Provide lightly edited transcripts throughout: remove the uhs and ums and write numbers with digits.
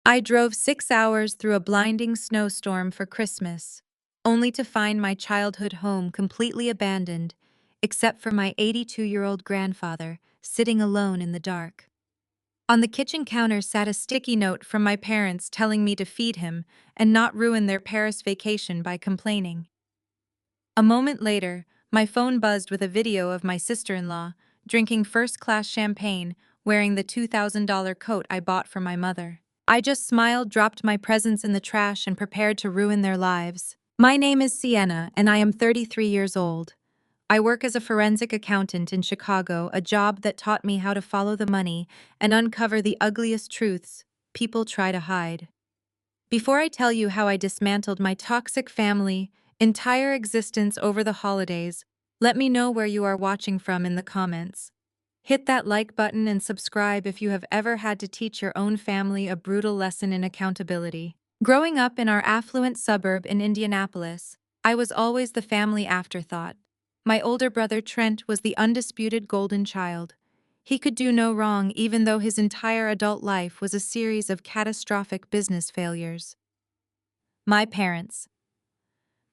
I drove 6 hours through a blinding snowstorm for Christmas, only to find my childhood home completely abandoned, except for my 82-year-old grandfather sitting alone in the dark. On the kitchen counter sat a sticky note from my parents telling me to feed him and not ruin their Paris vacation by complaining. A moment later, my phone buzzed with a video of my sister-in-law drinking first-class champagne, wearing the $2,000 coat I bought for my mother. I just smiled, dropped my presents in the trash, and prepared to ruin their lives. My name is Sienna, and I am 33 years old. I work as a forensic accountant in Chicago, a job that taught me how to follow the money and uncover the ugliest truths people try to hide. Before I tell you how I dismantled my toxic family, entire existence over the holidays, let me know where you are watching from in the comments. Hit that like button and subscribe if you have ever had to teach your own family a brutal lesson in accountability. Growing up in our affluent suburb in Indianapolis, I was always the family afterthought. My older brother Trent was the undisputed golden child. He could do no wrong even though his entire adult life was a series of catastrophic business failures. My parents,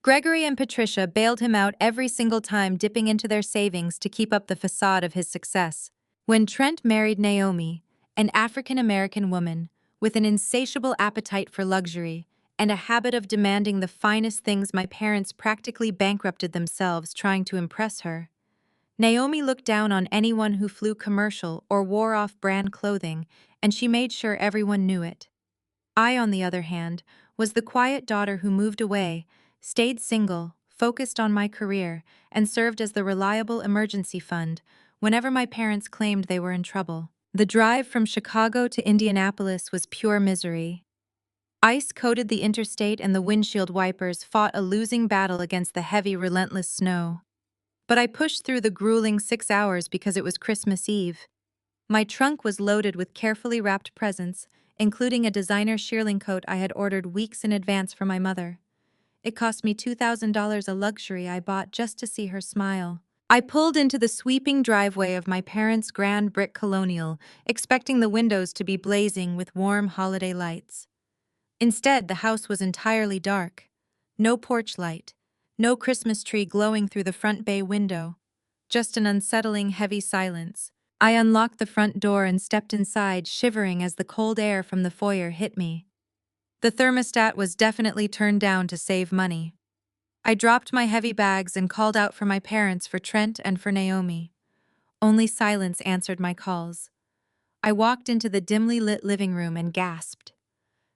Gregory and Patricia, bailed him out every single time, dipping into their savings to keep up the facade of his success. When Trent married Naomi, an African-American woman with an insatiable appetite for luxury and a habit of demanding the finest things, my parents practically bankrupted themselves trying to impress her. Naomi looked down on anyone who flew commercial or wore off-brand clothing, and she made sure everyone knew it. I, on the other hand, was the quiet daughter who moved away, stayed single, focused on my career, and served as the reliable emergency fund whenever my parents claimed they were in trouble. The drive from Chicago to Indianapolis was pure misery. Ice coated the interstate and the windshield wipers fought a losing battle against the heavy, relentless snow. But I pushed through the grueling 6 hours because it was Christmas Eve. My trunk was loaded with carefully wrapped presents, including a designer shearling coat I had ordered weeks in advance for my mother. It cost me $2,000, a luxury I bought just to see her smile. I pulled into the sweeping driveway of my parents' grand brick colonial, expecting the windows to be blazing with warm holiday lights. Instead, the house was entirely dark. No porch light, no Christmas tree glowing through the front bay window, just an unsettling, heavy silence. I unlocked the front door and stepped inside, shivering as the cold air from the foyer hit me. The thermostat was definitely turned down to save money. I dropped my heavy bags and called out for my parents, for Trent, and for Naomi. Only silence answered my calls. I walked into the dimly lit living room and gasped.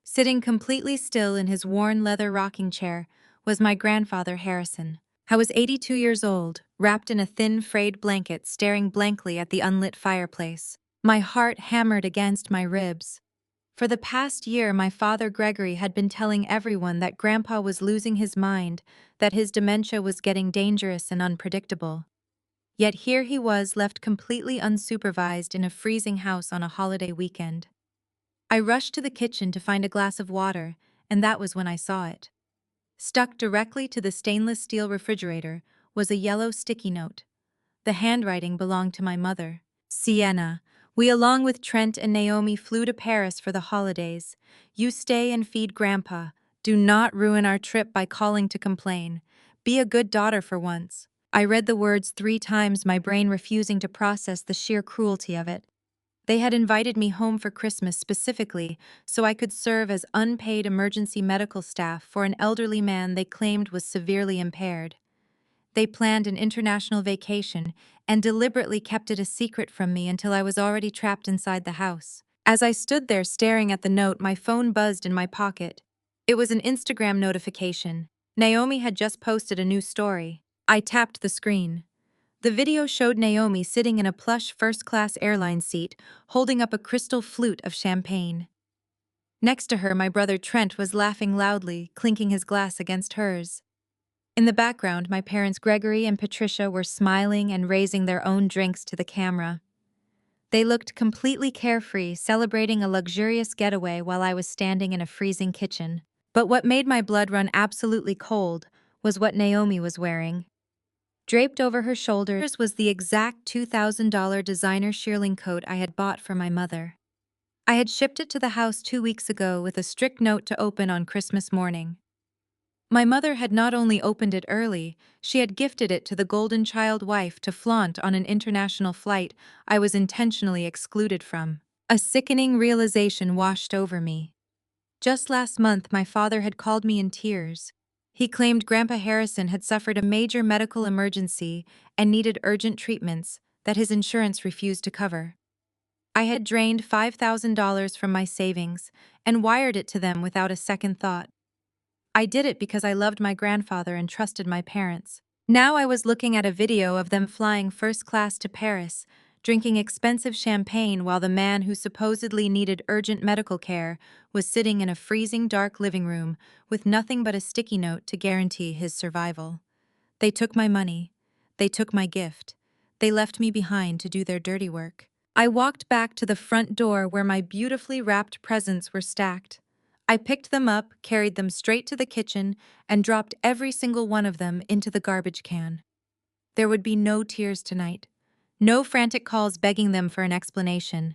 Sitting completely still in his worn leather rocking chair was my grandfather, Harrison. I was 82 years old, wrapped in a thin, frayed blanket, staring blankly at the unlit fireplace. My heart hammered against my ribs. For the past year, my father Gregory had been telling everyone that Grandpa was losing his mind, that his dementia was getting dangerous and unpredictable. Yet here he was, left completely unsupervised in a freezing house on a holiday weekend. I rushed to the kitchen to find a glass of water, and that was when I saw it. Stuck directly to the stainless steel refrigerator was a yellow sticky note. The handwriting belonged to my mother. Sienna, we along with Trent and Naomi flew to Paris for the holidays. You stay and feed Grandpa. Do not ruin our trip by calling to complain. Be a good daughter for once. I read the words 3 times, my brain refusing to process the sheer cruelty of it. They had invited me home for Christmas specifically so I could serve as unpaid emergency medical staff for an elderly man they claimed was severely impaired. They planned an international vacation and deliberately kept it a secret from me until I was already trapped inside the house. As I stood there staring at the note, my phone buzzed in my pocket. It was an Instagram notification. Naomi had just posted a new story. I tapped the screen. The video showed Naomi sitting in a plush first-class airline seat, holding up a crystal flute of champagne. Next to her, my brother Trent was laughing loudly, clinking his glass against hers. In the background, my parents Gregory and Patricia were smiling and raising their own drinks to the camera. They looked completely carefree, celebrating a luxurious getaway while I was standing in a freezing kitchen. But what made my blood run absolutely cold was what Naomi was wearing. Draped over her shoulders was the exact $2,000 designer shearling coat I had bought for my mother. I had shipped it to the house 2 weeks ago with a strict note to open on Christmas morning. My mother had not only opened it early, she had gifted it to the golden child wife to flaunt on an international flight I was intentionally excluded from. A sickening realization washed over me. Just last month, my father had called me in tears. He claimed Grandpa Harrison had suffered a major medical emergency and needed urgent treatments that his insurance refused to cover. I had drained $5,000 from my savings and wired it to them without a second thought. I did it because I loved my grandfather and trusted my parents. Now I was looking at a video of them flying first class to Paris, drinking expensive champagne while the man who supposedly needed urgent medical care was sitting in a freezing dark living room with nothing but a sticky note to guarantee his survival. They took my money. They took my gift. They left me behind to do their dirty work. I walked back to the front door where my beautifully wrapped presents were stacked. I picked them up, carried them straight to the kitchen, and dropped every single one of them into the garbage can. There would be no tears tonight. No frantic calls begging them for an explanation.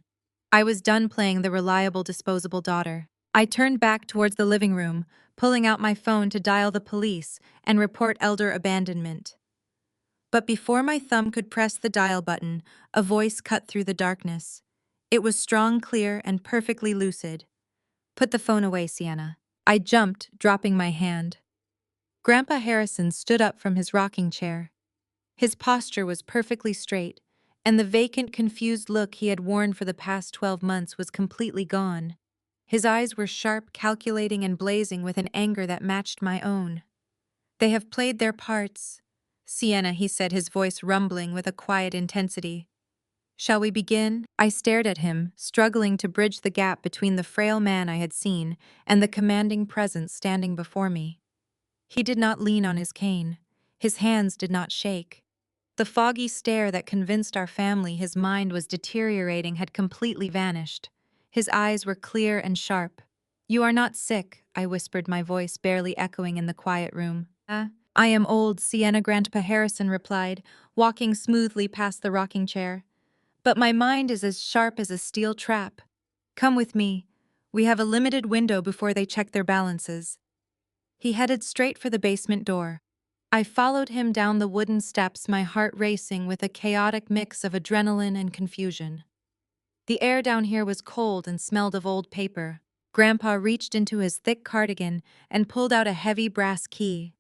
I was done playing the reliable, disposable daughter. I turned back towards the living room, pulling out my phone to dial the police and report elder abandonment. But before my thumb could press the dial button, a voice cut through the darkness. It was strong, clear, and perfectly lucid. "Put the phone away, Sienna." I jumped, dropping my hand. Grandpa Harrison stood up from his rocking chair. His posture was perfectly straight, and the vacant, confused look he had worn for the past 12 months was completely gone. His eyes were sharp, calculating, and blazing with an anger that matched my own. "They have played their parts. Sienna," he said, his voice rumbling with a quiet intensity. "Shall we begin?" I stared at him, struggling to bridge the gap between the frail man I had seen and the commanding presence standing before me. He did not lean on his cane. His hands did not shake. The foggy stare that convinced our family his mind was deteriorating had completely vanished. His eyes were clear and sharp. "You are not sick," I whispered, my voice barely echoing in the quiet room. I am old," Sienna, Grandpa Harrison replied, walking smoothly past the rocking chair. "But my mind is as sharp as a steel trap. Come with me. We have a limited window before they check their balances." He headed straight for the basement door. I followed him down the wooden steps, my heart racing with a chaotic mix of adrenaline and confusion. The air down here was cold and smelled of old paper. Grandpa reached into his thick cardigan and pulled out a heavy brass key.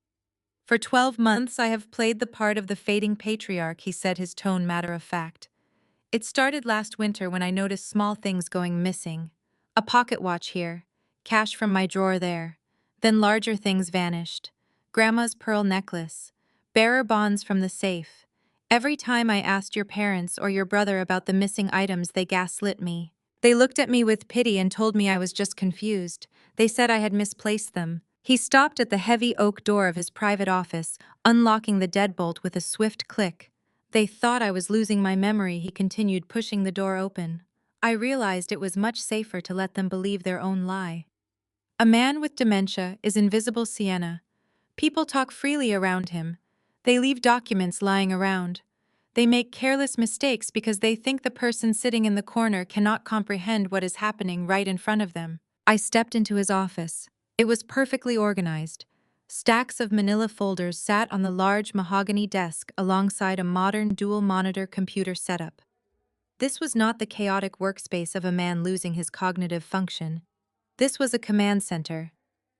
"For 12 months I have played the part of the fading patriarch," he said, his tone matter-of-fact. "It started last winter when I noticed small things going missing. A pocket watch here, cash from my drawer there. Then larger things vanished. Grandma's pearl necklace, bearer bonds from the safe. Every time I asked your parents or your brother about the missing items, they gaslit me. They looked at me with pity and told me I was just confused. They said I had misplaced them." He stopped at the heavy oak door of his private office, unlocking the deadbolt with a swift click. "They thought I was losing my memory," he continued, pushing the door open. I realized it was much safer to let them believe their own lie. "A man with dementia is invisible, Sienna. People talk freely around him. They leave documents lying around. They make careless mistakes because they think the person sitting in the corner cannot comprehend what is happening right in front of them." I stepped into his office. It was perfectly organized. Stacks of manila folders sat on the large mahogany desk alongside a modern dual-monitor computer setup. This was not the chaotic workspace of a man losing his cognitive function. This was a command center.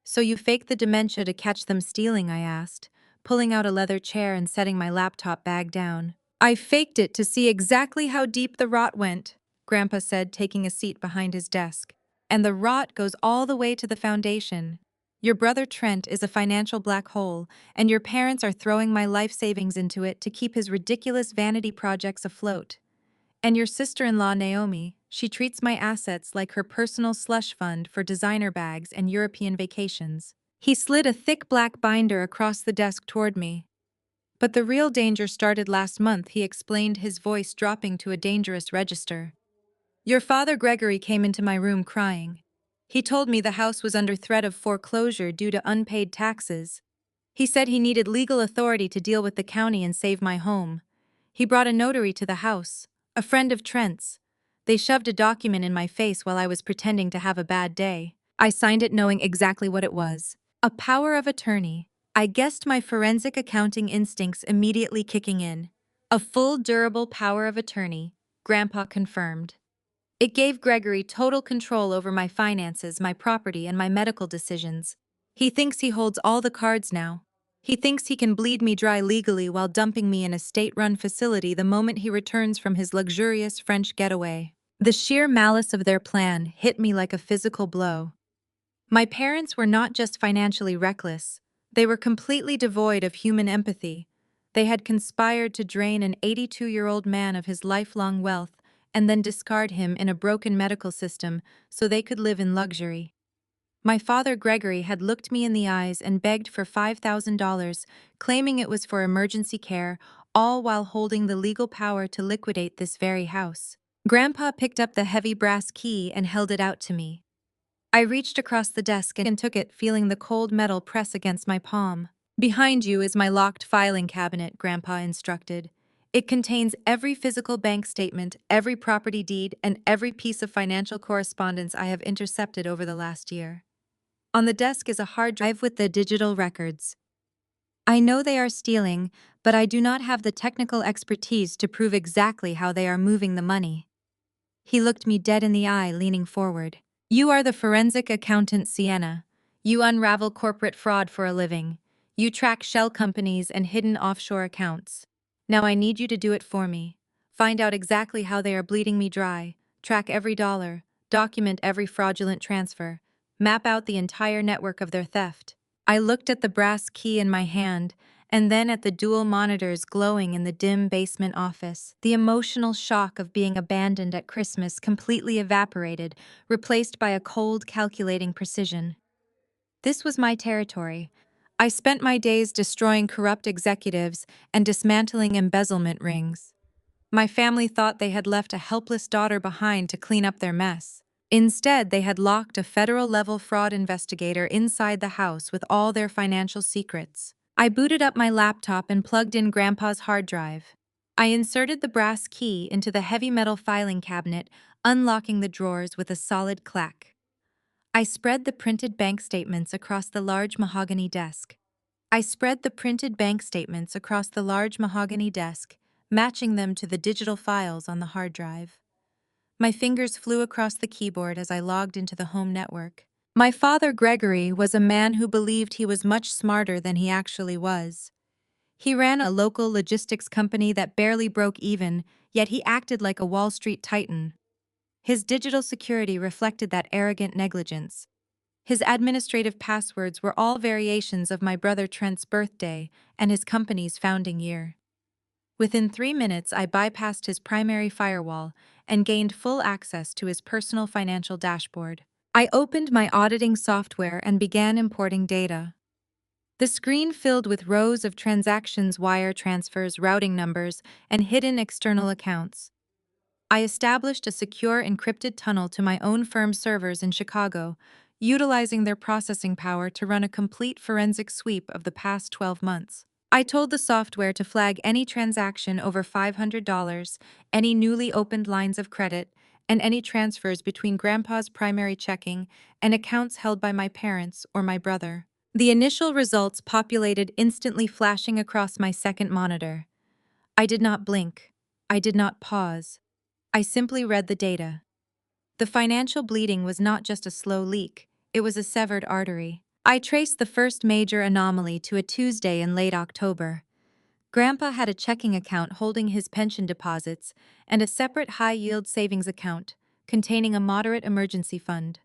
"So you faked the dementia to catch them stealing?" I asked, pulling out a leather chair and setting my laptop bag down. "I faked it to see exactly how deep the rot went," Grandpa said, taking a seat behind his desk. "And the rot goes all the way to the foundation. Your brother Trent is a financial black hole, and your parents are throwing my life savings into it to keep his ridiculous vanity projects afloat. And your sister-in-law Naomi, she treats my assets like her personal slush fund for designer bags and European vacations." He slid a thick black binder across the desk toward me. "But the real danger started last month," he explained, his voice dropping to a dangerous register. "Your father Gregory came into my room crying. He told me the house was under threat of foreclosure due to unpaid taxes. He said he needed legal authority to deal with the county and save my home. He brought a notary to the house, a friend of Trent's. They shoved a document in my face while I was pretending to have a bad day. I signed it knowing exactly what it was. A power of attorney. I guessed my forensic accounting instincts immediately kicking in. A full, durable power of attorney, Grandpa confirmed. It gave Gregory total control over my finances, my property, and my medical decisions. He thinks he holds all the cards now. He thinks he can bleed me dry legally while dumping me in a state-run facility the moment he returns from his luxurious French getaway. The sheer malice of their plan hit me like a physical blow. My parents were not just financially reckless, they were completely devoid of human empathy. They had conspired to drain an 82-year-old man of his lifelong wealth and then discard him in a broken medical system so they could live in luxury. My father Gregory had looked me in the eyes and begged for $5,000, claiming it was for emergency care, all while holding the legal power to liquidate this very house. Grandpa picked up the heavy brass key and held it out to me. I reached across the desk and took it, feeling the cold metal press against my palm. "Behind you is my locked filing cabinet," Grandpa instructed. "It contains every physical bank statement, every property deed, and every piece of financial correspondence I have intercepted over the last year. On the desk is a hard drive with the digital records. I know they are stealing, but I do not have the technical expertise to prove exactly how they are moving the money." He looked me dead in the eye, leaning forward. "You are the forensic accountant, Sienna. You unravel corporate fraud for a living. You track shell companies and hidden offshore accounts. Now I need you to do it for me. Find out exactly how they are bleeding me dry, track every dollar, document every fraudulent transfer, map out the entire network of their theft." I looked at the brass key in my hand, and then at the dual monitors glowing in the dim basement office. The emotional shock of being abandoned at Christmas completely evaporated, replaced by a cold, calculating precision. This was my territory. I spent my days destroying corrupt executives and dismantling embezzlement rings. My family thought they had left a helpless daughter behind to clean up their mess. Instead, they had locked a federal-level fraud investigator inside the house with all their financial secrets. I booted up my laptop and plugged in Grandpa's hard drive. I inserted the brass key into the heavy metal filing cabinet, unlocking the drawers with a solid clack. I spread the printed bank statements across the large mahogany desk. Matching them to the digital files on the hard drive. My fingers flew across the keyboard as I logged into the home network. My father, Gregory, was a man who believed he was much smarter than he actually was. He ran a local logistics company that barely broke even, yet he acted like a Wall Street titan. His digital security reflected that arrogant negligence. His administrative passwords were all variations of my brother Trent's birthday and his company's founding year. Within 3 minutes, I bypassed his primary firewall and gained full access to his personal financial dashboard. I opened my auditing software and began importing data. The screen filled with rows of transactions, wire transfers, routing numbers, and hidden external accounts. I established a secure encrypted tunnel to my own firm's servers in Chicago, utilizing their processing power to run a complete forensic sweep of the past 12 months. I told the software to flag any transaction over $500, any newly opened lines of credit, and any transfers between Grandpa's primary checking and accounts held by my parents or my brother. The initial results populated instantly, flashing across my second monitor. I did not blink. I did not pause. I simply read the data. The financial bleeding was not just a slow leak, it was a severed artery. I traced the first major anomaly to a Tuesday in late October. Grandpa had a checking account holding his pension deposits and a separate high-yield savings account containing a moderate emergency fund.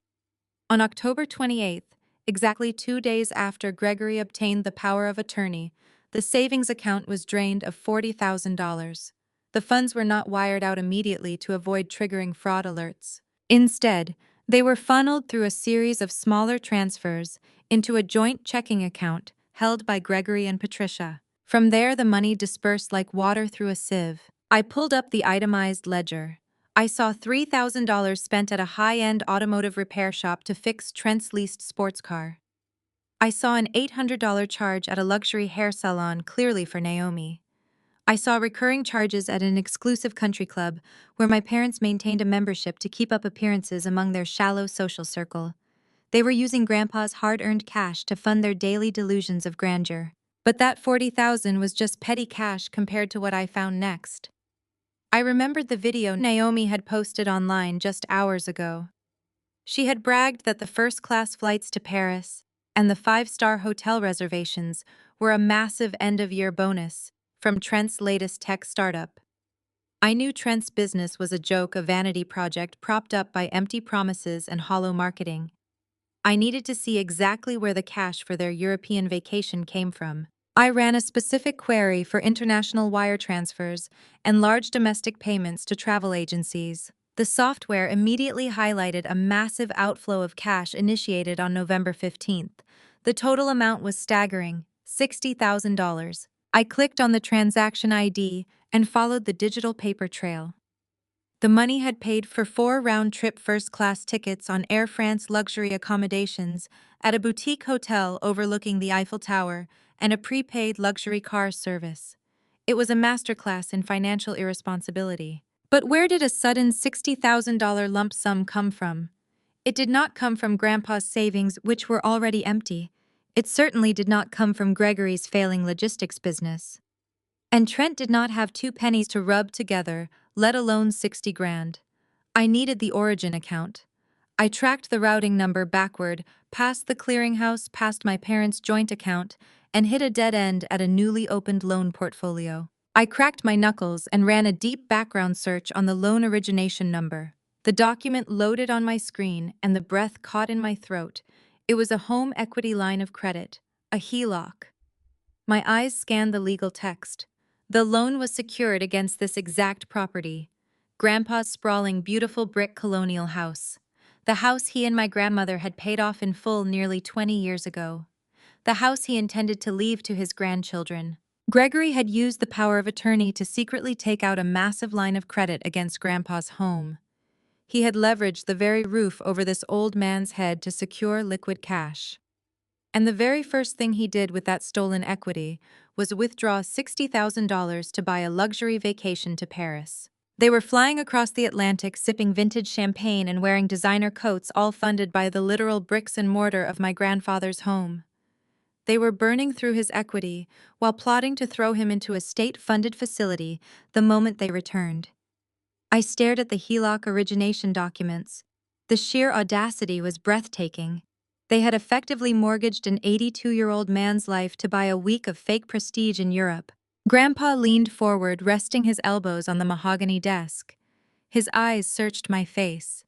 On October 28th, exactly 2 days after Gregory obtained the power of attorney, the savings account was drained of $40,000. The funds were not wired out immediately to avoid triggering fraud alerts. Instead, they were funneled through a series of smaller transfers into a joint checking account held by Gregory and Patricia. From there, the money dispersed like water through a sieve. I pulled up the itemized ledger. I saw $3,000 spent at a high-end automotive repair shop to fix Trent's leased sports car. I saw an $800 charge at a luxury hair salon, clearly for Naomi. I saw recurring charges at an exclusive country club where my parents maintained a membership to keep up appearances among their shallow social circle. They were using Grandpa's hard-earned cash to fund their daily delusions of grandeur. But that 40,000 was just petty cash compared to what I found next. I remembered the video Naomi had posted online just hours ago. She had bragged that the first-class flights to Paris and the five-star hotel reservations were a massive end-of-year bonus from Trent's latest tech startup. I knew Trent's business was a joke, a vanity project propped up by empty promises and hollow marketing. I needed to see exactly where the cash for their European vacation came from. I ran a specific query for international wire transfers and large domestic payments to travel agencies. The software immediately highlighted a massive outflow of cash initiated on November 15th. The total amount was staggering, $60,000. I clicked on the transaction ID and followed the digital paper trail. The money had paid for 4 round-trip first-class tickets on Air France luxury accommodations at a boutique hotel overlooking the Eiffel Tower and a prepaid luxury car service. It was a masterclass in financial irresponsibility. But where did a sudden $60,000 lump sum come from? It did not come from Grandpa's savings, which were already empty. It certainly did not come from Gregory's failing logistics business. And Trent did not have 2 pennies to rub together, let alone 60 grand. I needed the origin account. I tracked the routing number backward, past the clearinghouse, past my parents' joint account, and hit a dead end at a newly opened loan portfolio. I cracked my knuckles and ran a deep background search on the loan origination number. The document loaded on my screen and the breath caught in my throat. It was a home equity line of credit, a HELOC. My eyes scanned the legal text. The loan was secured against this exact property, Grandpa's sprawling, beautiful brick colonial house. The house he and my grandmother had paid off in full nearly 20 years ago. The house he intended to leave to his grandchildren. Gregory had used the power of attorney to secretly take out a massive line of credit against Grandpa's home. He had leveraged the very roof over this old man's head to secure liquid cash. And the very first thing he did with that stolen equity was withdraw $60,000 to buy a luxury vacation to Paris. They were flying across the Atlantic, sipping vintage champagne and wearing designer coats, all funded by the literal bricks and mortar of my grandfather's home. They were burning through his equity while plotting to throw him into a state-funded facility the moment they returned. I stared at the HELOC origination documents. The sheer audacity was breathtaking. They had effectively mortgaged an 82-year-old man's life to buy a week of fake prestige in Europe. Grandpa leaned forward, resting his elbows on the mahogany desk. His eyes searched my face.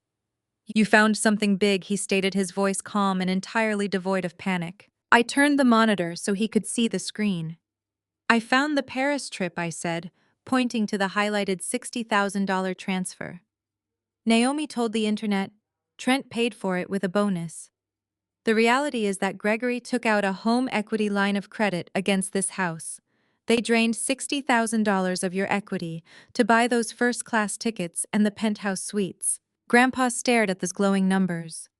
"You found something big," he stated, his voice calm and entirely devoid of panic. I turned the monitor so he could see the screen. "I found the Paris trip," I said, pointing to the highlighted $60,000 transfer. Naomi told the internet Trent paid for it with a bonus. The reality is that Gregory took out a home equity line of credit against this house. They drained $60,000 of your equity to buy those first-class tickets and the penthouse suites. Grandpa stared at those glowing numbers.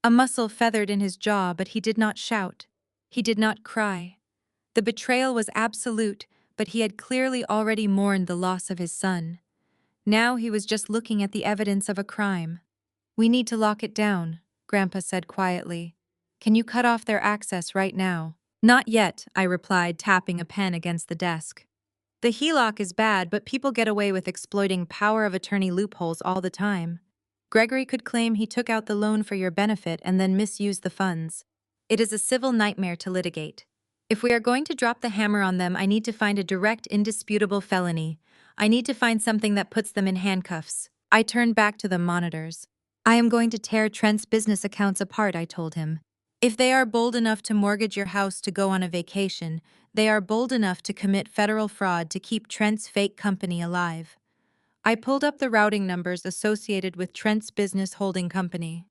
A muscle feathered in his jaw, but he did not shout. He did not cry. The betrayal was absolute, but he had clearly already mourned the loss of his son. Now he was just looking at the evidence of a crime. "We need to lock it down," Grandpa said quietly. "Can you cut off their access right now?" "Not yet," I replied, tapping a pen against the desk. "The HELOC is bad, but people get away with exploiting power of attorney loopholes all the time. Gregory could claim he took out the loan for your benefit and then misuse the funds. It is a civil nightmare to litigate. If we are going to drop the hammer on them, I need to find a direct, indisputable felony. I need to find something that puts them in handcuffs." I turned back to the monitors. "I am going to tear Trent's business accounts apart," I told him. "If they are bold enough to mortgage your house to go on a vacation, they are bold enough to commit federal fraud to keep Trent's fake company alive." I pulled up the routing numbers associated with Trent's business holding company.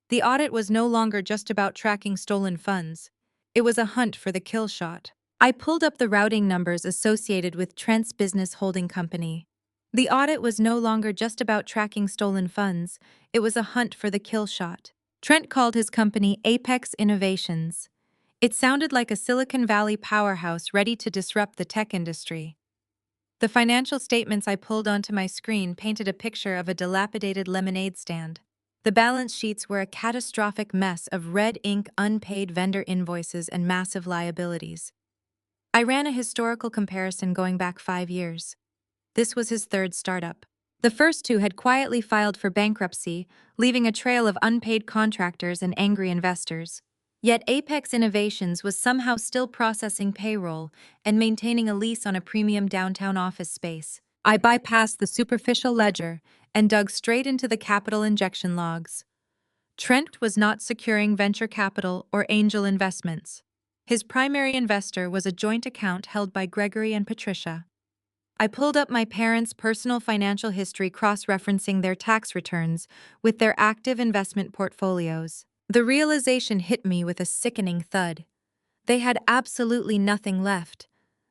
The audit was no longer just about tracking stolen funds. It was a hunt for the kill shot. I pulled up the routing numbers associated with Trent's business holding company. The audit was no longer just about tracking stolen funds. It was a hunt for the kill shot. Trent called his company Apex Innovations. It sounded like a Silicon Valley powerhouse ready to disrupt the tech industry. The financial statements I pulled onto my screen painted a picture of a dilapidated lemonade stand. The balance sheets were a catastrophic mess of red ink, unpaid vendor invoices, and massive liabilities. I ran a historical comparison going back 5 years. This was his third startup. The first two had quietly filed for bankruptcy, leaving a trail of unpaid contractors and angry investors. Yet Apex Innovations was somehow still processing payroll and maintaining a lease on a premium downtown office space. I bypassed the superficial ledger and dug straight into the capital injection logs. Trent was not securing venture capital or angel investments. His primary investor was a joint account held by Gregory and Patricia. I pulled up my parents' personal financial history, cross-referencing their tax returns with their active investment portfolios. The realization hit me with a sickening thud. They had absolutely nothing left.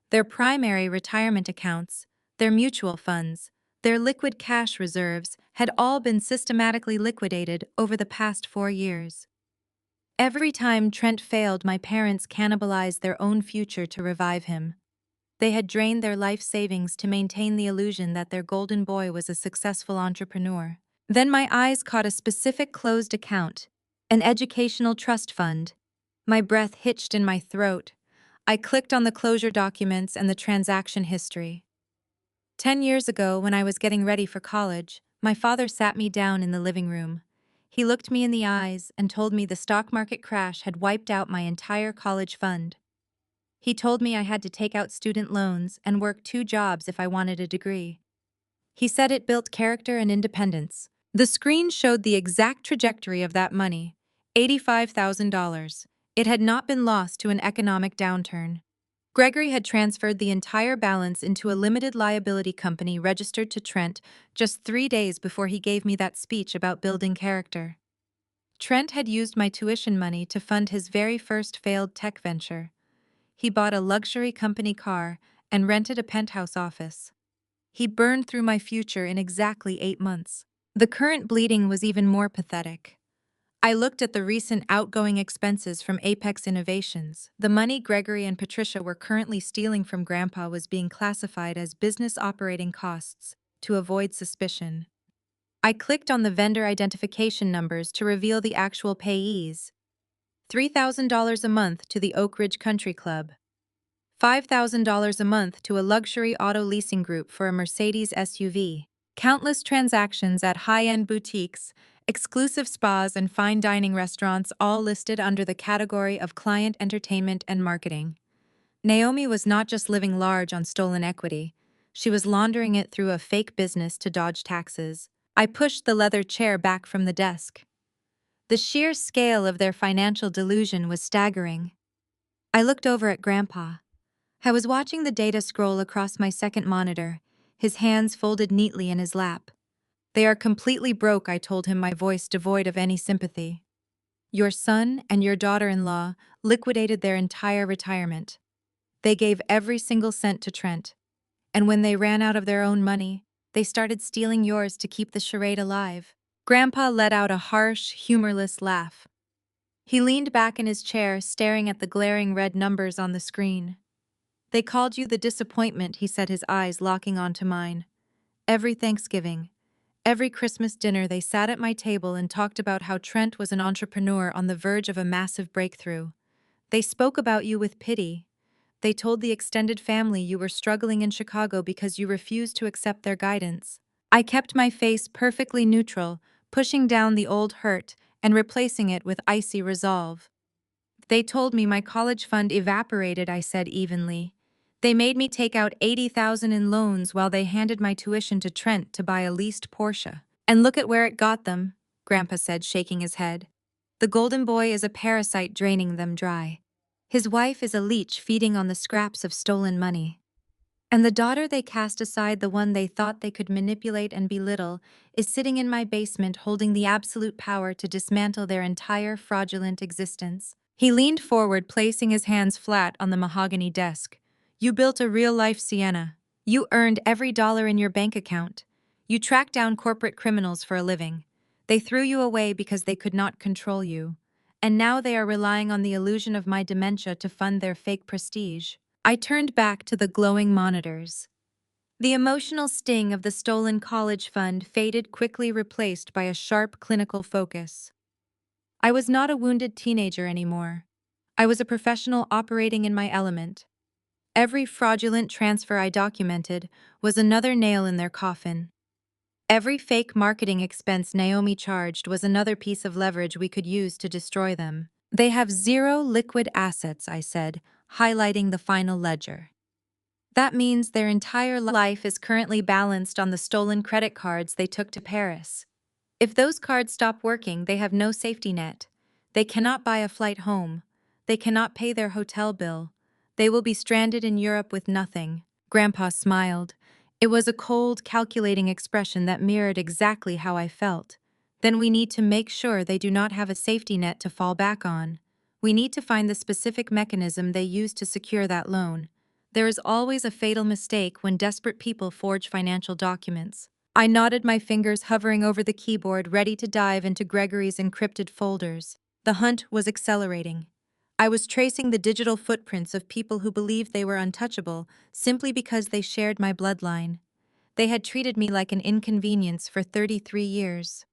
Their primary retirement accounts, their mutual funds, their liquid cash reserves had all been systematically liquidated over the past 4 years. Every time Trent failed, my parents cannibalized their own future to revive him. They had drained their life savings to maintain the illusion that their golden boy was a successful entrepreneur. Then my eyes caught a specific closed account, an educational trust fund. My breath hitched in my throat. I clicked on the closure documents and the transaction history. 10 years ago, when I was getting ready for college, my father sat me down in the living room. He looked me in the eyes and told me the stock market crash had wiped out my entire college fund. He told me I had to take out student loans and work 2 jobs if I wanted a degree. He said it built character and independence. The screen showed the exact trajectory of that money, $85,000. It had not been lost to an economic downturn. Gregory had transferred the entire balance into a limited liability company registered to Trent just 3 days before he gave me that speech about building character. Trent had used my tuition money to fund his very first failed tech venture. He bought a luxury company car and rented a penthouse office. He burned through my future in exactly 8 months. The current bleeding was even more pathetic. I looked at the recent outgoing expenses from Apex Innovations. The money Gregory and Patricia were currently stealing from Grandpa was being classified as business operating costs to avoid suspicion. I clicked on the vendor identification numbers to reveal the actual payees. $3,000 a month to the Oak Ridge Country Club. $5,000 a month to a luxury auto leasing group for a Mercedes SUV. Countless transactions at high-end boutiques, exclusive spas, and fine dining restaurants, all listed under the category of client entertainment and marketing. Naomi was not just living large on stolen equity. She was laundering it through a fake business to dodge taxes. I pushed the leather chair back from the desk. The sheer scale of their financial delusion was staggering. I looked over at Grandpa. I was watching the data scroll across my second monitor, his hands folded neatly in his lap. "They are completely broke," I told him, my voice devoid of any sympathy. "Your son and your daughter-in-law liquidated their entire retirement. They gave every single cent to Trent. And when they ran out of their own money, they started stealing yours to keep the charade alive." Grandpa let out a harsh, humorless laugh. He leaned back in his chair, staring at the glaring red numbers on the screen. "They called you the disappointment," he said, his eyes locking onto mine. "Every Thanksgiving, every Christmas dinner, they sat at my table and talked about how Trent was an entrepreneur on the verge of a massive breakthrough. They spoke about you with pity. They told the extended family you were struggling in Chicago because you refused to accept their guidance." I kept my face perfectly neutral, pushing down the old hurt and replacing it with icy resolve. "They told me my college fund evaporated," I said evenly. "They made me take out $80,000 in loans while they handed my tuition to Trent to buy a leased Porsche. And look at where it got them," Grandpa said, shaking his head. "The golden boy is a parasite draining them dry. His wife is a leech feeding on the scraps of stolen money. And the daughter they cast aside, the one they thought they could manipulate and belittle, is sitting in my basement holding the absolute power to dismantle their entire fraudulent existence." He leaned forward, placing his hands flat on the mahogany desk. "You built a real-life Sienna. You earned every dollar in your bank account. You tracked down corporate criminals for a living. They threw you away because they could not control you. And now they are relying on the illusion of my dementia to fund their fake prestige." I turned back to the glowing monitors. The emotional sting of the stolen college fund faded, quickly replaced by a sharp clinical focus. I was not a wounded teenager anymore. I was a professional operating in my element. Every fraudulent transfer I documented was another nail in their coffin. Every fake marketing expense Naomi charged was another piece of leverage we could use to destroy them. They have zero liquid assets, I said, highlighting the final ledger. That means their entire life is currently balanced on the stolen credit cards they took to Paris. If those cards stop working, they have no safety net. They cannot buy a flight home. They cannot pay their hotel bill. They will be stranded in Europe with nothing. Grandpa smiled. It was a cold, calculating expression that mirrored exactly how I felt. Then we need to make sure they do not have a safety net to fall back on. We need to find the specific mechanism they use to secure that loan. There is always a fatal mistake when desperate people forge financial documents. I nodded, my fingers hovering over the keyboard, ready to dive into Gregory's encrypted folders. The hunt was accelerating. I was tracing the digital footprints of people who believed they were untouchable simply because they shared my bloodline. They had treated me like an inconvenience for 33 years.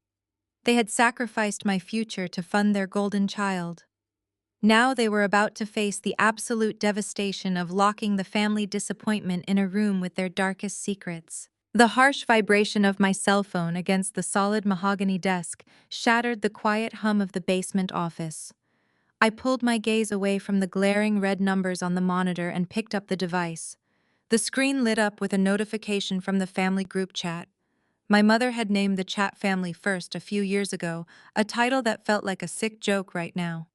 They had sacrificed my future to fund their golden child. Now they were about to face the absolute devastation of locking the family disappointment in a room with their darkest secrets. The harsh vibration of my cell phone against the solid mahogany desk shattered the quiet hum of the basement office. I pulled my gaze away from the glaring red numbers on the monitor and picked up the device. The screen lit up with a notification from the family group chat. My mother had named the chat Family First a few years ago, a title that felt like a sick joke right now.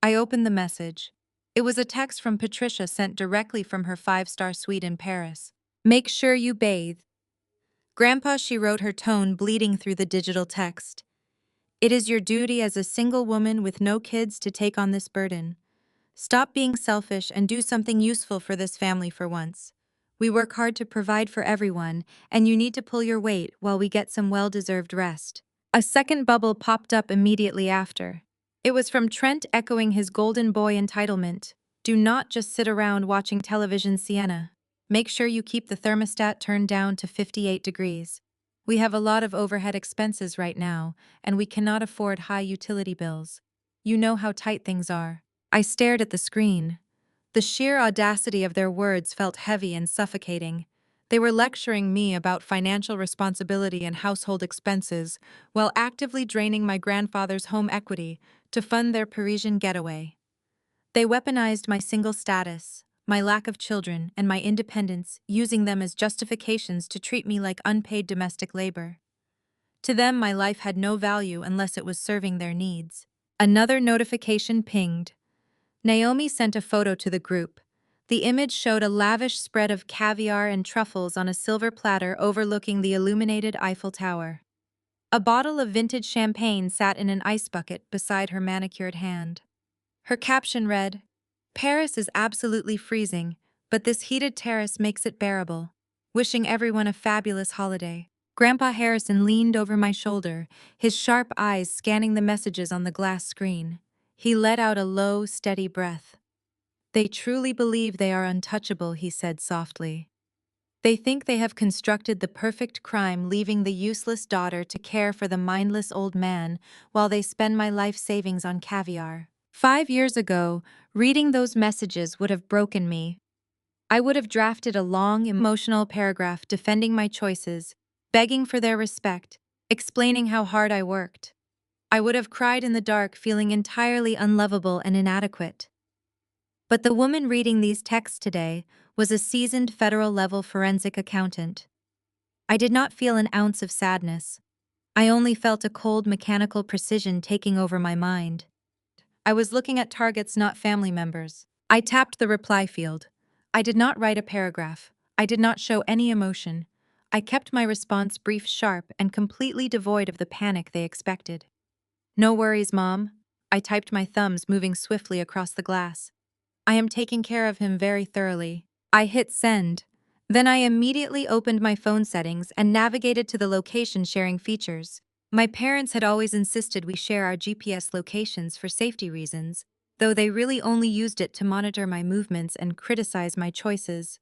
I opened the message. It was a text from Patricia sent directly from her five-star suite in Paris. "Make sure you bathe." Grandpa, she wrote, her tone bleeding through the digital text. "It is your duty as a single woman with no kids to take on this burden. Stop being selfish and do something useful for this family for once. We work hard to provide for everyone, and you need to pull your weight while we get some well-deserved rest." A second bubble popped up immediately after. It was from Trent, echoing his golden boy entitlement. "Do not just sit around watching television, Sienna. Make sure you keep the thermostat turned down to 58 degrees. We have a lot of overhead expenses right now, and we cannot afford high utility bills. You know how tight things are." I stared at the screen. The sheer audacity of their words felt heavy and suffocating. They were lecturing me about financial responsibility and household expenses while actively draining my grandfather's home equity to fund their Parisian getaway. They weaponized my single status, my lack of children, and my independence, using them as justifications to treat me like unpaid domestic labor. To them, my life had no value unless it was serving their needs. Another notification pinged. Naomi sent a photo to the group. The image showed a lavish spread of caviar and truffles on a silver platter overlooking the illuminated Eiffel Tower. A bottle of vintage champagne sat in an ice bucket beside her manicured hand. Her caption read, "Paris is absolutely freezing, but this heated terrace makes it bearable. Wishing everyone a fabulous holiday." Grandpa Harrison leaned over my shoulder, his sharp eyes scanning the messages on the glass screen. He let out a low, steady breath. "They truly believe they are untouchable," he said softly. "They think they have constructed the perfect crime, leaving the useless daughter to care for the mindless old man while they spend my life savings on caviar." 5 years ago, reading those messages would have broken me. I would have drafted a long, emotional paragraph defending my choices, begging for their respect, explaining how hard I worked. I would have cried in the dark, feeling entirely unlovable and inadequate. But the woman reading these texts today was a seasoned federal-level forensic accountant. I did not feel an ounce of sadness. I only felt a cold, mechanical precision taking over my mind. I was looking at targets, not family members. I tapped the reply field. I did not write a paragraph. I did not show any emotion. I kept my response brief, sharp, and completely devoid of the panic they expected. "No worries, Mom." I typed, my thumbs moving swiftly across the glass. "I am taking care of him very thoroughly." I hit send. Then I immediately opened my phone settings and navigated to the location sharing features. My parents had always insisted we share our GPS locations for safety reasons, though they really only used it to monitor my movements and criticize my choices.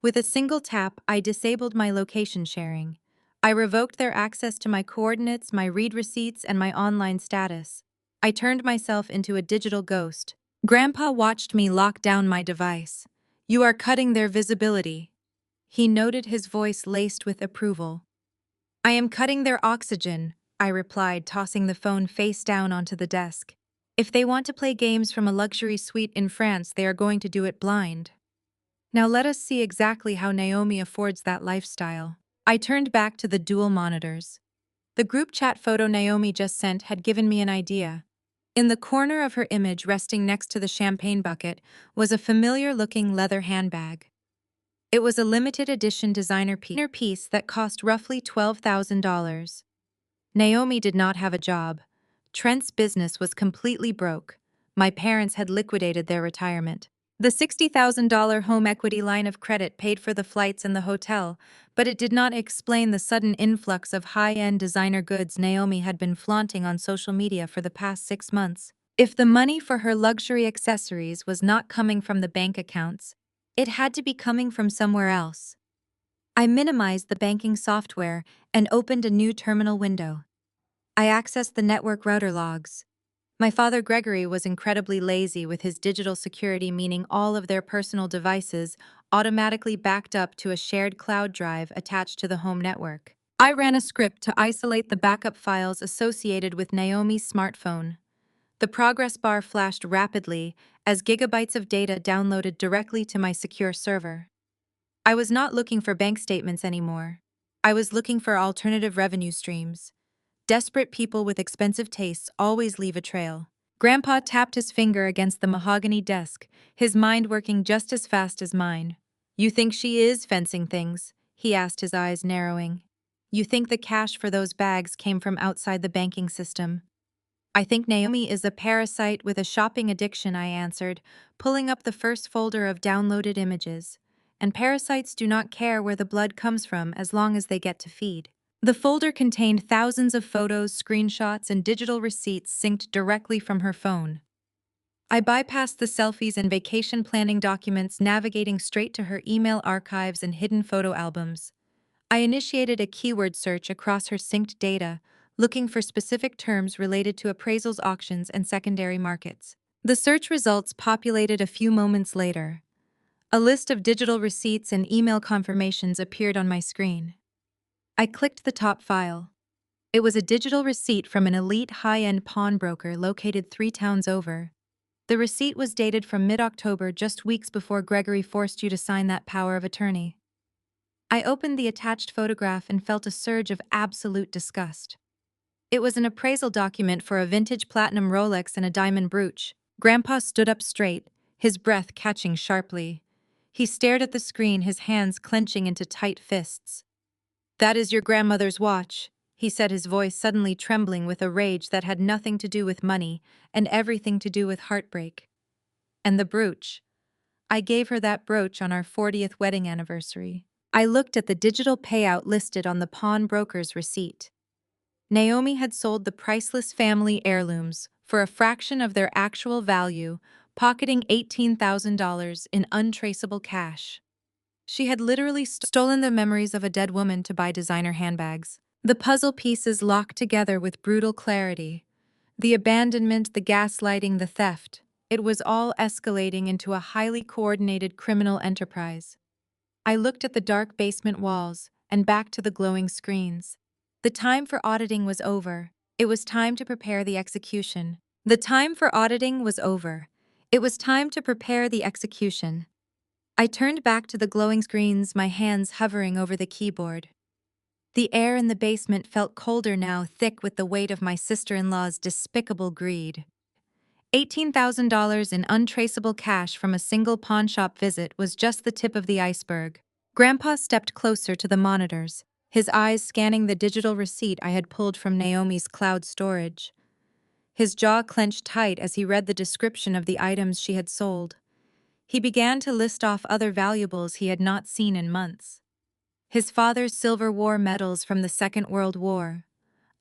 With a single tap, I disabled my location sharing. I revoked their access to my coordinates, my read receipts, and my online status. I turned myself into a digital ghost. Grandpa watched me lock down my device. "You are cutting their visibility." He noted, his voice laced with approval. "I am cutting their oxygen," I replied, tossing the phone face down onto the desk. "If they want to play games from a luxury suite in France, they are going to do it blind." Now let us see exactly how Naomi affords that lifestyle. I turned back to the dual monitors. The group chat photo Naomi just sent had given me an idea. In the corner of her image, resting next to the champagne bucket, was a familiar-looking leather handbag. It was a limited edition designer piece that cost roughly $12,000. Naomi did not have a job. Trent's business was completely broke. My parents had liquidated their retirement. The $60,000 home equity line of credit paid for the flights and the hotel, but it did not explain the sudden influx of high-end designer goods Naomi had been flaunting on social media for the past 6 months. If the money for her luxury accessories was not coming from the bank accounts, it had to be coming from somewhere else. I minimized the banking software and opened a new terminal window. I accessed the network router logs. My father Gregory was incredibly lazy with his digital security, meaning all of their personal devices automatically backed up to a shared cloud drive attached to the home network. I ran a script to isolate the backup files associated with Naomi's smartphone. The progress bar flashed rapidly as gigabytes of data downloaded directly to my secure server. I was not looking for bank statements anymore. I was looking for alternative revenue streams. Desperate people with expensive tastes always leave a trail. Grandpa tapped his finger against the mahogany desk, his mind working just as fast as mine. "You think she is fencing things?" he asked, his eyes narrowing. "You think the cash for those bags came from outside the banking system?" "I think Naomi is a parasite with a shopping addiction," I answered, pulling up the first folder of downloaded images. "And parasites do not care where the blood comes from as long as they get to feed." The folder contained thousands of photos, screenshots, and digital receipts synced directly from her phone. I bypassed the selfies and vacation planning documents, navigating straight to her email archives and hidden photo albums. I initiated a keyword search across her synced data, looking for specific terms related to appraisals, auctions, and secondary markets. The search results populated a few moments later. A list of digital receipts and email confirmations appeared on my screen. I clicked the top file. It was a digital receipt from an elite high-end pawnbroker located 3 towns over. The receipt was dated from mid-October, just weeks before Gregory forced you to sign that power of attorney. I opened the attached photograph and felt a surge of absolute disgust. It was an appraisal document for a vintage platinum Rolex and a diamond brooch. Grandpa stood up straight, his breath catching sharply. He stared at the screen, his hands clenching into tight fists. "That is your grandmother's watch," he said, his voice suddenly trembling with a rage that had nothing to do with money and everything to do with heartbreak. "And the brooch. I gave her that brooch on our 40th wedding anniversary." I looked at the digital payout listed on the pawnbroker's receipt. Naomi had sold the priceless family heirlooms for a fraction of their actual value, pocketing $18,000 in untraceable cash. She had literally stolen the memories of a dead woman to buy designer handbags. The puzzle pieces locked together with brutal clarity. The abandonment, the gaslighting, the theft. It was all escalating into a highly coordinated criminal enterprise. I looked at the dark basement walls and back to the glowing screens. The time for auditing was over. It was time to prepare the execution. The time for auditing was over. It was time to prepare the execution. I turned back to the glowing screens, my hands hovering over the keyboard. The air in the basement felt colder now, thick with the weight of my sister-in-law's despicable greed. $18,000 in untraceable cash from a single pawnshop visit was just the tip of the iceberg. Grandpa stepped closer to the monitors, his eyes scanning the digital receipt I had pulled from Naomi's cloud storage. His jaw clenched tight as he read the description of the items she had sold. He began to list off other valuables he had not seen in months. His father's Silver War medals from the Second World War,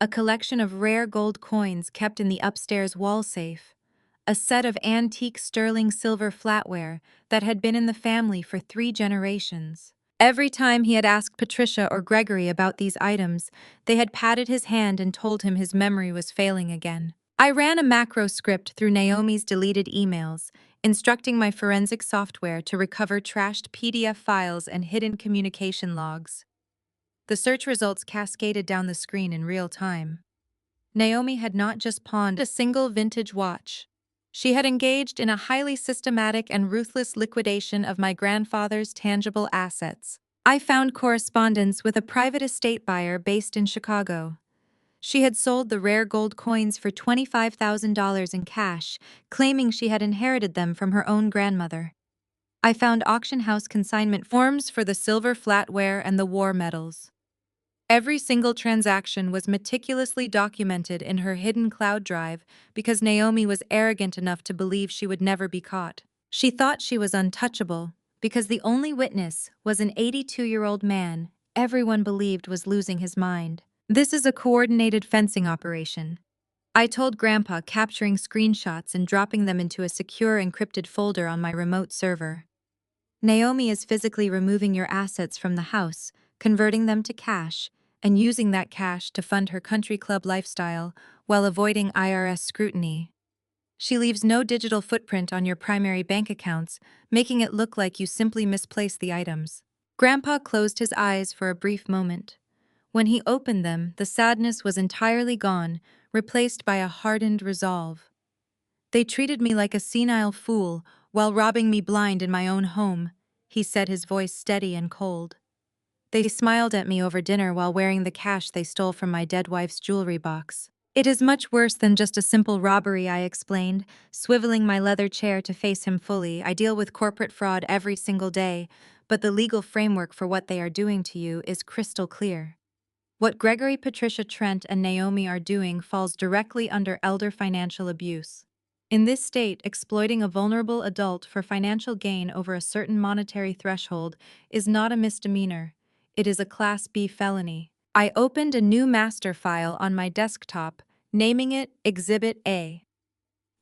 a collection of rare gold coins kept in the upstairs wall safe, a set of antique sterling silver flatware that had been in the family for 3 generations. Every time he had asked Patricia or Gregory about these items, they had patted his hand and told him his memory was failing again. I ran a macro script through Naomi's deleted emails, instructing my forensic software to recover trashed PDF files and hidden communication logs. The search results cascaded down the screen in real time. Naomi had not just pawned a single vintage watch. She had engaged in a highly systematic and ruthless liquidation of my grandfather's tangible assets. I found correspondence with a private estate buyer based in Chicago. She had sold the rare gold coins for $25,000 in cash, claiming she had inherited them from her own grandmother. I found auction house consignment forms for the silver flatware and the war medals. Every single transaction was meticulously documented in her hidden cloud drive because Naomi was arrogant enough to believe she would never be caught. She thought she was untouchable because the only witness was an 82-year-old man everyone believed was losing his mind. This is a coordinated fencing operation. I told Grandpa, capturing screenshots and dropping them into a secure encrypted folder on my remote server. Naomi is physically removing your assets from the house, converting them to cash, and using that cash to fund her country club lifestyle while avoiding IRS scrutiny. She leaves no digital footprint on your primary bank accounts, making it look like you simply misplaced the items. Grandpa closed his eyes for a brief moment. When he opened them, the sadness was entirely gone, replaced by a hardened resolve. They treated me like a senile fool while robbing me blind in my own home, he said, his voice steady and cold. They smiled at me over dinner while wearing the cash they stole from my dead wife's jewelry box. It is much worse than just a simple robbery, I explained, swiveling my leather chair to face him fully. I deal with corporate fraud every single day, but the legal framework for what they are doing to you is crystal clear. What Gregory, Patricia, Trent, and Naomi are doing falls directly under elder financial abuse. In this state, exploiting a vulnerable adult for financial gain over a certain monetary threshold is not a misdemeanor. It is a Class B felony. I opened a new master file on my desktop, naming it Exhibit A.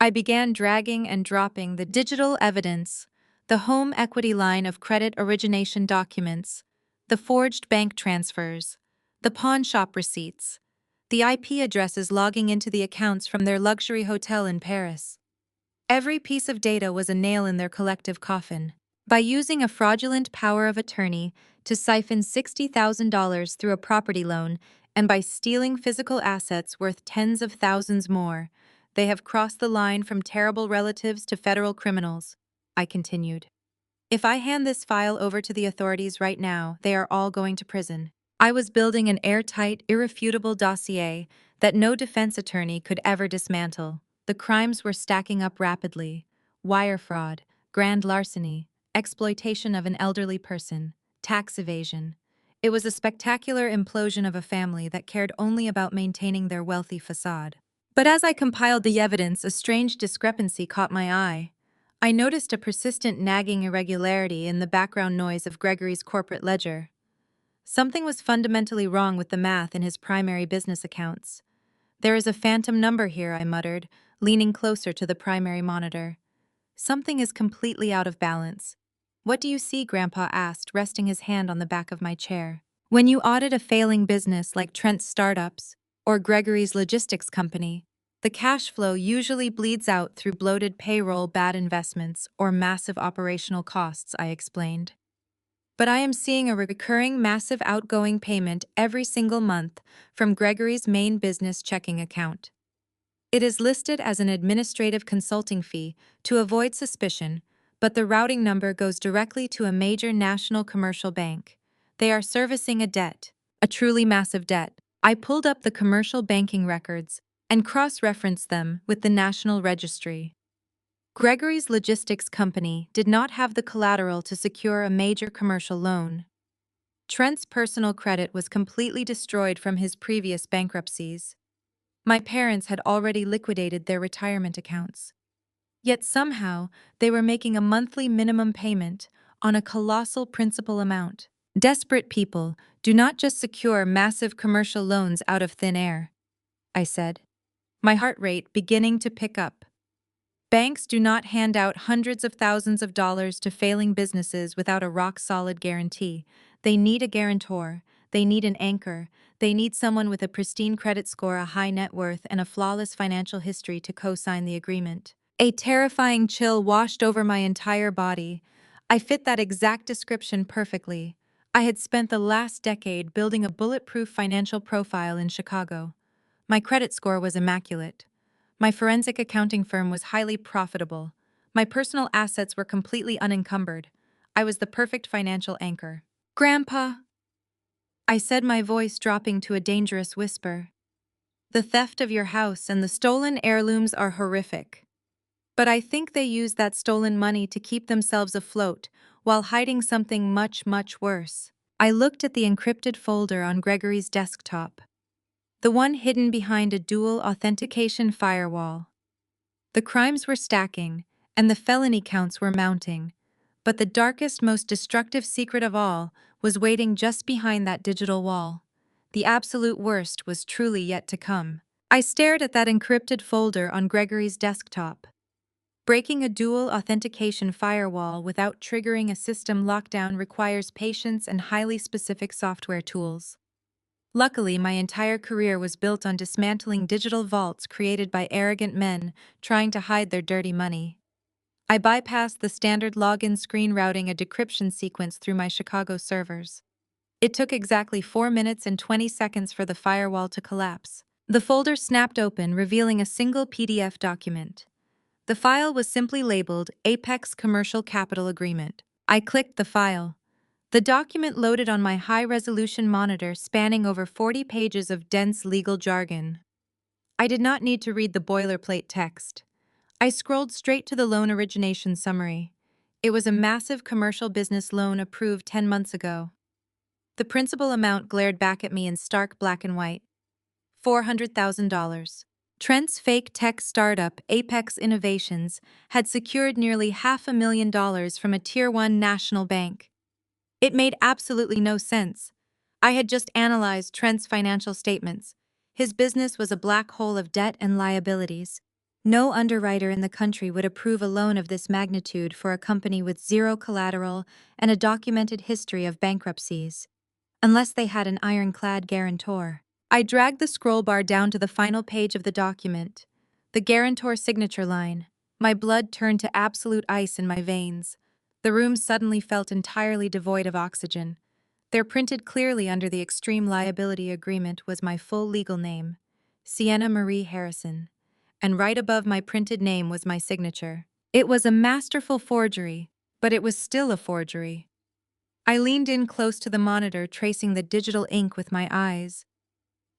I began dragging and dropping the digital evidence, the home equity line of credit origination documents, the forged bank transfers, the pawn shop receipts, the IP addresses logging into the accounts from their luxury hotel in Paris. Every piece of data was a nail in their collective coffin. By using a fraudulent power of attorney to siphon $60,000 through a property loan and by stealing physical assets worth tens of thousands more, they have crossed the line from terrible relatives to federal criminals, I continued. If I hand this file over to the authorities right now, they are all going to prison. I was building an airtight, irrefutable dossier that no defense attorney could ever dismantle. The crimes were stacking up rapidly: wire fraud, grand larceny, exploitation of an elderly person, tax evasion. It was a spectacular implosion of a family that cared only about maintaining their wealthy facade. But as I compiled the evidence, a strange discrepancy caught my eye. I noticed a persistent nagging irregularity in the background noise of Gregory's corporate ledger. Something was fundamentally wrong with the math in his primary business accounts. There is a phantom number here, I muttered, leaning closer to the primary monitor. Something is completely out of balance. What do you see? Grandpa asked, resting his hand on the back of my chair. When you audit a failing business like Trent's Startups or Gregory's logistics company, the cash flow usually bleeds out through bloated payroll, bad investments, or massive operational costs, I explained. But I am seeing a recurring massive outgoing payment every single month from Gregory's main business checking account. It is listed as an administrative consulting fee to avoid suspicion, but the routing number goes directly to a major national commercial bank. They are servicing a debt, a truly massive debt. I pulled up the commercial banking records and cross-referenced them with the National Registry. Gregory's logistics company did not have the collateral to secure a major commercial loan. Trent's personal credit was completely destroyed from his previous bankruptcies. My parents had already liquidated their retirement accounts. Yet somehow, they were making a monthly minimum payment on a colossal principal amount. Desperate people do not just secure massive commercial loans out of thin air, I said, my heart rate beginning to pick up. Banks do not hand out hundreds of thousands of dollars to failing businesses without a rock-solid guarantee. They need a guarantor. They need an anchor. They need someone with a pristine credit score, a high net worth, and a flawless financial history to co-sign the agreement. A terrifying chill washed over my entire body. I fit that exact description perfectly. I had spent the last decade building a bulletproof financial profile in Chicago. My credit score was immaculate. My forensic accounting firm was highly profitable. My personal assets were completely unencumbered. I was the perfect financial anchor. Grandpa, I said, my voice dropping to a dangerous whisper. The theft of your house and the stolen heirlooms are horrific. But I think they used that stolen money to keep themselves afloat while hiding something much, much worse. I looked at the encrypted folder on Gregory's desktop, the one hidden behind a dual authentication firewall. The crimes were stacking, and the felony counts were mounting. But the darkest, most destructive secret of all was waiting just behind that digital wall. The absolute worst was truly yet to come. I stared at that encrypted folder on Gregory's desktop. Breaking a dual authentication firewall without triggering a system lockdown requires patience and highly specific software tools. Luckily, my entire career was built on dismantling digital vaults created by arrogant men trying to hide their dirty money. I bypassed the standard login screen, routing a decryption sequence through my Chicago servers. It took exactly 4 minutes and 20 seconds for the firewall to collapse. The folder snapped open, revealing a single PDF document. The file was simply labeled Apex Commercial Capital Agreement. I clicked the file. The document loaded on my high-resolution monitor, spanning over 40 pages of dense legal jargon. I did not need to read the boilerplate text. I scrolled straight to the loan origination summary. It was a massive commercial business loan approved 10 months ago. The principal amount glared back at me in stark black and white. $400,000. Trent's fake tech startup, Apex Innovations, had secured nearly $500,000 from a Tier 1 national bank. It made absolutely no sense. I had just analyzed Trent's financial statements. His business was a black hole of debt and liabilities. No underwriter in the country would approve a loan of this magnitude for a company with zero collateral and a documented history of bankruptcies, unless they had an ironclad guarantor. I dragged the scroll bar down to the final page of the document. The guarantor signature line. My blood turned to absolute ice in my veins. The room suddenly felt entirely devoid of oxygen. There, printed clearly under the extreme liability agreement, was my full legal name, Sienna Marie Harrison, and right above my printed name was my signature. It was a masterful forgery, but it was still a forgery. I leaned in close to the monitor, tracing the digital ink with my eyes.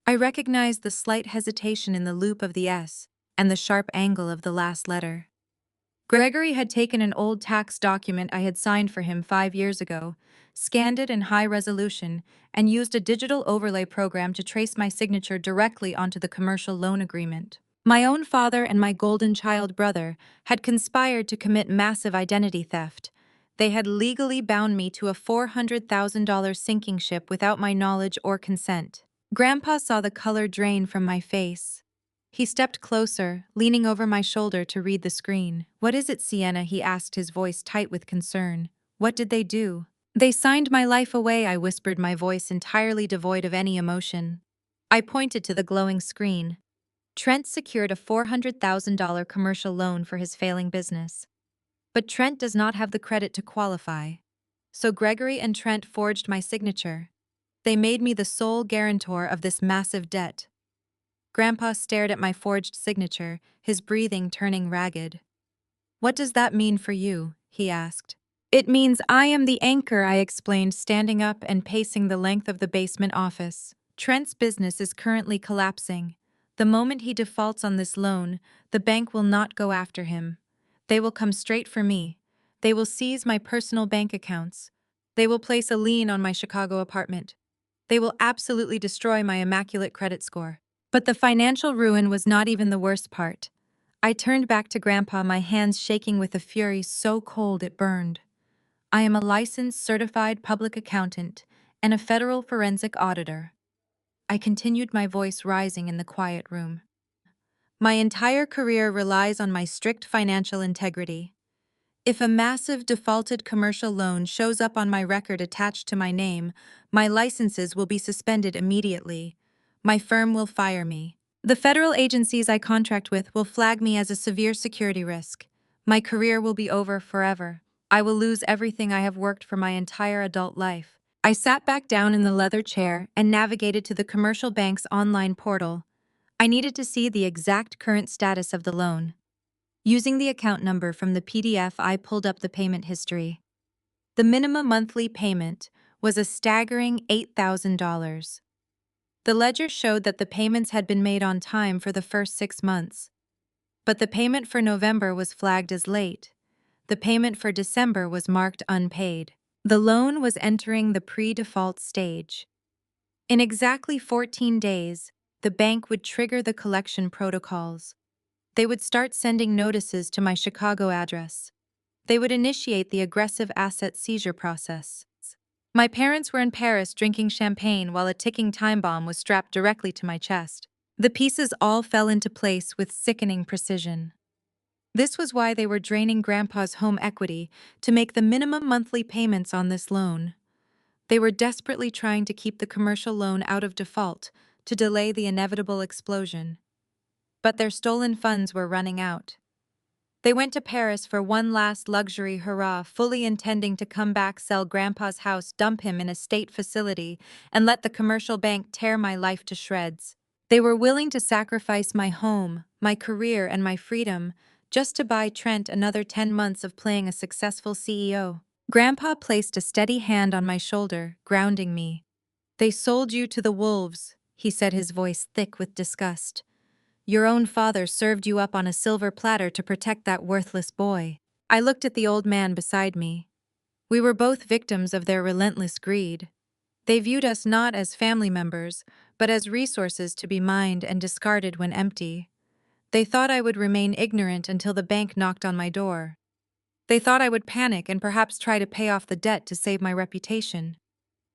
I recognized the slight hesitation in the loop of the S and the sharp angle of the last letter. Gregory had taken an old tax document I had signed for him 5 years ago, scanned it in high resolution, and used a digital overlay program to trace my signature directly onto the commercial loan agreement. My own father and my golden child brother had conspired to commit massive identity theft. They had legally bound me to a $400,000 sinking ship without my knowledge or consent. Grandpa saw the color drain from my face. He stepped closer, leaning over my shoulder to read the screen. "What is it, Sienna?" he asked, his voice tight with concern. "What did they do?" "They signed my life away," I whispered, my voice entirely devoid of any emotion. I pointed to the glowing screen. Trent secured a $400,000 commercial loan for his failing business. But Trent does not have the credit to qualify. So Gregory and Trent forged my signature. They made me the sole guarantor of this massive debt. Grandpa stared at my forged signature, his breathing turning ragged. "What does that mean for you?" he asked. "It means I am the anchor," I explained, standing up and pacing the length of the basement office. "Trent's business is currently collapsing. The moment he defaults on this loan, the bank will not go after him. They will come straight for me. They will seize my personal bank accounts. They will place a lien on my Chicago apartment. They will absolutely destroy my immaculate credit score." But the financial ruin was not even the worst part. I turned back to Grandpa, my hands shaking with a fury so cold it burned. "I am a licensed, certified public accountant and a federal forensic auditor." I continued, my voice rising in the quiet room. My entire career relies on my strict financial integrity. If a massive defaulted commercial loan shows up on my record attached to my name, my licenses will be suspended immediately. My firm will fire me. The federal agencies I contract with will flag me as a severe security risk. My career will be over forever. I will lose everything I have worked for my entire adult life. I sat back down in the leather chair and navigated to the commercial bank's online portal. I needed to see the exact current status of the loan. Using the account number from the PDF, I pulled up the payment history. The minimum monthly payment was a staggering $8,000. The ledger showed that the payments had been made on time for the first 6 months. But the payment for November was flagged as late. The payment for December was marked unpaid. The loan was entering the pre-default stage. In exactly 14 days, the bank would trigger the collection protocols. They would start sending notices to my Chicago address. They would initiate the aggressive asset seizure process. My parents were in Paris drinking champagne while a ticking time bomb was strapped directly to my chest. The pieces all fell into place with sickening precision. This was why they were draining Grandpa's home equity to make the minimum monthly payments on this loan. They were desperately trying to keep the commercial loan out of default to delay the inevitable explosion. But their stolen funds were running out. They went to Paris for one last luxury hurrah, fully intending to come back, sell Grandpa's house, dump him in a state facility, and let the commercial bank tear my life to shreds. They were willing to sacrifice my home, my career, and my freedom just to buy Trent another 10 months of playing a successful CEO. Grandpa placed a steady hand on my shoulder, grounding me. "They sold you to the wolves," he said, his voice thick with disgust. "Your own father served you up on a silver platter to protect that worthless boy." I looked at the old man beside me. We were both victims of their relentless greed. They viewed us not as family members, but as resources to be mined and discarded when empty. They thought I would remain ignorant until the bank knocked on my door. They thought I would panic and perhaps try to pay off the debt to save my reputation.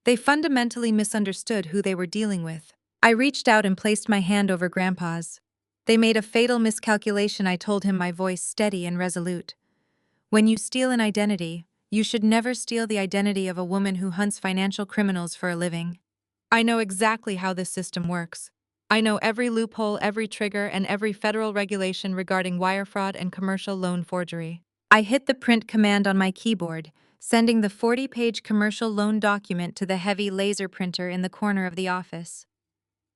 They fundamentally misunderstood who they were dealing with. I reached out and placed my hand over Grandpa's. "They made a fatal miscalculation," I told him, my voice steady and resolute. "When you steal an identity, you should never steal the identity of a woman who hunts financial criminals for a living. I know exactly how this system works. I know every loophole, every trigger, and every federal regulation regarding wire fraud and commercial loan forgery." I hit the print command on my keyboard, sending the 40-page commercial loan document to the heavy laser printer in the corner of the office.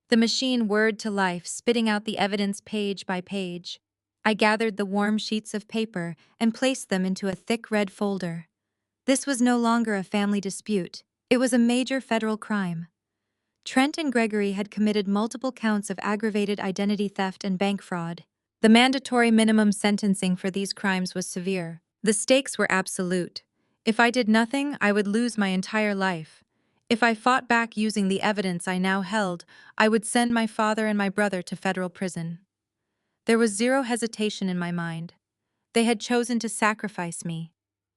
The machine whirred to life, spitting out the evidence page by page. I gathered the warm sheets of paper and placed them into a thick red folder. This was no longer a family dispute. It was a major federal crime. Trent and Gregory had committed multiple counts of aggravated identity theft and bank fraud. The mandatory minimum sentencing for these crimes was severe. The stakes were absolute. If I did nothing, I would lose my entire life. If I fought back using the evidence I now held, I would send my father and my brother to federal prison. There was zero hesitation in my mind. They had chosen to sacrifice me.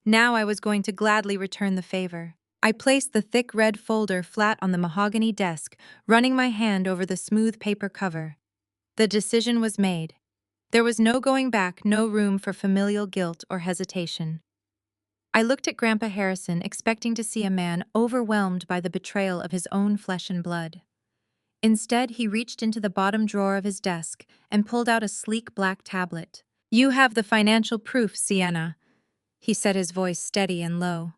Now I was going to gladly return the favor. I placed the thick red folder flat on the mahogany desk, running my hand over the smooth paper cover. The decision was made. There was no going back, no room for familial guilt or hesitation. I looked at Grandpa Harrison, expecting to see a man overwhelmed by the betrayal of his own flesh and blood. Instead, he reached into the bottom drawer of his desk and pulled out a sleek black tablet. "You have the financial proof, Sienna," he said, his voice steady and low.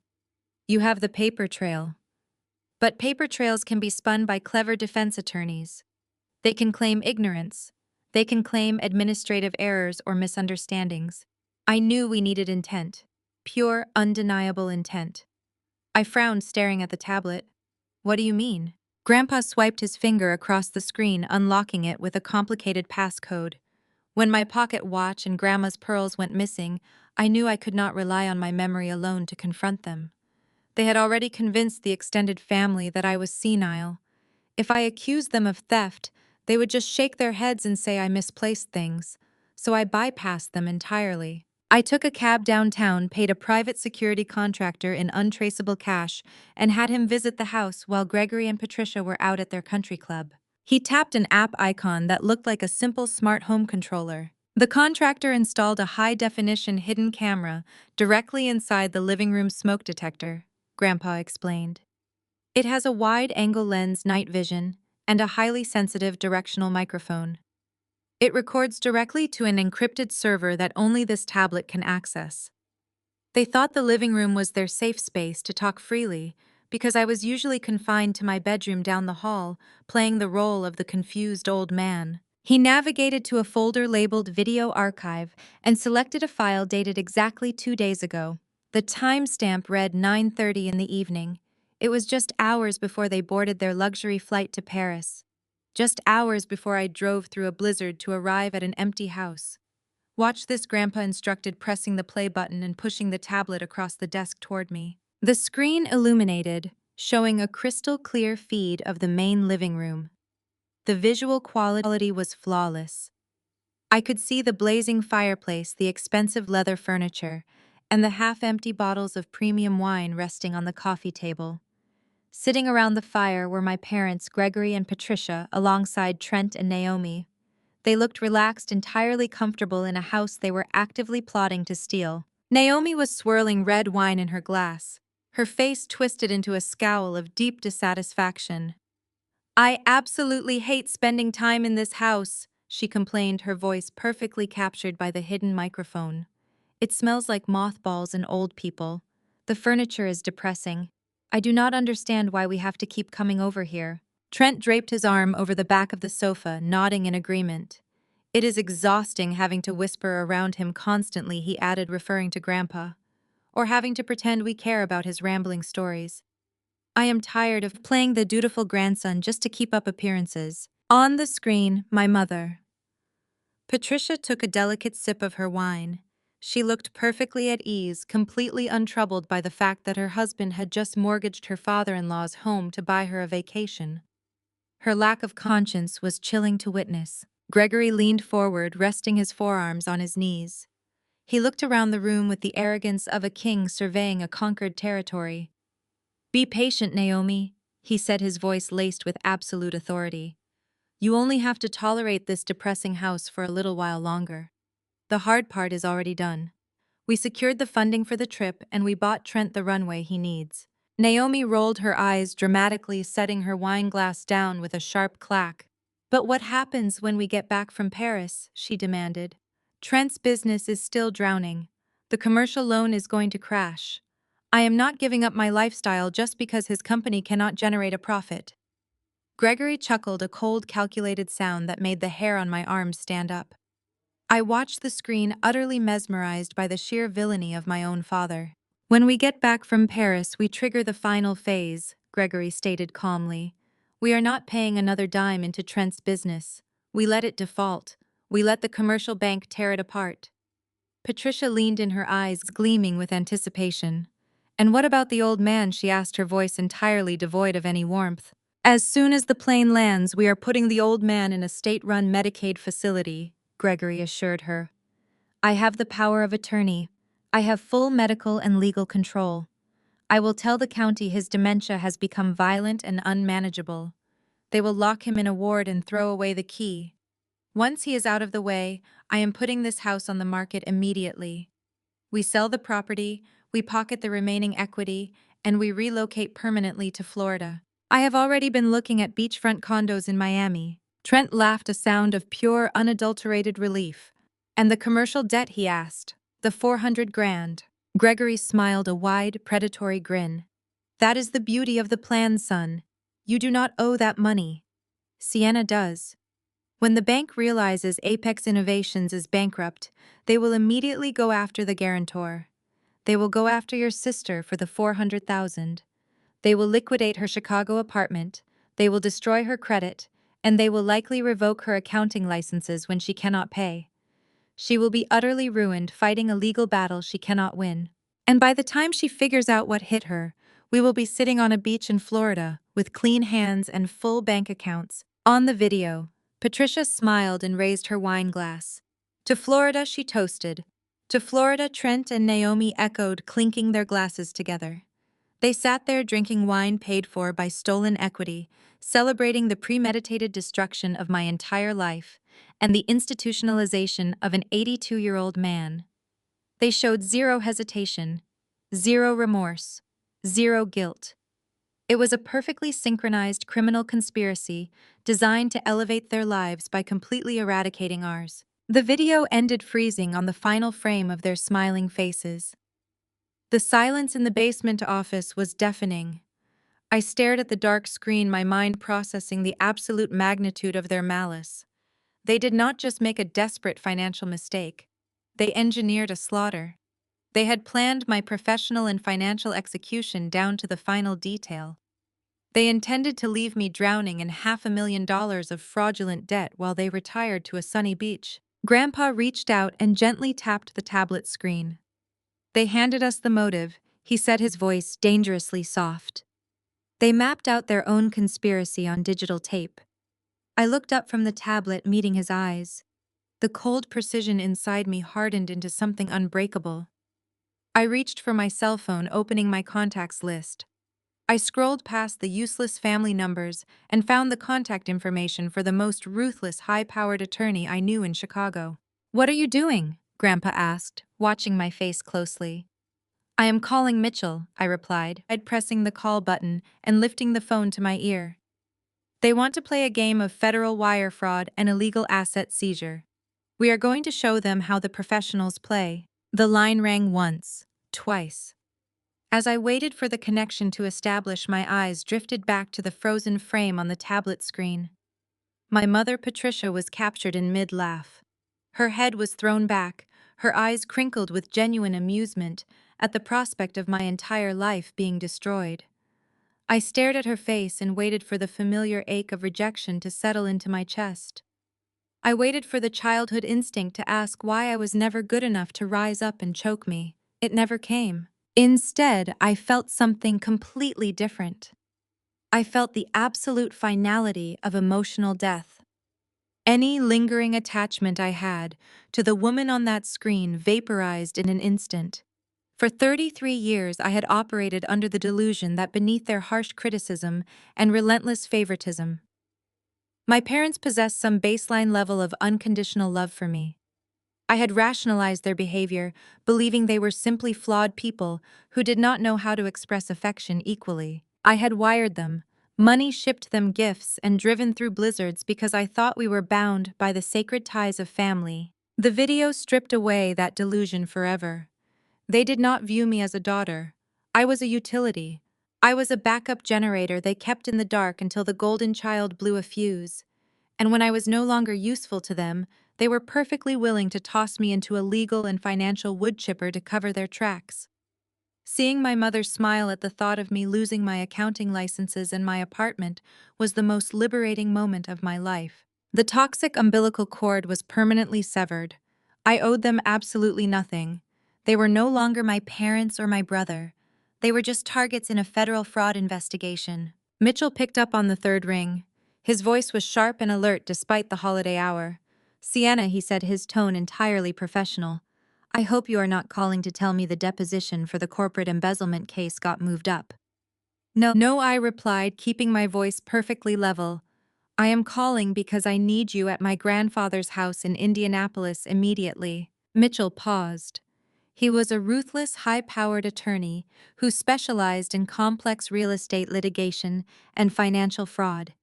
"You have the paper trail. But paper trails can be spun by clever defense attorneys. They can claim ignorance. They can claim administrative errors or misunderstandings. I knew we needed intent. Pure, undeniable intent." I frowned, staring at the tablet. "What do you mean?" Grandpa swiped his finger across the screen, unlocking it with a complicated passcode. When my pocket watch and Grandma's pearls went missing, I knew I could not rely on my memory alone to confront them. They had already convinced the extended family that I was senile. If I accused them of theft, they would just shake their heads and say I misplaced things, so I bypassed them entirely. I took a cab downtown, paid a private security contractor in untraceable cash, and had him visit the house while Gregory and Patricia were out at their country club. He tapped an app icon that looked like a simple smart home controller. The contractor installed a high-definition hidden camera directly inside the living room smoke detector, Grandpa explained. It has a wide-angle lens night vision and a highly sensitive directional microphone. It records directly to an encrypted server that only this tablet can access. They thought the living room was their safe space to talk freely because I was usually confined to my bedroom down the hall, playing the role of the confused old man. He navigated to a folder labeled Video Archive and selected a file dated exactly 2 days ago. The timestamp read 9:30 in the evening. It was just hours before they boarded their luxury flight to Paris. Just hours before I drove through a blizzard to arrive at an empty house. "Watch this," Grandpa instructed, pressing the play button and pushing the tablet across the desk toward me. The screen illuminated, showing a crystal clear feed of the main living room. The visual quality was flawless. I could see the blazing fireplace, the expensive leather furniture, and the half-empty bottles of premium wine resting on the coffee table. Sitting around the fire were my parents, Gregory and Patricia, alongside Trent and Naomi. They looked relaxed, entirely comfortable in a house they were actively plotting to steal. Naomi was swirling red wine in her glass, her face twisted into a scowl of deep dissatisfaction. "I absolutely hate spending time in this house," she complained, her voice perfectly captured by the hidden microphone. "It smells like mothballs and old people. The furniture is depressing. I do not understand why we have to keep coming over here." Trent draped his arm over the back of the sofa, nodding in agreement. "It is exhausting having to whisper around him constantly," he added, referring to Grandpa, "or having to pretend we care about his rambling stories. I am tired of playing the dutiful grandson just to keep up appearances." On the screen, my mother. Patricia took a delicate sip of her wine. She looked perfectly at ease, completely untroubled by the fact that her husband had just mortgaged her father-in-law's home to buy her a vacation. Her lack of conscience was chilling to witness. Gregory leaned forward, resting his forearms on his knees. He looked around the room with the arrogance of a king surveying a conquered territory. "Be patient, Naomi," he said, his voice laced with absolute authority. "You only have to tolerate this depressing house for a little while longer. The hard part is already done. We secured the funding for the trip and we bought Trent the runway he needs." Naomi rolled her eyes dramatically, setting her wine glass down with a sharp clack. "But what happens when we get back from Paris?" she demanded. "Trent's business is still drowning. The commercial loan is going to crash. I am not giving up my lifestyle just because his company cannot generate a profit." Gregory chuckled, a cold, calculated sound that made the hair on my arms stand up. I watched the screen, utterly mesmerized by the sheer villainy of my own father. "When we get back from Paris, we trigger the final phase," Gregory stated calmly. "We are not paying another dime into Trent's business. We let it default. We let the commercial bank tear it apart." Patricia leaned in, her eyes gleaming with anticipation. "And what about the old man?" she asked, her voice entirely devoid of any warmth. "As soon as the plane lands, we are putting the old man in a state-run Medicaid facility," Gregory assured her. "I have the power of attorney. I have full medical and legal control. I will tell the county his dementia has become violent and unmanageable. They will lock him in a ward and throw away the key. Once he is out of the way, I am putting this house on the market immediately. We sell the property, we pocket the remaining equity, and we relocate permanently to Florida. I have already been looking at beachfront condos in Miami." Trent laughed, a sound of pure, unadulterated relief. "And the commercial debt?" he asked. "The 400 grand. Gregory smiled, a wide, predatory grin. "That is the beauty of the plan, son. You do not owe that money. Sienna does. When the bank realizes Apex Innovations is bankrupt, they will immediately go after the guarantor. They will go after your sister for the 400,000. They will liquidate her Chicago apartment, they will destroy her credit, and they will likely revoke her accounting licenses when she cannot pay. She will be utterly ruined, fighting a legal battle she cannot win. And by the time she figures out what hit her, we will be sitting on a beach in Florida with clean hands and full bank accounts." On the video, Patricia smiled and raised her wine glass. "To Florida," she toasted. "To Florida," Trent and Naomi echoed, clinking their glasses together. They sat there drinking wine paid for by stolen equity, celebrating the premeditated destruction of my entire life and the institutionalization of an 82-year-old man. They showed zero hesitation, zero remorse, zero guilt. It was a perfectly synchronized criminal conspiracy designed to elevate their lives by completely eradicating ours. The video ended freezing on the final frame of their smiling faces. The silence in the basement office was deafening. I stared at the dark screen, my mind processing the absolute magnitude of their malice. They did not just make a desperate financial mistake. They engineered a slaughter. They had planned my professional and financial execution down to the final detail. They intended to leave me drowning in $500,000 of fraudulent debt while they retired to a sunny beach. Grandpa reached out and gently tapped the tablet screen. They handed us the motive, he said, his voice dangerously soft. They mapped out their own conspiracy on digital tape. I looked up from the tablet, meeting his eyes. The cold precision inside me hardened into something unbreakable. I reached for my cell phone, opening my contacts list. I scrolled past the useless family numbers and found the contact information for the most ruthless, high-powered attorney I knew in Chicago. "What are you doing?" Grandpa asked, watching my face closely. "I am calling Mitchell," I replied, pressing the call button and lifting the phone to my ear. "They want to play a game of federal wire fraud and illegal asset seizure. We are going to show them how the professionals play." The line rang once, twice. As I waited for the connection to establish, my eyes drifted back to the frozen frame on the tablet screen. My mother, Patricia, was captured in mid-laugh. Her head was thrown back, her eyes crinkled with genuine amusement at the prospect of my entire life being destroyed. I stared at her face and waited for the familiar ache of rejection to settle into my chest. I waited for the childhood instinct to ask why I was never good enough to rise up and choke me. It never came. Instead, I felt something completely different. I felt the absolute finality of emotional death. Any lingering attachment I had to the woman on that screen vaporized in an instant. For 33 years, I had operated under the delusion that beneath their harsh criticism and relentless favoritism, my parents possessed some baseline level of unconditional love for me. I had rationalized their behavior, believing they were simply flawed people who did not know how to express affection equally. I had wired them, money shipped them gifts, and driven through blizzards because I thought we were bound by the sacred ties of family. The video stripped away that delusion forever. They did not view me as a daughter. I was a utility. I was a backup generator they kept in the dark until the golden child blew a fuse. And when I was no longer useful to them, they were perfectly willing to toss me into a legal and financial wood chipper to cover their tracks. Seeing my mother smile at the thought of me losing my accounting licenses and my apartment was the most liberating moment of my life. The toxic umbilical cord was permanently severed. I owed them absolutely nothing. They were no longer my parents or my brother. They were just targets in a federal fraud investigation. Mitchell picked up on the third ring. His voice was sharp and alert despite the holiday hour. "Sienna," he said, his tone entirely professional. "I hope you are not calling to tell me the deposition for the corporate embezzlement case got moved up." No, I replied, keeping my voice perfectly level. "I am calling because I need you at my grandfather's house in Indianapolis immediately." Mitchell paused. He was a ruthless, high-powered attorney who specialized in complex real estate litigation and financial fraud.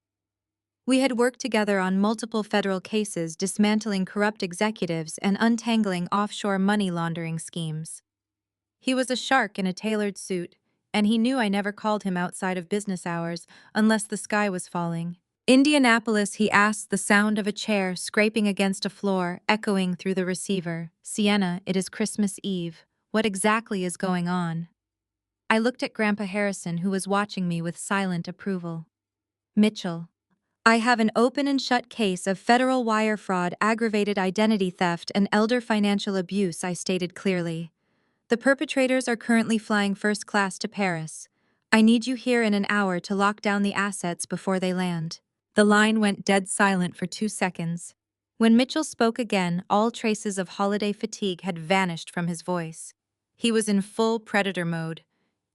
We had worked together on multiple federal cases dismantling corrupt executives and untangling offshore money laundering schemes. He was a shark in a tailored suit, and he knew I never called him outside of business hours unless the sky was falling. "Indianapolis," he asked, the sound of a chair scraping against a floor echoing through the receiver. "Sienna, it is Christmas Eve. What exactly is going on?" I looked at Grandpa Harrison, who was watching me with silent approval. "Mitchell, I have an open and shut case of federal wire fraud, aggravated identity theft, and elder financial abuse," I stated clearly. "The perpetrators are currently flying first class to Paris. I need you here in an hour to lock down the assets before they land." The line went dead silent for 2 seconds. When Mitchell spoke again, all traces of holiday fatigue had vanished from his voice. He was in full predator mode.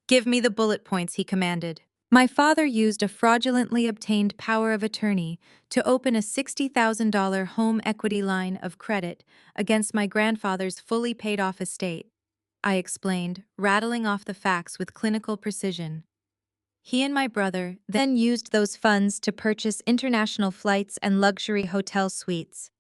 Give me the bullet points, he commanded. My father used a fraudulently obtained power of attorney to open a $60,000 home equity line of credit against my grandfather's fully paid off estate, I explained, rattling off the facts with clinical precision. He and my brother then used those funds to purchase international flights and luxury hotel suites.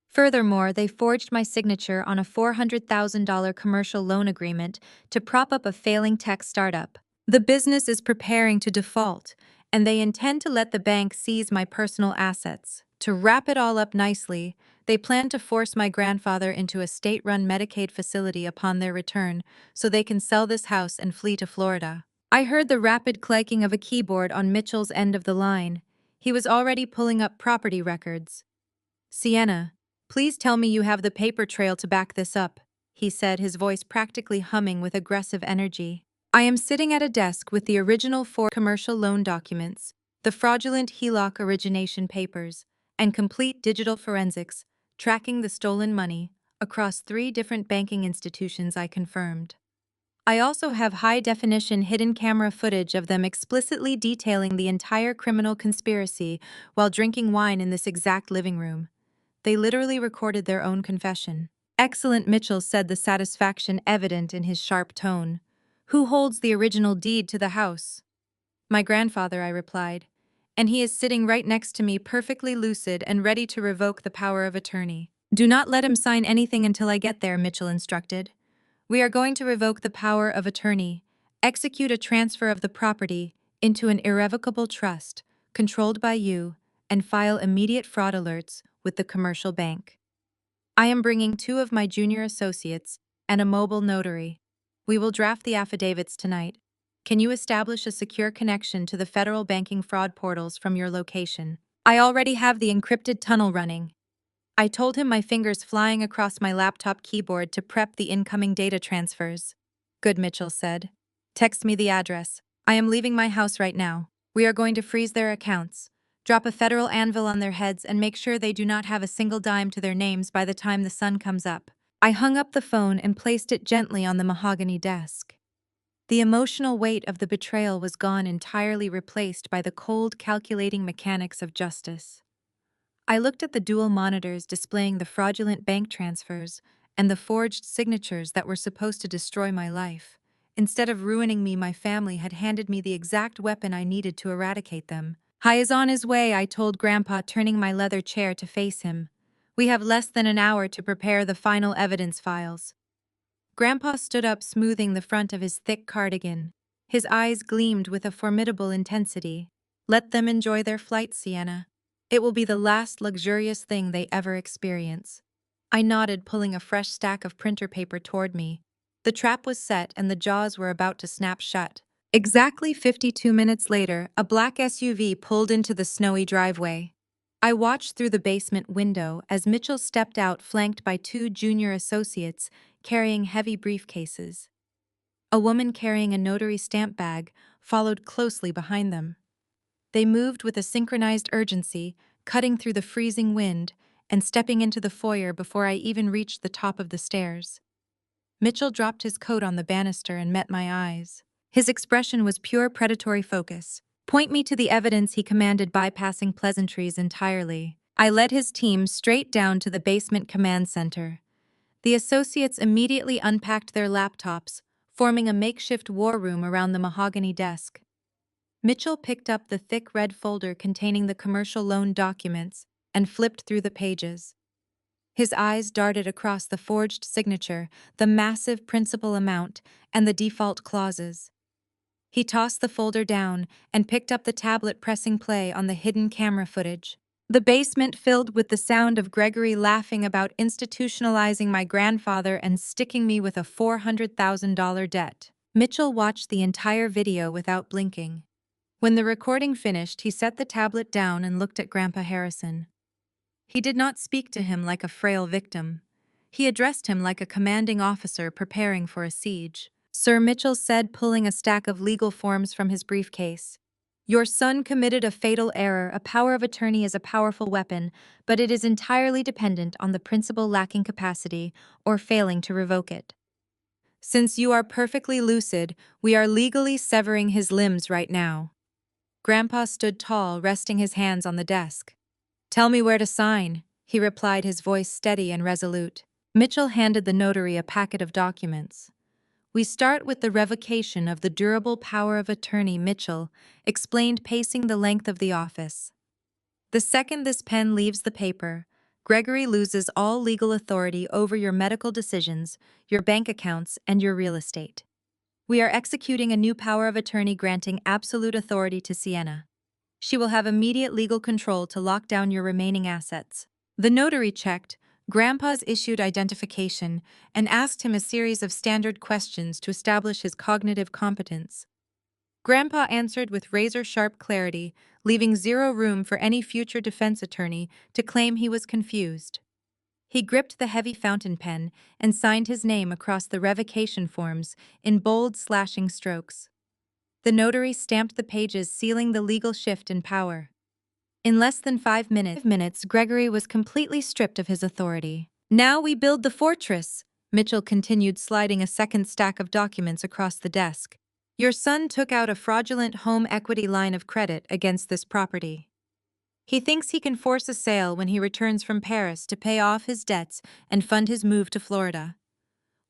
Furthermore, they forged my signature on a $400,000 commercial loan agreement to prop up a failing tech startup. The business is preparing to default, and they intend to let the bank seize my personal assets. To wrap it all up nicely, they plan to force my grandfather into a state-run Medicaid facility upon their return so they can sell this house and flee to Florida. I heard the rapid clicking of a keyboard on Mitchell's end of the line. He was already pulling up property records. Sienna, please tell me you have the paper trail to back this up, he said, his voice practically humming with aggressive energy. I am sitting at a desk with the original 4 commercial loan documents, the fraudulent HELOC origination papers, and complete digital forensics, tracking the stolen money across 3 different banking institutions, I confirmed. I also have high-definition hidden camera footage of them explicitly detailing the entire criminal conspiracy while drinking wine in this exact living room. They literally recorded their own confession. Excellent, Mitchell said, the satisfaction evident in his sharp tone. Who holds the original deed to the house? My grandfather, I replied. And he is sitting right next to me, perfectly lucid and ready to revoke the power of attorney. Do not let him sign anything until I get there, Mitchell instructed. We are going to revoke the power of attorney, execute a transfer of the property into an irrevocable trust, controlled by you, and file immediate fraud alerts with the commercial bank. I am bringing 2 of my junior associates and a mobile notary. We will draft the affidavits tonight. Can you establish a secure connection to the federal banking fraud portals from your location? I already have the encrypted tunnel running. I told him, my fingers flying across my laptop keyboard to prep the incoming data transfers. Good, Mitchell said. Text me the address. I am leaving my house right now. We are going to freeze their accounts, drop a federal anvil on their heads, and make sure they do not have a single dime to their names by the time the sun comes up. I hung up the phone and placed it gently on the mahogany desk. The emotional weight of the betrayal was gone, entirely replaced by the cold, calculating mechanics of justice. I looked at the dual monitors displaying the fraudulent bank transfers and the forged signatures that were supposed to destroy my life. Instead of ruining me, my family had handed me the exact weapon I needed to eradicate them. He is on his way, I told Grandpa, turning my leather chair to face him. We have less than an hour to prepare the final evidence files. Grandpa stood up, smoothing the front of his thick cardigan. His eyes gleamed with a formidable intensity. Let them enjoy their flight, Sienna. It will be the last luxurious thing they ever experience. I nodded, pulling a fresh stack of printer paper toward me. The trap was set and the jaws were about to snap shut. Exactly 52 minutes later, a black SUV pulled into the snowy driveway. I watched through the basement window as Mitchell stepped out, flanked by 2 junior associates carrying heavy briefcases. A woman carrying a notary stamp bag followed closely behind them. They moved with a synchronized urgency, cutting through the freezing wind and stepping into the foyer before I even reached the top of the stairs. Mitchell dropped his coat on the banister and met my eyes. His expression was pure predatory focus. Point me to the evidence, he commanded, bypassing pleasantries entirely. I led his team straight down to the basement command center. The associates immediately unpacked their laptops, forming a makeshift war room around the mahogany desk. Mitchell picked up the thick red folder containing the commercial loan documents and flipped through the pages. His eyes darted across the forged signature, the massive principal amount, and the default clauses. He tossed the folder down and picked up the tablet, pressing play on the hidden camera footage. The basement filled with the sound of Gregory laughing about institutionalizing my grandfather and sticking me with a $400,000 debt. Mitchell watched the entire video without blinking. When the recording finished, he set the tablet down and looked at Grandpa Harrison. He did not speak to him like a frail victim. He addressed him like a commanding officer preparing for a siege. Sir, Mitchell said, pulling a stack of legal forms from his briefcase. Your son committed a fatal error. A power of attorney is a powerful weapon, but it is entirely dependent on the principal lacking capacity or failing to revoke it. Since you are perfectly lucid, we are legally severing his limbs right now. Grandpa stood tall, resting his hands on the desk. Tell me where to sign, he replied, his voice steady and resolute. Mitchell handed the notary a packet of documents. We start with the revocation of the durable power of attorney, Mitchell explained, pacing the length of the office. The second this pen leaves the paper, Gregory loses all legal authority over your medical decisions, your bank accounts, and your real estate. We are executing a new power of attorney granting absolute authority to Sienna. She will have immediate legal control to lock down your remaining assets. The notary checked Grandpa's issued identification and asked him a series of standard questions to establish his cognitive competence. Grandpa answered with razor-sharp clarity, leaving zero room for any future defense attorney to claim he was confused. He gripped the heavy fountain pen and signed his name across the revocation forms in bold, slashing strokes. The notary stamped the pages, sealing the legal shift in power. In less than 5 minutes, Gregory was completely stripped of his authority. Now we build the fortress, Mitchell continued, sliding a second stack of documents across the desk. Your son took out a fraudulent home equity line of credit against this property. He thinks he can force a sale when he returns from Paris to pay off his debts and fund his move to Florida.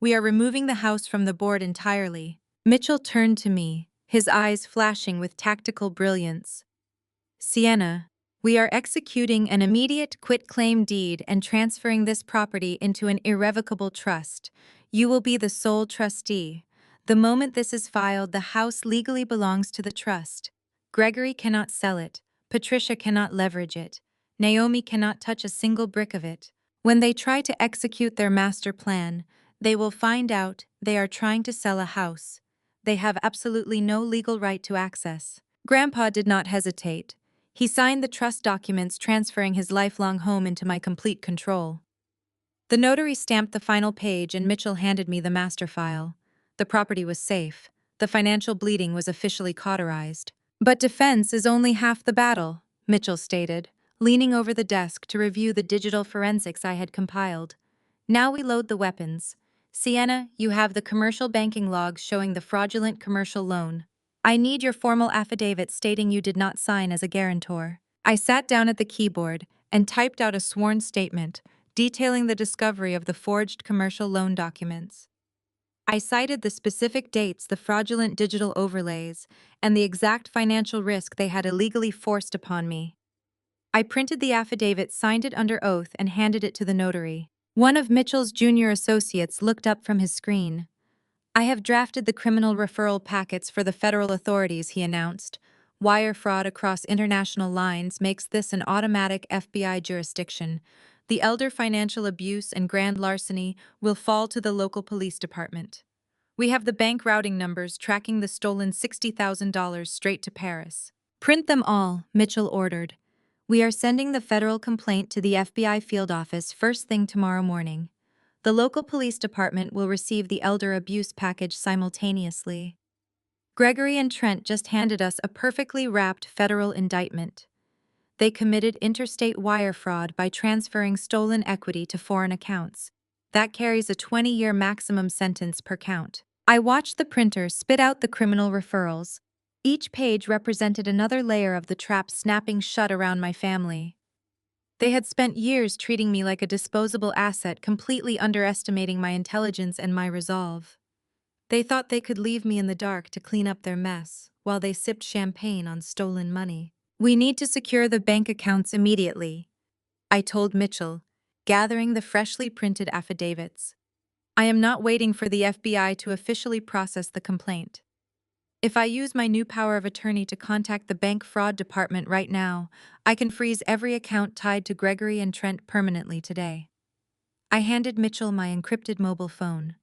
We are removing the house from the board entirely. Mitchell turned to me, his eyes flashing with tactical brilliance. Sienna, we are executing an immediate quitclaim deed and transferring this property into an irrevocable trust. You will be the sole trustee. The moment this is filed, the house legally belongs to the trust. Gregory cannot sell it. Patricia cannot leverage it. Naomi cannot touch a single brick of it. When they try to execute their master plan, they will find out they are trying to sell a house they have absolutely no legal right to access. Grandpa did not hesitate. He signed the trust documents, transferring his lifelong home into my complete control. The notary stamped the final page and Mitchell handed me the master file. The property was safe. The financial bleeding was officially cauterized. But defense is only half the battle, Mitchell stated, leaning over the desk to review the digital forensics I had compiled. Now we load the weapons. Sienna, you have the commercial banking logs showing the fraudulent commercial loan. I need your formal affidavit stating you did not sign as a guarantor. I sat down at the keyboard and typed out a sworn statement detailing the discovery of the forged commercial loan documents. I cited the specific dates, the fraudulent digital overlays, and the exact financial risk they had illegally forced upon me. I printed the affidavit, signed it under oath, and handed it to the notary. One of Mitchell's junior associates looked up from his screen. I have drafted the criminal referral packets for the federal authorities, he announced. Wire fraud across international lines makes this an automatic FBI jurisdiction. The elder financial abuse and grand larceny will fall to the local police department. We have the bank routing numbers tracking the stolen $60,000 straight to Paris. Print them all, Mitchell ordered. We are sending the federal complaint to the FBI field office first thing tomorrow morning. The local police department will receive the elder abuse package simultaneously. Gregory and Trent just handed us a perfectly wrapped federal indictment. They committed interstate wire fraud by transferring stolen equity to foreign accounts. That carries a 20-year maximum sentence per count. I watched the printer spit out the criminal referrals. Each page represented another layer of the trap snapping shut around my family. They had spent years treating me like a disposable asset, completely underestimating my intelligence and my resolve. They thought they could leave me in the dark to clean up their mess, while they sipped champagne on stolen money. We need to secure the bank accounts immediately, I told Mitchell, gathering the freshly printed affidavits. I am not waiting for the FBI to officially process the complaint. If I use my new power of attorney to contact the bank fraud department right now, I can freeze every account tied to Gregory and Trent permanently today. I handed Mitchell my encrypted mobile phone.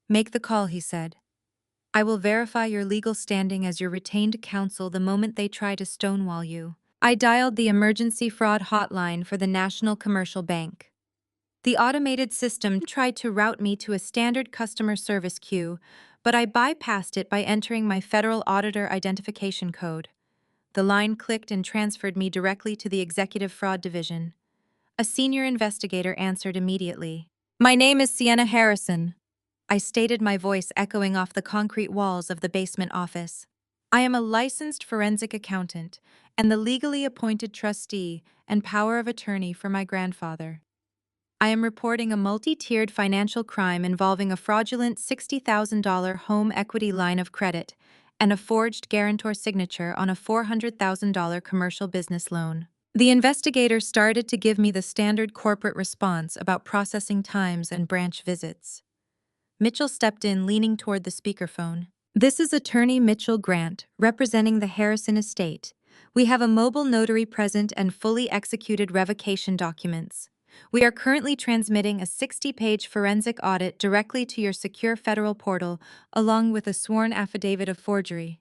Make the call, he said. I will verify your legal standing as your retained counsel the moment they try to stonewall you. I dialed the emergency fraud hotline for the National Commercial Bank. The automated system tried to route me to a standard customer service queue, but I bypassed it by entering my federal auditor identification code. The line clicked and transferred me directly to the Executive Fraud Division. A senior investigator answered immediately. My name is Sienna Harrison. I stated, my voice echoing off the concrete walls of the basement office. I am a licensed forensic accountant and the legally appointed trustee and power of attorney for my grandfather. I am reporting a multi-tiered financial crime involving a fraudulent $60,000 home equity line of credit and a forged guarantor signature on a $400,000 commercial business loan. The investigator started to give me the standard corporate response about processing times and branch visits. Mitchell stepped in, leaning toward the speakerphone. "This is Attorney Mitchell Grant, representing the Harrison estate. We have a mobile notary present and fully executed revocation documents. We are currently transmitting a 60-page forensic audit directly to your secure federal portal, along with a sworn affidavit of forgery.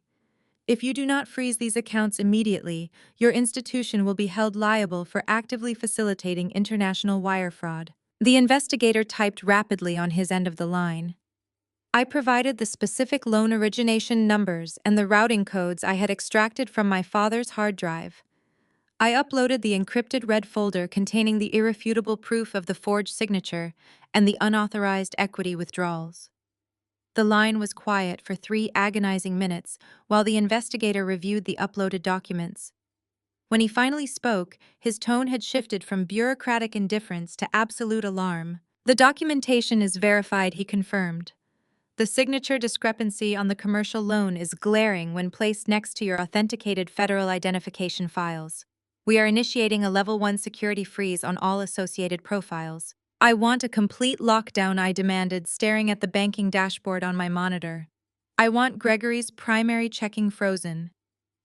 If you do not freeze these accounts immediately, your institution will be held liable for actively facilitating international wire fraud." The investigator typed rapidly on his end of the line. I provided the specific loan origination numbers and the routing codes I had extracted from my father's hard drive. I uploaded the encrypted red folder containing the irrefutable proof of the forged signature and the unauthorized equity withdrawals. The line was quiet for 3 agonizing minutes while the investigator reviewed the uploaded documents. When he finally spoke, his tone had shifted from bureaucratic indifference to absolute alarm. "The documentation is verified," he confirmed. "The signature discrepancy on the commercial loan is glaring when placed next to your authenticated federal identification files. We are initiating a Level 1 security freeze on all associated profiles." "I want a complete lockdown," I demanded, staring at the banking dashboard on my monitor. "I want Gregory's primary checking frozen.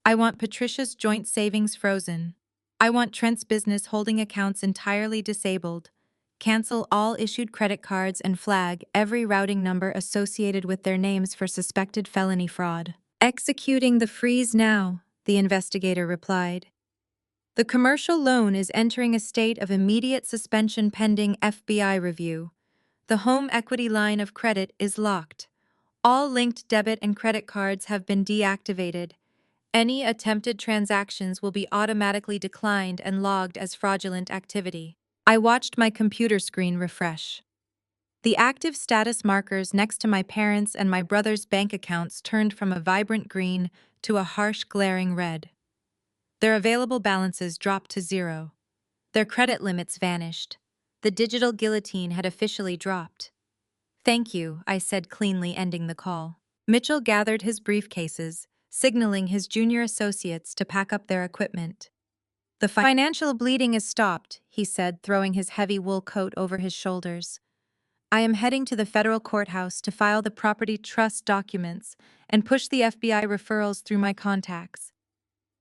I want Patricia's joint savings frozen. I want Trent's business holding accounts entirely disabled. Cancel all issued credit cards and flag every routing number associated with their names for suspected felony fraud." "Executing the freeze now," the investigator replied. "The commercial loan is entering a state of immediate suspension pending FBI review. The home equity line of credit is locked. All linked debit and credit cards have been deactivated. Any attempted transactions will be automatically declined and logged as fraudulent activity." I watched my computer screen refresh. The active status markers next to my parents' and my brother's bank accounts turned from a vibrant green to a harsh, glaring red. Their available balances dropped to 0. Their credit limits vanished. The digital guillotine had officially dropped. "Thank you," I said, cleanly ending the call. Mitchell gathered his briefcases, signaling his junior associates to pack up their equipment. "The financial bleeding is stopped," he said, throwing his heavy wool coat over his shoulders. "I am heading to the federal courthouse to file the property trust documents and push the FBI referrals through my contacts.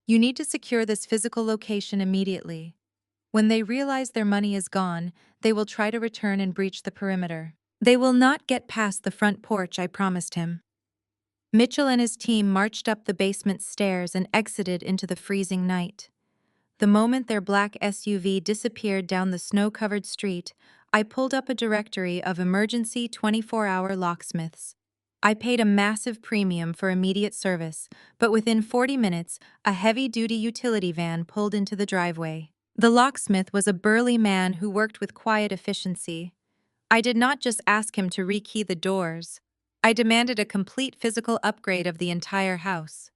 You need to secure this physical location immediately. When they realize their money is gone, they will try to return and breach the perimeter. They will not get past the front porch," I promised him. Mitchell and his team marched up the basement stairs and exited into the freezing night. The moment their black SUV disappeared down the snow-covered street, I pulled up a directory of emergency 24-hour locksmiths. I paid a massive premium for immediate service, but within 40 minutes, a heavy-duty utility van pulled into the driveway. The locksmith was a burly man who worked with quiet efficiency. I did not just ask him to rekey the doors. I demanded a complete physical upgrade of the entire house.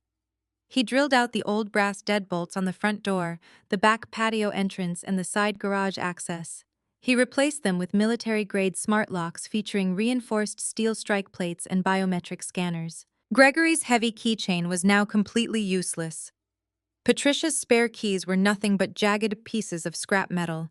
He drilled out the old brass deadbolts on the front door, the back patio entrance, and the side garage access. He replaced them with military-grade smart locks featuring reinforced steel strike plates and biometric scanners. Gregory's heavy keychain was now completely useless. Patricia's spare keys were nothing but jagged pieces of scrap metal.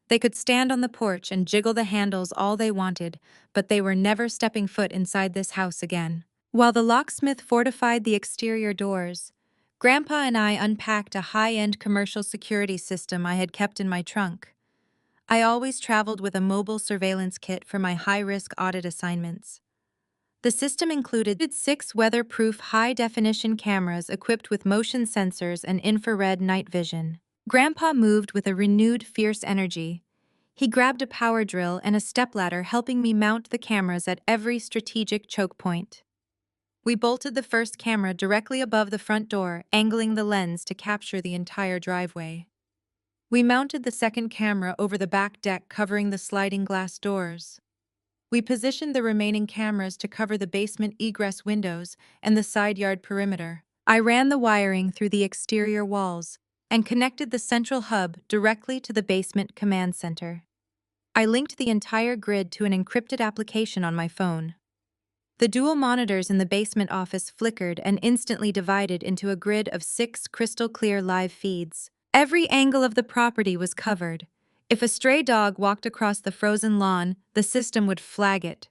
They could stand on the porch and jiggle the handles all they wanted, but they were never stepping foot inside this house again. While the locksmith fortified the exterior doors, Grandpa and I unpacked a high-end commercial security system I had kept in my trunk. I always traveled with a mobile surveillance kit for my high-risk audit assignments. The system included 6 weatherproof high-definition cameras equipped with motion sensors and infrared night vision. Grandpa moved with a renewed, fierce energy. He grabbed a power drill and a stepladder, helping me mount the cameras at every strategic choke point. We bolted the first camera directly above the front door, angling the lens to capture the entire driveway. We mounted the second camera over the back deck, covering the sliding glass doors. We positioned the remaining cameras to cover the basement egress windows and the side yard perimeter. I ran the wiring through the exterior walls and connected the central hub directly to the basement command center. I linked the entire grid to an encrypted application on my phone. The dual monitors in the basement office flickered and instantly divided into a grid of 6 crystal-clear live feeds. Every angle of the property was covered. If a stray dog walked across the frozen lawn, the system would flag it.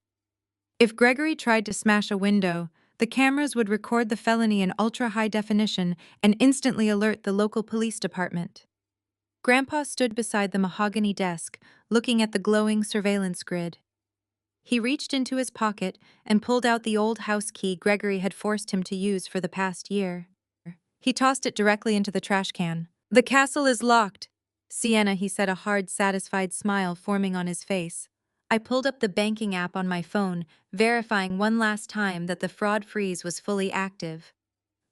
If Gregory tried to smash a window, the cameras would record the felony in ultra-high definition and instantly alert the local police department. Grandpa stood beside the mahogany desk, looking at the glowing surveillance grid. He reached into his pocket and pulled out the old house key Gregory had forced him to use for the past year. He tossed it directly into the trash can. "The castle is locked." "Sienna," he said, a hard, satisfied smile forming on his face. I pulled up the banking app on my phone, verifying one last time that the fraud freeze was fully active.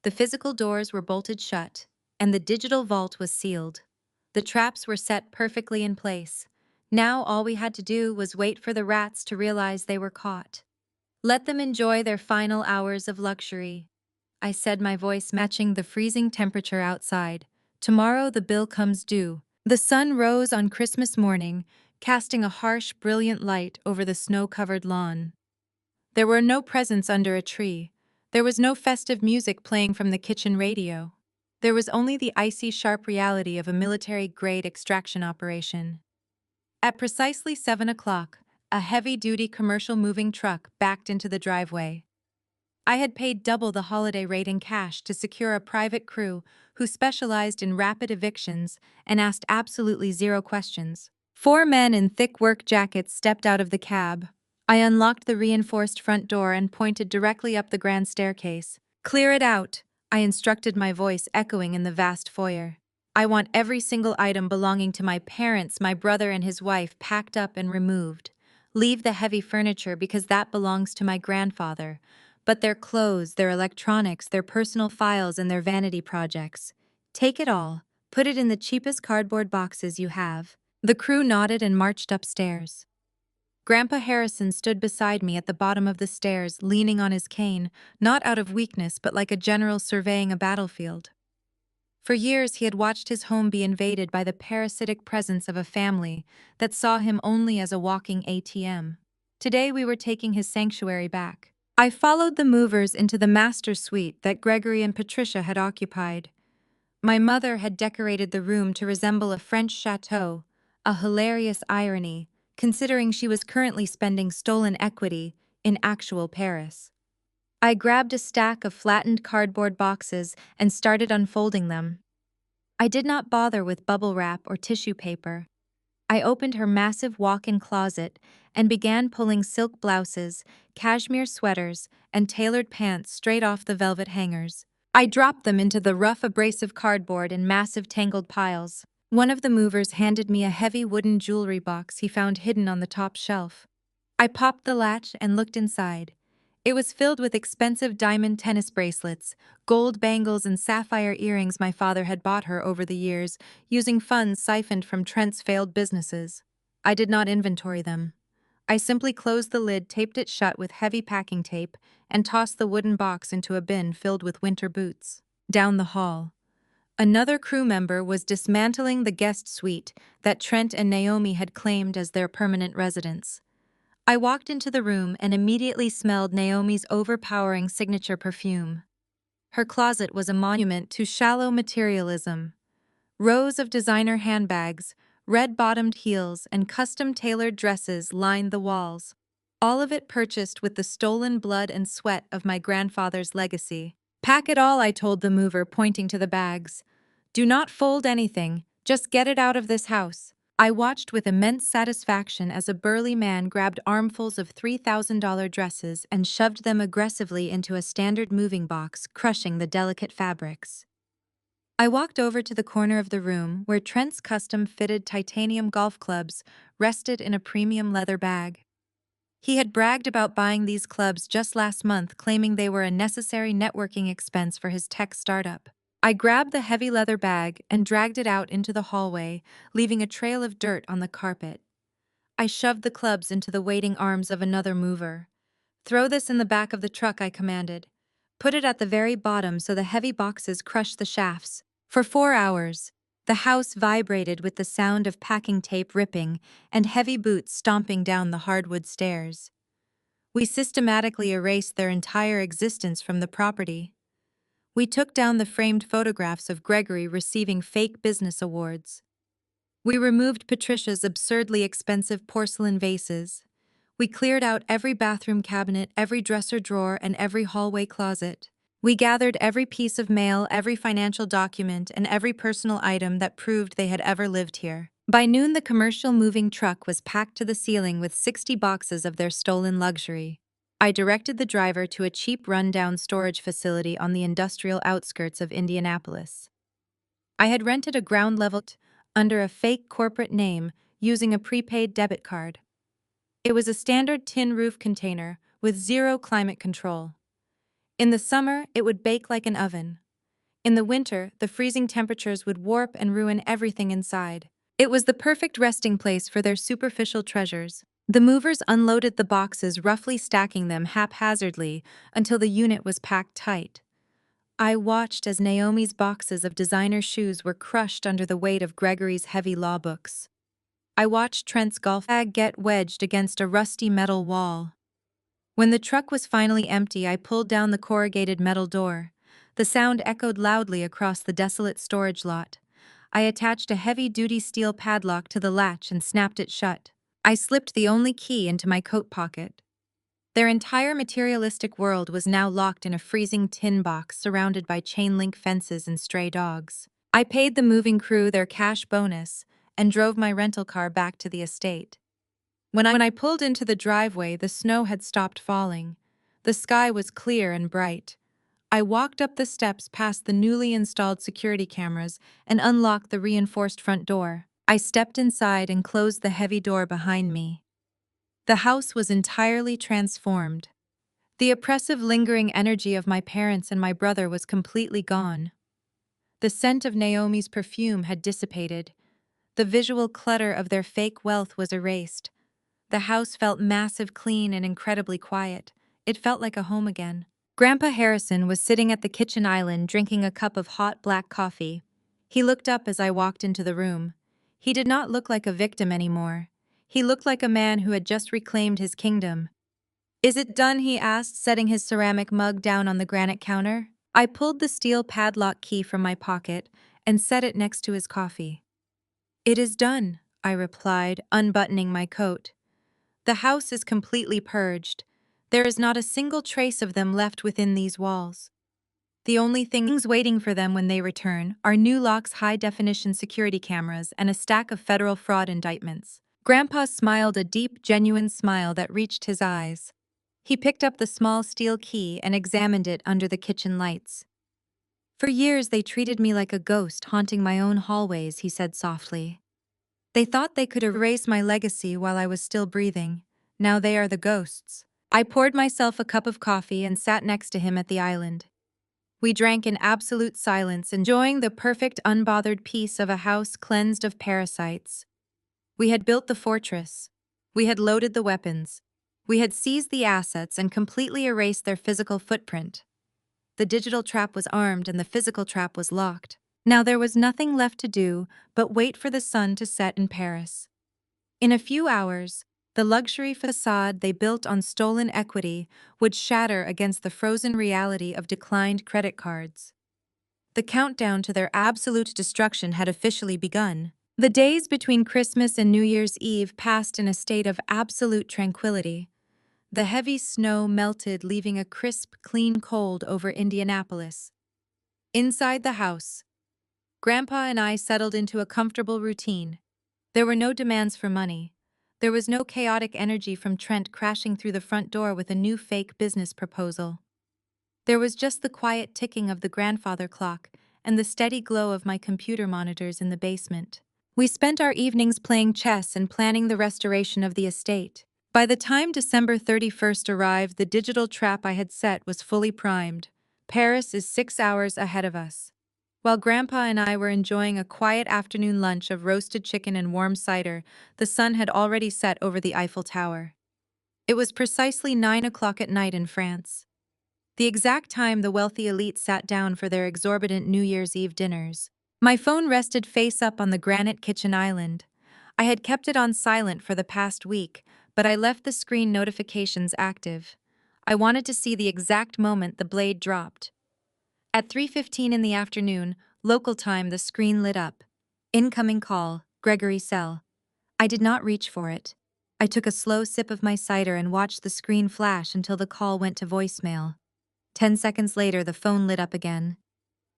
The physical doors were bolted shut, and the digital vault was sealed. The traps were set perfectly in place. Now all we had to do was wait for the rats to realize they were caught. Let them enjoy their final hours of luxury, I said, my voice matching the freezing temperature outside. Tomorrow the bill comes due. The sun rose on Christmas morning, casting a harsh, brilliant light over the snow-covered lawn. There were no presents under a tree. There was no festive music playing from the kitchen radio. There was only the icy, sharp reality of a military-grade extraction operation. At precisely 7 o'clock, a heavy-duty commercial moving truck backed into the driveway. I had paid double the holiday rate in cash to secure a private crew who specialized in rapid evictions and asked absolutely zero questions. 4 men in thick work jackets stepped out of the cab. I unlocked the reinforced front door and pointed directly up the grand staircase. "Clear it out," I instructed, my voice echoing in the vast foyer. "I want every single item belonging to my parents, my brother and his wife packed up and removed. Leave the heavy furniture because that belongs to my grandfather. But their clothes, their electronics, their personal files, and their vanity projects. Take it all. Put it in the cheapest cardboard boxes you have." The crew nodded and marched upstairs. Grandpa Harrison stood beside me at the bottom of the stairs, leaning on his cane, not out of weakness but like a general surveying a battlefield. For years he had watched his home be invaded by the parasitic presence of a family that saw him only as a walking ATM. Today we were taking his sanctuary back. I followed the movers into the master suite that Gregory and Patricia had occupied. My mother had decorated the room to resemble a French chateau, a hilarious irony, considering she was currently spending stolen equity in actual Paris. I grabbed a stack of flattened cardboard boxes and started unfolding them. I did not bother with bubble wrap or tissue paper. I opened her massive walk-in closet and began pulling silk blouses, cashmere sweaters, and tailored pants straight off the velvet hangers. I dropped them into the rough, abrasive cardboard in massive, tangled piles. One of the movers handed me a heavy wooden jewelry box he found hidden on the top shelf. I popped the latch and looked inside. It was filled with expensive diamond tennis bracelets, gold bangles, and sapphire earrings my father had bought her over the years, using funds siphoned from Trent's failed businesses. I did not inventory them. I simply closed the lid, taped it shut with heavy packing tape, and tossed the wooden box into a bin filled with winter boots. Down the hall, another crew member was dismantling the guest suite that Trent and Naomi had claimed as their permanent residence. I walked into the room and immediately smelled Naomi's overpowering signature perfume. Her closet was a monument to shallow materialism. Rows of designer handbags, red-bottomed heels, and custom-tailored dresses lined the walls. All of it purchased with the stolen blood and sweat of my grandfather's legacy. "Pack it all," I told the mover, pointing to the bags. "Do not fold anything, just get it out of this house." I watched with immense satisfaction as a burly man grabbed armfuls of $3,000 dresses and shoved them aggressively into a standard moving box, crushing the delicate fabrics. I walked over to the corner of the room where Trent's custom-fitted titanium golf clubs rested in a premium leather bag. He had bragged about buying these clubs just last month, claiming they were a necessary networking expense for his tech startup. I grabbed the heavy leather bag and dragged it out into the hallway, leaving a trail of dirt on the carpet. I shoved the clubs into the waiting arms of another mover. "Throw this in the back of the truck," I commanded. "Put it at the very bottom so the heavy boxes crush the shafts." For 4 hours, the house vibrated with the sound of packing tape ripping and heavy boots stomping down the hardwood stairs. We systematically erased their entire existence from the property. We took down the framed photographs of Gregory receiving fake business awards. We removed Patricia's absurdly expensive porcelain vases. We cleared out every bathroom cabinet, every dresser drawer, and every hallway closet. We gathered every piece of mail, every financial document, and every personal item that proved they had ever lived here. By noon, the commercial moving truck was packed to the ceiling with 60 boxes of their stolen luxury. I directed the driver to a cheap, rundown storage facility on the industrial outskirts of Indianapolis. I had rented a ground level under a fake corporate name using a prepaid debit card. It was a standard tin roof container with zero climate control. In the summer, it would bake like an oven. In the winter, the freezing temperatures would warp and ruin everything inside. It was the perfect resting place for their superficial treasures. The movers unloaded the boxes, roughly stacking them haphazardly until the unit was packed tight. I watched as Naomi's boxes of designer shoes were crushed under the weight of Gregory's heavy law books. I watched Trent's golf bag get wedged against a rusty metal wall. When the truck was finally empty, I pulled down the corrugated metal door. The sound echoed loudly across the desolate storage lot. I attached a heavy-duty steel padlock to the latch and snapped it shut. I slipped the only key into my coat pocket. Their entire materialistic world was now locked in a freezing tin box surrounded by chain-link fences and stray dogs. I paid the moving crew their cash bonus and drove my rental car back to the estate. When I pulled into the driveway, the snow had stopped falling. The sky was clear and bright. I walked up the steps past the newly installed security cameras and unlocked the reinforced front door. I stepped inside and closed the heavy door behind me. The house was entirely transformed. The oppressive, lingering energy of my parents and my brother was completely gone. The scent of Naomi's perfume had dissipated. The visual clutter of their fake wealth was erased. The house felt massive, clean, and incredibly quiet. It felt like a home again. Grandpa Harrison was sitting at the kitchen island drinking a cup of hot black coffee. He looked up as I walked into the room. He did not look like a victim anymore. He looked like a man who had just reclaimed his kingdom. "Is it done?" he asked, setting his ceramic mug down on the granite counter. I pulled the steel padlock key from my pocket and set it next to his coffee. "It is done," I replied, unbuttoning my coat. "The house is completely purged. There is not a single trace of them left within these walls. The only things waiting for them when they return are New Lock's high-definition security cameras and a stack of federal fraud indictments." Grandpa smiled, a deep, genuine smile that reached his eyes. He picked up the small steel key and examined it under the kitchen lights. "For years they treated me like a ghost haunting my own hallways," he said softly. "They thought they could erase my legacy while I was still breathing. Now they are the ghosts." I poured myself a cup of coffee and sat next to him at the island. We drank in absolute silence, enjoying the perfect, unbothered peace of a house cleansed of parasites. We had built the fortress. We had loaded the weapons. We had seized the assets and completely erased their physical footprint. The digital trap was armed and the physical trap was locked. Now there was nothing left to do but wait for the sun to set in Paris. In a few hours, the luxury facade they built on stolen equity would shatter against the frozen reality of declined credit cards. The countdown to their absolute destruction had officially begun. The days between Christmas and New Year's Eve passed in a state of absolute tranquility. The heavy snow melted, leaving a crisp, clean cold over Indianapolis. Inside the house, Grandpa and I settled into a comfortable routine. There were no demands for money. There was no chaotic energy from Trent crashing through the front door with a new fake business proposal. There was just the quiet ticking of the grandfather clock and the steady glow of my computer monitors in the basement. We spent our evenings playing chess and planning the restoration of the estate. By the time December 31st arrived, the digital trap I had set was fully primed. Paris is 6 hours ahead of us. While Grandpa and I were enjoying a quiet afternoon lunch of roasted chicken and warm cider, the sun had already set over the Eiffel Tower. It was precisely 9 o'clock at night in France, the exact time the wealthy elite sat down for their exorbitant New Year's Eve dinners. My phone rested face up on the granite kitchen island. I had kept it on silent for the past week, but I left the screen notifications active. I wanted to see the exact moment the blade dropped. At 3:15 in the afternoon, local time, the screen lit up. Incoming call, Gregory Sell. I did not reach for it. I took a slow sip of my cider and watched the screen flash until the call went to voicemail. 10 seconds later, the phone lit up again.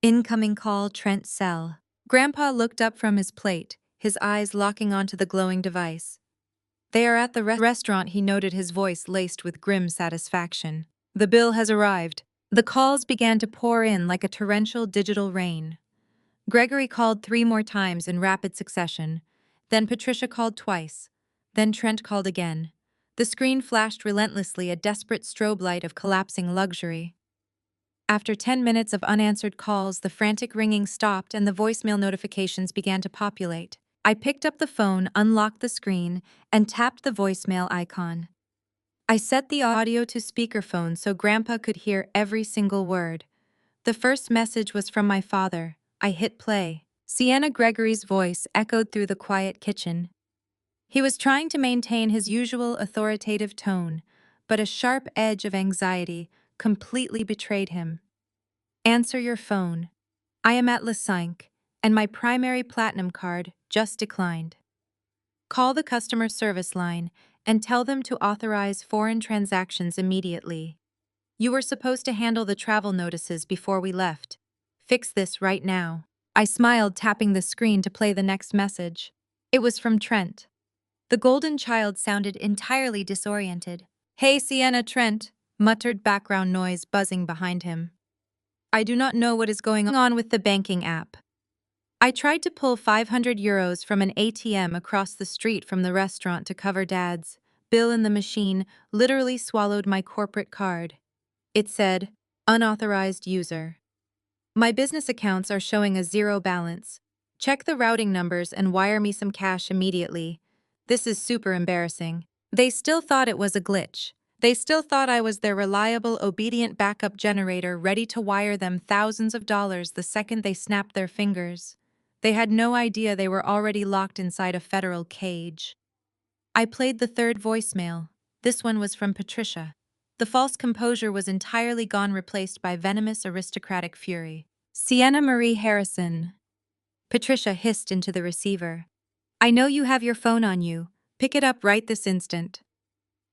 Incoming call, Trent Sell. Grandpa looked up from his plate, his eyes locking onto the glowing device. They are at the restaurant, he noted, his voice laced with grim satisfaction. The bill has arrived. The calls began to pour in like a torrential digital rain. Gregory called 3 more times in rapid succession. Then Patricia called twice. Then Trent called again. The screen flashed relentlessly, a desperate strobe light of collapsing luxury. After 10 minutes of unanswered calls, the frantic ringing stopped and the voicemail notifications began to populate. I picked up the phone, unlocked the screen, and tapped the voicemail icon. I set the audio to speakerphone so Grandpa could hear every single word. The first message was from my father. I hit play. Sienna Gregory's voice echoed through the quiet kitchen. He was trying to maintain his usual authoritative tone, but a sharp edge of anxiety completely betrayed him. Answer your phone. I am at Le Cinq, and my primary platinum card just declined. Call the customer service line and tell them to authorize foreign transactions immediately. You were supposed to handle the travel notices before we left. Fix this right now. I smiled, tapping the screen to play the next message. It was from Trent. The golden child sounded entirely disoriented. Hey Sienna, Trent, muttered, background noise buzzing behind him. I do not know what is going on with the banking app. I tried to pull €500 from an ATM across the street from the restaurant to cover Dad's bill, and the machine literally swallowed my corporate card. It said, unauthorized user. My business accounts are showing a zero balance. Check the routing numbers and wire me some cash immediately. This is super embarrassing. They still thought it was a glitch. They still thought I was their reliable, obedient backup generator ready to wire them thousands of dollars the second they snapped their fingers. They had no idea they were already locked inside a federal cage. I played the third voicemail. This one was from Patricia. The false composure was entirely gone, replaced by venomous aristocratic fury. Sienna Marie Harrison. Patricia hissed into the receiver. I know you have your phone on you. Pick it up right this instant.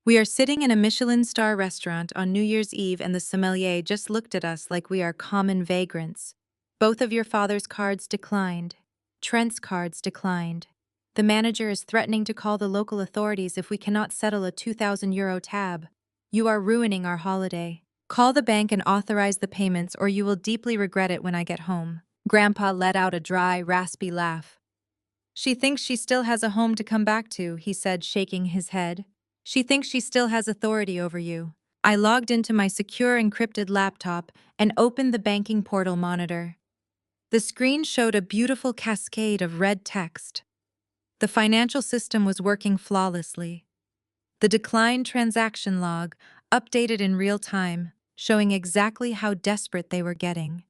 We are sitting in a Michelin star restaurant on New Year's Eve, and the sommelier just looked at us like we are common vagrants. Both of your father's cards declined. Trent's cards declined. The manager is threatening to call the local authorities if we cannot settle a €2,000 tab. You are ruining our holiday. Call the bank and authorize the payments, or you will deeply regret it when I get home. Grandpa let out a dry, raspy laugh. She thinks she still has a home to come back to, he said, shaking his head. She thinks she still has authority over you. I logged into my secure encrypted laptop and opened the banking portal monitor. The screen showed a beautiful cascade of red text. The financial system was working flawlessly. The declined transaction log updated in real time, showing exactly how desperate they were getting.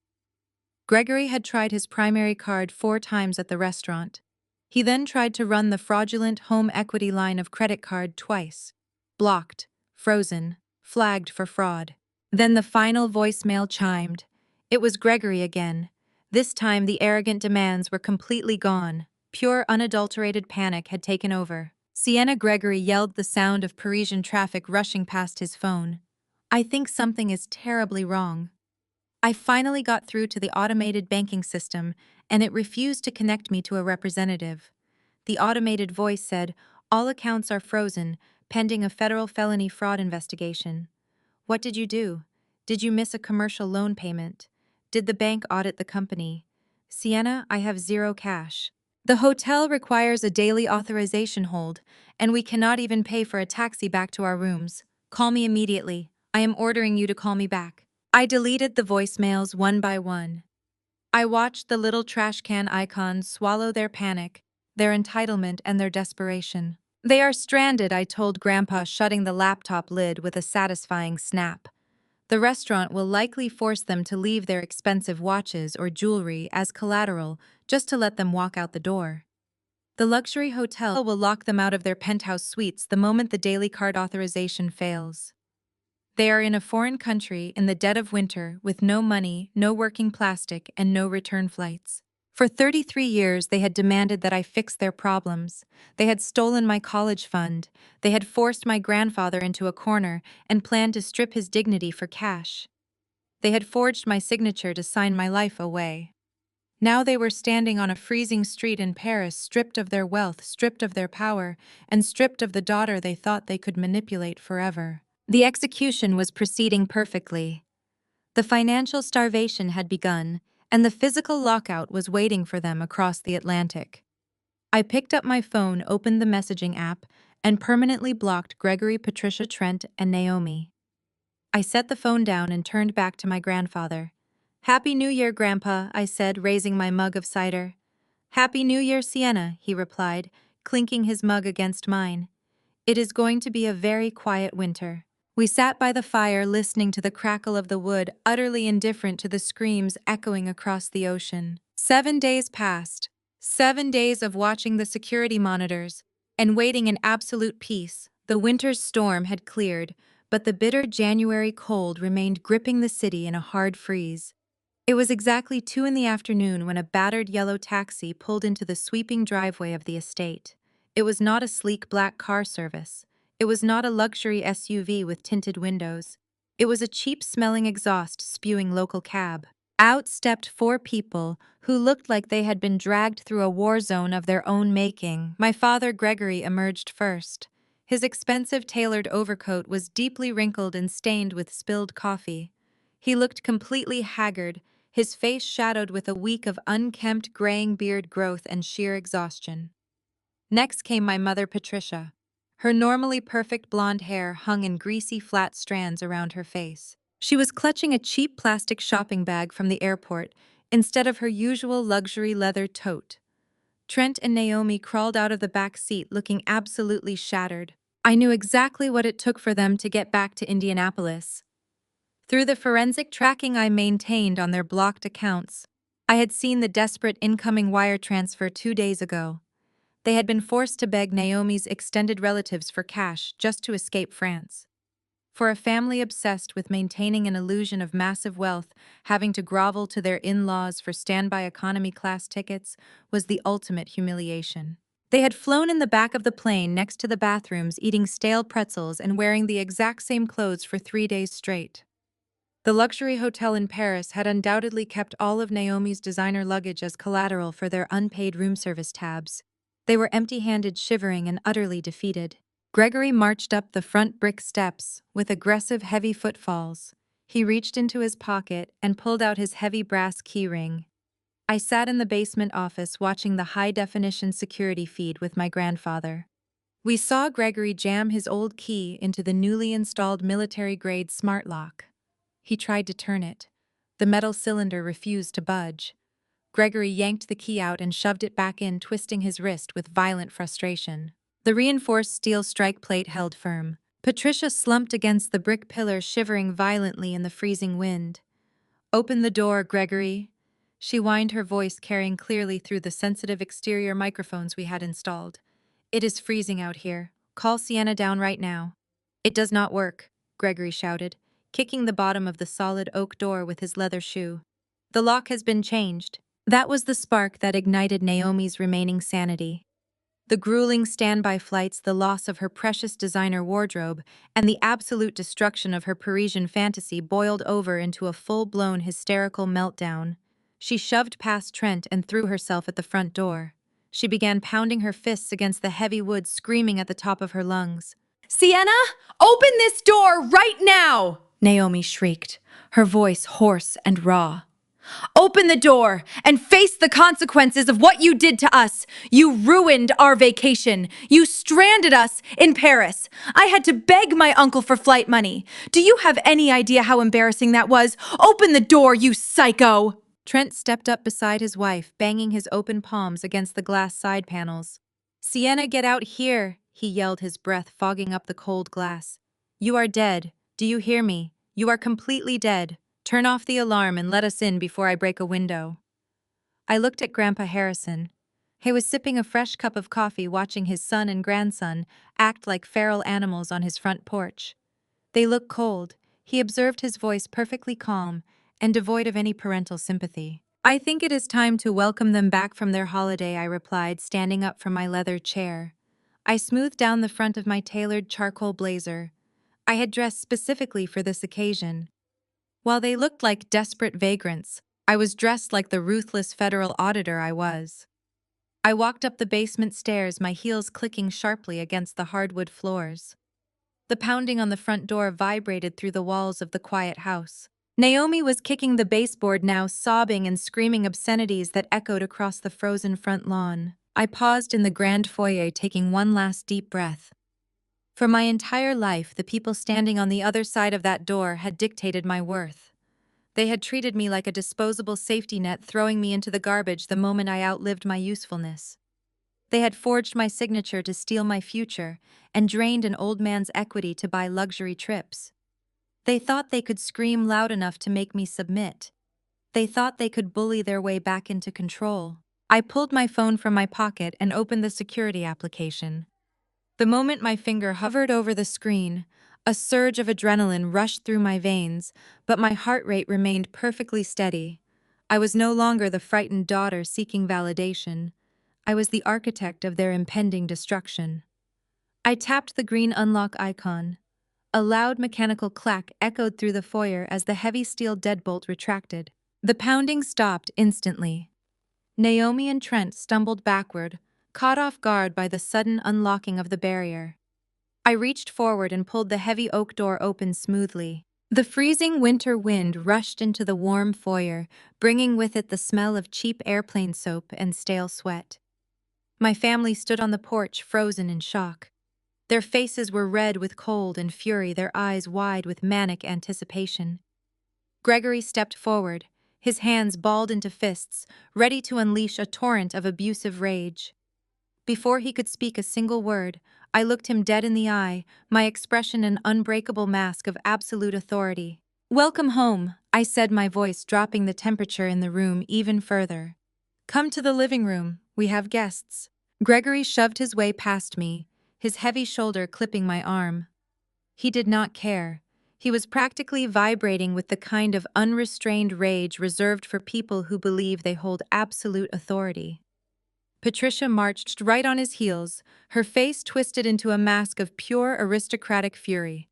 Gregory had tried his primary card 4 times at the restaurant. He then tried to run the fraudulent home equity line of credit card twice. Blocked, frozen, flagged for fraud. Then the final voicemail chimed. It was Gregory again. This time the arrogant demands were completely gone. Pure, unadulterated panic had taken over. Sienna Gregory yelled, the sound of Parisian traffic rushing past his phone. I think something is terribly wrong. I finally got through to the automated banking system, and it refused to connect me to a representative. The automated voice said, all accounts are frozen, pending a federal felony fraud investigation. What did you do? Did you miss a commercial loan payment? Did the bank audit the company? Sienna, I have zero cash. The hotel requires a daily authorization hold, and we cannot even pay for a taxi back to our rooms. Call me immediately. I am ordering you to call me back. I deleted the voicemails one by one. I watched the little trash can icons swallow their panic, their entitlement, and their desperation. They are stranded, I told Grandpa, shutting the laptop lid with a satisfying snap. The restaurant will likely force them to leave their expensive watches or jewelry as collateral just to let them walk out the door. The luxury hotel will lock them out of their penthouse suites the moment the daily card authorization fails. They are in a foreign country in the dead of winter with no money, no working plastic, and no return flights. For 33 years, they had demanded that I fix their problems. They had stolen my college fund. They had forced my grandfather into a corner and planned to strip his dignity for cash. They had forged my signature to sign my life away. Now they were standing on a freezing street in Paris, stripped of their wealth, stripped of their power, and stripped of the daughter they thought they could manipulate forever. The execution was proceeding perfectly. The financial starvation had begun, and the physical lockout was waiting for them across the Atlantic. I picked up my phone, opened the messaging app, and permanently blocked Gregory, Patricia, Trent, and Naomi. I set the phone down and turned back to my grandfather. "Happy New Year, Grandpa," I said, raising my mug of cider. "Happy New Year, Sienna," he replied, clinking his mug against mine. "It is going to be a very quiet winter." We sat by the fire listening to the crackle of the wood, utterly indifferent to the screams echoing across the ocean. 7 days passed. 7 days of watching the security monitors and waiting in absolute peace. The winter's storm had cleared, but the bitter January cold remained gripping the city in a hard freeze. It was exactly 2 in the afternoon when a battered yellow taxi pulled into the sweeping driveway of the estate. It was not a sleek black car service. It was not a luxury SUV with tinted windows. It was a cheap-smelling exhaust spewing local cab. Out stepped 4 people who looked like they had been dragged through a war zone of their own making. My father, Gregory, emerged first. His expensive tailored overcoat was deeply wrinkled and stained with spilled coffee. He looked completely haggard, his face shadowed with a week of unkempt graying beard growth and sheer exhaustion. Next came my mother, Patricia. Her normally perfect blonde hair hung in greasy flat strands around her face. She was clutching a cheap plastic shopping bag from the airport instead of her usual luxury leather tote. Trent and Naomi crawled out of the back seat looking absolutely shattered. I knew exactly what it took for them to get back to Indianapolis. Through the forensic tracking I maintained on their blocked accounts, I had seen the desperate incoming wire transfer 2 days ago. They had been forced to beg Naomi's extended relatives for cash just to escape France. For a family obsessed with maintaining an illusion of massive wealth, having to grovel to their in-laws for standby economy class tickets was the ultimate humiliation. They had flown in the back of the plane next to the bathrooms, eating stale pretzels and wearing the exact same clothes for 3 days straight. The luxury hotel in Paris had undoubtedly kept all of Naomi's designer luggage as collateral for their unpaid room service tabs. They were empty-handed, shivering, and utterly defeated. Gregory marched up the front brick steps with aggressive, heavy footfalls. He reached into his pocket and pulled out his heavy brass keyring. I sat in the basement office watching the high-definition security feed with my grandfather. We saw Gregory jam his old key into the newly installed military-grade smart lock. He tried to turn it. The metal cylinder refused to budge. Gregory yanked the key out and shoved it back in, twisting his wrist with violent frustration. The reinforced steel strike plate held firm. Patricia slumped against the brick pillar, shivering violently in the freezing wind. "Open the door, Gregory," she whined, her voice carrying clearly through the sensitive exterior microphones we had installed. "It is freezing out here. Call Sienna down right now." "It does not work," Gregory shouted, kicking the bottom of the solid oak door with his leather shoe. "The lock has been changed." That was the spark that ignited Naomi's remaining sanity. The grueling standby flights, the loss of her precious designer wardrobe, and the absolute destruction of her Parisian fantasy boiled over into a full-blown hysterical meltdown. She shoved past Trent and threw herself at the front door. She began pounding her fists against the heavy wood, screaming at the top of her lungs. "Sienna, open this door right now!" Naomi shrieked, her voice hoarse and raw. "Open the door and face the consequences of what you did to us. You ruined our vacation. You stranded us in Paris. I had to beg my uncle for flight money. Do you have any idea how embarrassing that was? Open the door, you psycho!" Trent stepped up beside his wife, banging his open palms against the glass side panels. "Sienna, get out here!" he yelled, his breath fogging up the cold glass. "You are dead. Do you hear me? You are completely dead. Turn off the alarm and let us in before I break a window." I looked at Grandpa Harrison. He was sipping a fresh cup of coffee, watching his son and grandson act like feral animals on his front porch. "They look cold," he observed, his voice perfectly calm and devoid of any parental sympathy. "I think it is time to welcome them back from their holiday," I replied, standing up from my leather chair. I smoothed down the front of my tailored charcoal blazer. I had dressed specifically for this occasion. While they looked like desperate vagrants, I was dressed like the ruthless federal auditor I was. I walked up the basement stairs, my heels clicking sharply against the hardwood floors. The pounding on the front door vibrated through the walls of the quiet house. Naomi was kicking the baseboard now, sobbing and screaming obscenities that echoed across the frozen front lawn. I paused in the grand foyer, taking one last deep breath. For my entire life, the people standing on the other side of that door had dictated my worth. They had treated me like a disposable safety net, throwing me into the garbage the moment I outlived my usefulness. They had forged my signature to steal my future and drained an old man's equity to buy luxury trips. They thought they could scream loud enough to make me submit. They thought they could bully their way back into control. I pulled my phone from my pocket and opened the security application. The moment my finger hovered over the screen, a surge of adrenaline rushed through my veins, but my heart rate remained perfectly steady. I was no longer the frightened daughter seeking validation. I was the architect of their impending destruction. I tapped the green unlock icon. A loud mechanical clack echoed through the foyer as the heavy steel deadbolt retracted. The pounding stopped instantly. Naomi and Trent stumbled backward, caught off guard by the sudden unlocking of the barrier. I reached forward and pulled the heavy oak door open smoothly. The freezing winter wind rushed into the warm foyer, bringing with it the smell of cheap airplane soap and stale sweat. My family stood on the porch, frozen in shock. Their faces were red with cold and fury, their eyes wide with manic anticipation. Gregory stepped forward, his hands balled into fists, ready to unleash a torrent of abusive rage. Before he could speak a single word, I looked him dead in the eye, my expression an unbreakable mask of absolute authority. "Welcome home," I said, my voice dropping the temperature in the room even further. "Come to the living room, we have guests." Gregory shoved his way past me, his heavy shoulder clipping my arm. He did not care. He was practically vibrating with the kind of unrestrained rage reserved for people who believe they hold absolute authority. Patricia marched right on his heels, her face twisted into a mask of pure aristocratic fury.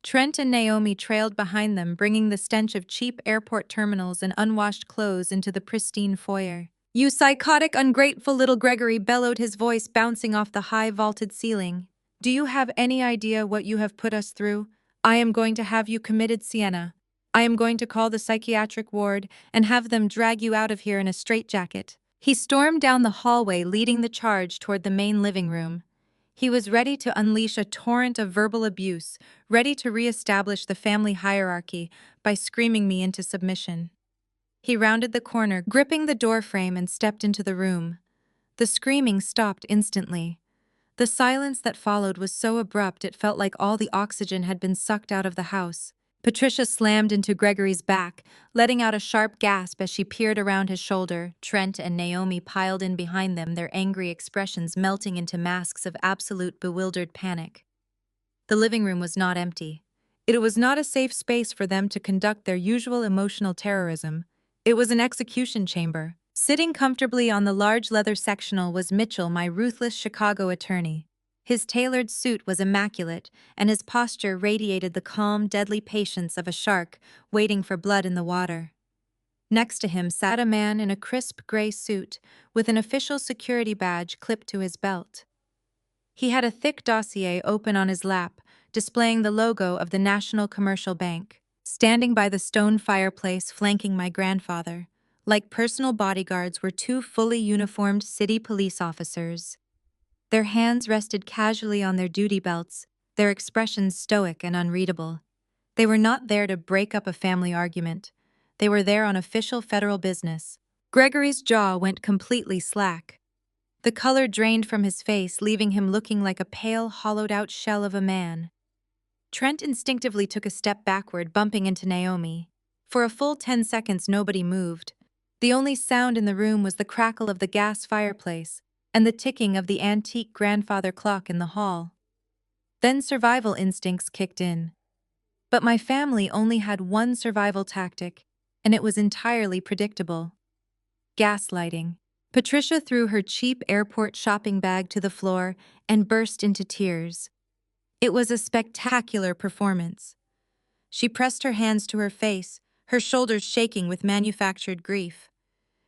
Trent and Naomi trailed behind them, bringing the stench of cheap airport terminals and unwashed clothes into the pristine foyer. "You psychotic, ungrateful little," Gregory bellowed, his voice bouncing off the high vaulted ceiling. "Do you have any idea what you have put us through? I am going to have you committed, Sienna. I am going to call the psychiatric ward and have them drag you out of here in a straitjacket." He stormed down the hallway, leading the charge toward the main living room. He was ready to unleash a torrent of verbal abuse, ready to reestablish the family hierarchy by screaming me into submission. He rounded the corner, gripping the doorframe, and stepped into the room. The screaming stopped instantly. The silence that followed was so abrupt it felt like all the oxygen had been sucked out of the house. Patricia slammed into Gregory's back, letting out a sharp gasp as she peered around his shoulder. Trent and Naomi piled in behind them, their angry expressions melting into masks of absolute bewildered panic. The living room was not empty. It was not a safe space for them to conduct their usual emotional terrorism. It was an execution chamber. Sitting comfortably on the large leather sectional was Mitchell, my ruthless Chicago attorney. His tailored suit was immaculate, and his posture radiated the calm, deadly patience of a shark waiting for blood in the water. Next to him sat a man in a crisp gray suit, with an official security badge clipped to his belt. He had a thick dossier open on his lap, displaying the logo of the National Commercial Bank. Standing by the stone fireplace flanking my grandfather, like personal bodyguards, were two fully uniformed city police officers. Their hands rested casually on their duty belts, their expressions stoic and unreadable. They were not there to break up a family argument. They were there on official federal business. Gregory's jaw went completely slack. The color drained from his face, leaving him looking like a pale, hollowed-out shell of a man. Trent instinctively took a step backward, bumping into Naomi. For a full 10 seconds, nobody moved. The only sound in the room was the crackle of the gas fireplace and the ticking of the antique grandfather clock in the hall. Then survival instincts kicked in. But my family only had one survival tactic, and it was entirely predictable: gaslighting. Patricia threw her cheap airport shopping bag to the floor and burst into tears. It was a spectacular performance. She pressed her hands to her face, her shoulders shaking with manufactured grief.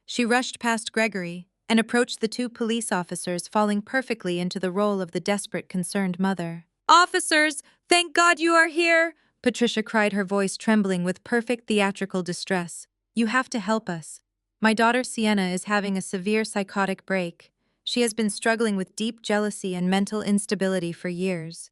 She rushed past Gregory and approached the two police officers, falling perfectly into the role of the desperate, concerned mother. "Officers, thank God you are here!" Patricia cried, her voice trembling with perfect theatrical distress. "You have to help us. My daughter Sienna is having a severe psychotic break. She has been struggling with deep jealousy and mental instability for years.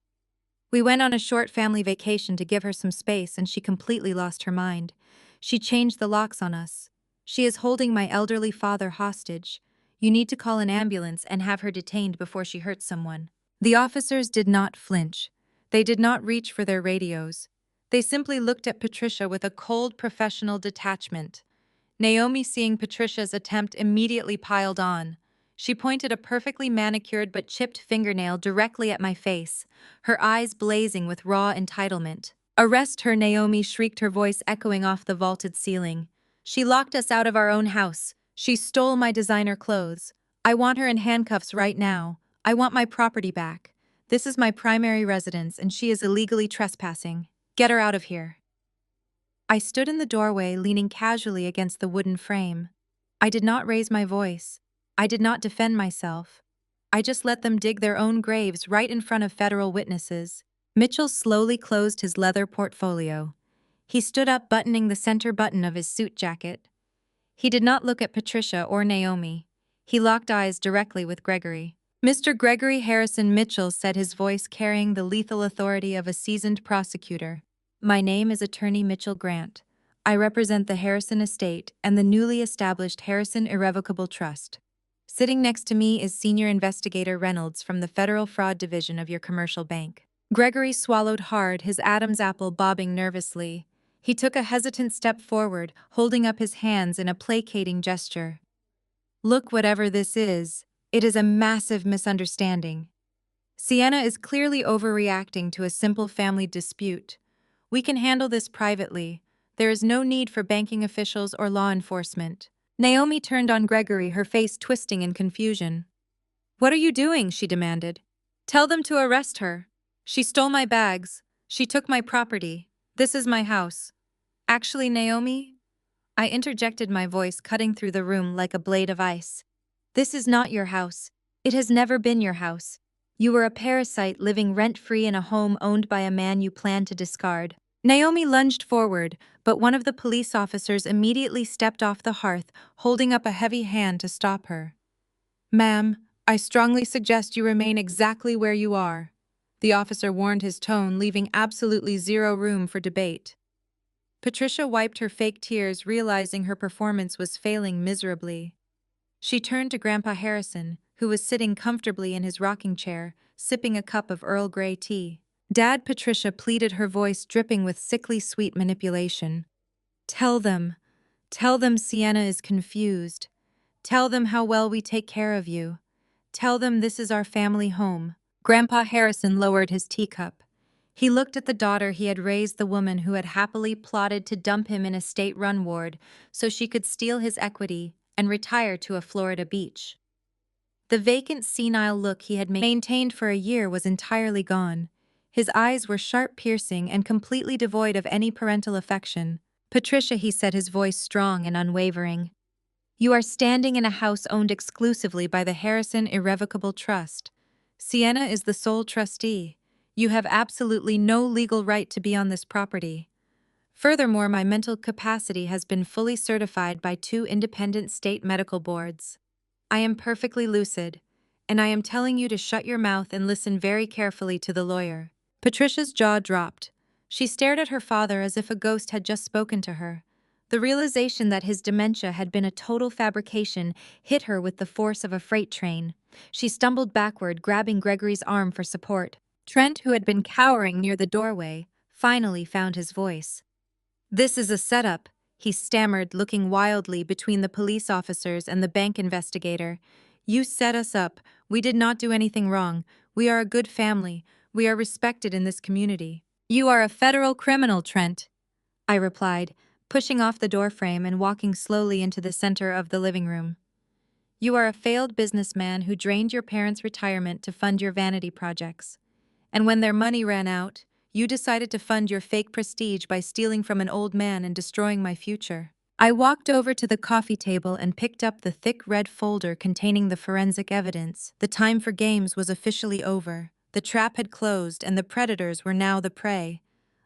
We went on a short family vacation to give her some space, and she completely lost her mind. She changed the locks on us. She is holding my elderly father hostage. You need to call an ambulance and have her detained before she hurts someone." The officers did not flinch. They did not reach for their radios. They simply looked at Patricia with a cold, professional detachment. Naomi, seeing Patricia's attempt, immediately piled on. She pointed a perfectly manicured but chipped fingernail directly at my face, her eyes blazing with raw entitlement. "Arrest her!" Naomi shrieked, her voice echoing off the vaulted ceiling. "She locked us out of our own house. She stole my designer clothes. I want her in handcuffs right now. I want my property back. This is my primary residence, and she is illegally trespassing. Get her out of here." I stood in the doorway, leaning casually against the wooden frame. I did not raise my voice. I did not defend myself. I just let them dig their own graves right in front of federal witnesses. Mitchell slowly closed his leather portfolio. He stood up, buttoning the center button of his suit jacket. He did not look at Patricia or Naomi. He locked eyes directly with Gregory. "Mr. Gregory Harrison Mitchell," said his voice carrying the lethal authority of a seasoned prosecutor. "My name is Attorney Mitchell Grant. I represent the Harrison estate and the newly established Harrison Irrevocable Trust. Sitting next to me is Senior Investigator Reynolds from the Federal Fraud Division of your commercial bank." Gregory swallowed hard, his Adam's apple bobbing nervously. He took a hesitant step forward, holding up his hands in a placating gesture. "Look, whatever this is, it is a massive misunderstanding. Sienna is clearly overreacting to a simple family dispute. We can handle this privately. There is no need for banking officials or law enforcement." Naomi turned on Gregory, her face twisting in confusion. "What are you doing?" she demanded. "Tell them to arrest her. She stole my bags. She took my property. This is my house." "Actually, Naomi," I interjected, my voice cutting through the room like a blade of ice, "this is not your house. It has never been your house. You were a parasite living rent-free in a home owned by a man you planned to discard." Naomi lunged forward, but one of the police officers immediately stepped off the hearth, holding up a heavy hand to stop her. "Ma'am, I strongly suggest you remain exactly where you are," the officer warned, his tone leaving absolutely zero room for debate. Patricia wiped her fake tears, realizing her performance was failing miserably. She turned to Grandpa Harrison, who was sitting comfortably in his rocking chair, sipping a cup of Earl Grey tea. "Dad," Patricia pleaded, her voice dripping with sickly sweet manipulation. Tell them Sienna is confused. Tell them how well we take care of you. Tell them this is our family home." Grandpa Harrison lowered his teacup. He looked at the daughter he had raised, the woman who had happily plotted to dump him in a state-run ward so she could steal his equity and retire to a Florida beach. The vacant, senile look he had maintained for a year was entirely gone. His eyes were sharp, piercing, and completely devoid of any parental affection. "Patricia," he said, his voice strong and unwavering, "you are standing in a house owned exclusively by the Harrison Irrevocable Trust. Sienna is the sole trustee. You have absolutely no legal right to be on this property. Furthermore, my mental capacity has been fully certified by 2 independent state medical boards. I am perfectly lucid, and I am telling you to shut your mouth and listen very carefully to the lawyer." Patricia's jaw dropped. She stared at her father as if a ghost had just spoken to her. The realization that his dementia had been a total fabrication hit her with the force of a freight train. She stumbled backward, grabbing Gregory's arm for support. Trent, who had been cowering near the doorway, finally found his voice. "This is a setup," he stammered, looking wildly between the police officers and the bank investigator. "You set us up. We did not do anything wrong. We are a good family. We are respected in this community." "You are a federal criminal, Trent," I replied, pushing off the doorframe and walking slowly into the center of the living room. "You are a failed businessman who drained your parents' retirement to fund your vanity projects. And when their money ran out, you decided to fund your fake prestige by stealing from an old man and destroying my future." I walked over to the coffee table and picked up the thick red folder containing the forensic evidence. The time for games was officially over. The trap had closed, and the predators were now the prey.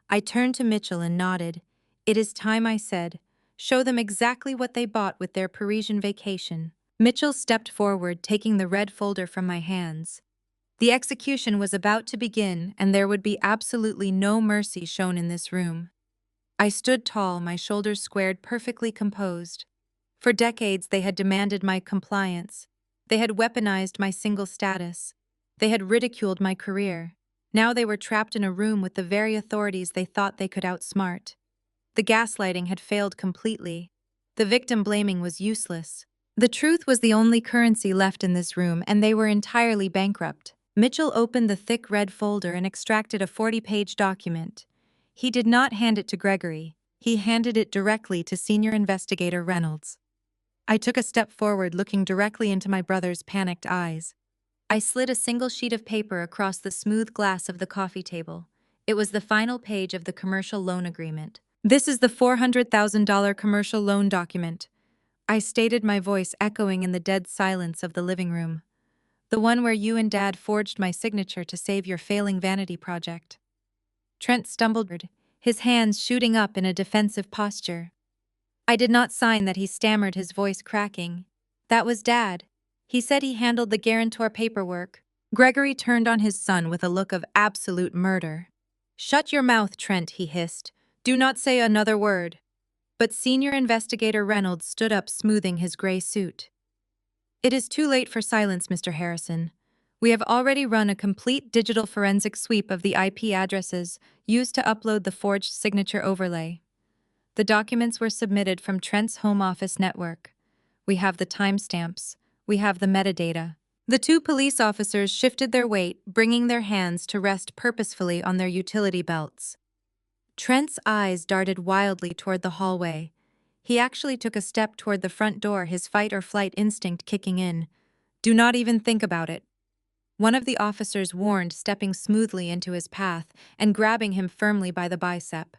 I turned to Mitchell and nodded. "It is time," I said. "Show them exactly what they bought with their Parisian vacation." Mitchell stepped forward, taking the red folder from my hands. The execution was about to begin, and there would be absolutely no mercy shown in this room. I stood tall, my shoulders squared, perfectly composed. For decades, they had demanded my compliance. They had weaponized my single status. They had ridiculed my career. Now they were trapped in a room with the very authorities they thought they could outsmart. The gaslighting had failed completely. The victim blaming was useless. The truth was the only currency left in this room, and they were entirely bankrupt. Mitchell opened the thick red folder and extracted a 40-page document. He did not hand it to Gregory. He handed it directly to Senior Investigator Reynolds. I took a step forward, looking directly into my brother's panicked eyes. I slid a single sheet of paper across the smooth glass of the coffee table. It was the final page of the commercial loan agreement. "This is the $400,000 commercial loan document," I stated, my voice echoing in the dead silence of the living room. "The one where you and Dad forged my signature to save your failing vanity project." Trent stumbled, his hands shooting up in a defensive posture. "I did not sign that," he stammered, his voice cracking. "That was Dad. He said he handled the guarantor paperwork." Gregory turned on his son with a look of absolute murder. "Shut your mouth, Trent," he hissed. "Do not say another word." But Senior Investigator Reynolds stood up, smoothing his gray suit. "It is too late for silence, Mr. Harrison. We have already run a complete digital forensic sweep of the IP addresses used to upload the forged signature overlay. The documents were submitted from Trent's home office network. We have the timestamps. We have the metadata." The two police officers shifted their weight, bringing their hands to rest purposefully on their utility belts. Trent's eyes darted wildly toward the hallway. He actually took a step toward the front door, his fight-or-flight instinct kicking in. "Do not even think about it," one of the officers warned, stepping smoothly into his path and grabbing him firmly by the bicep.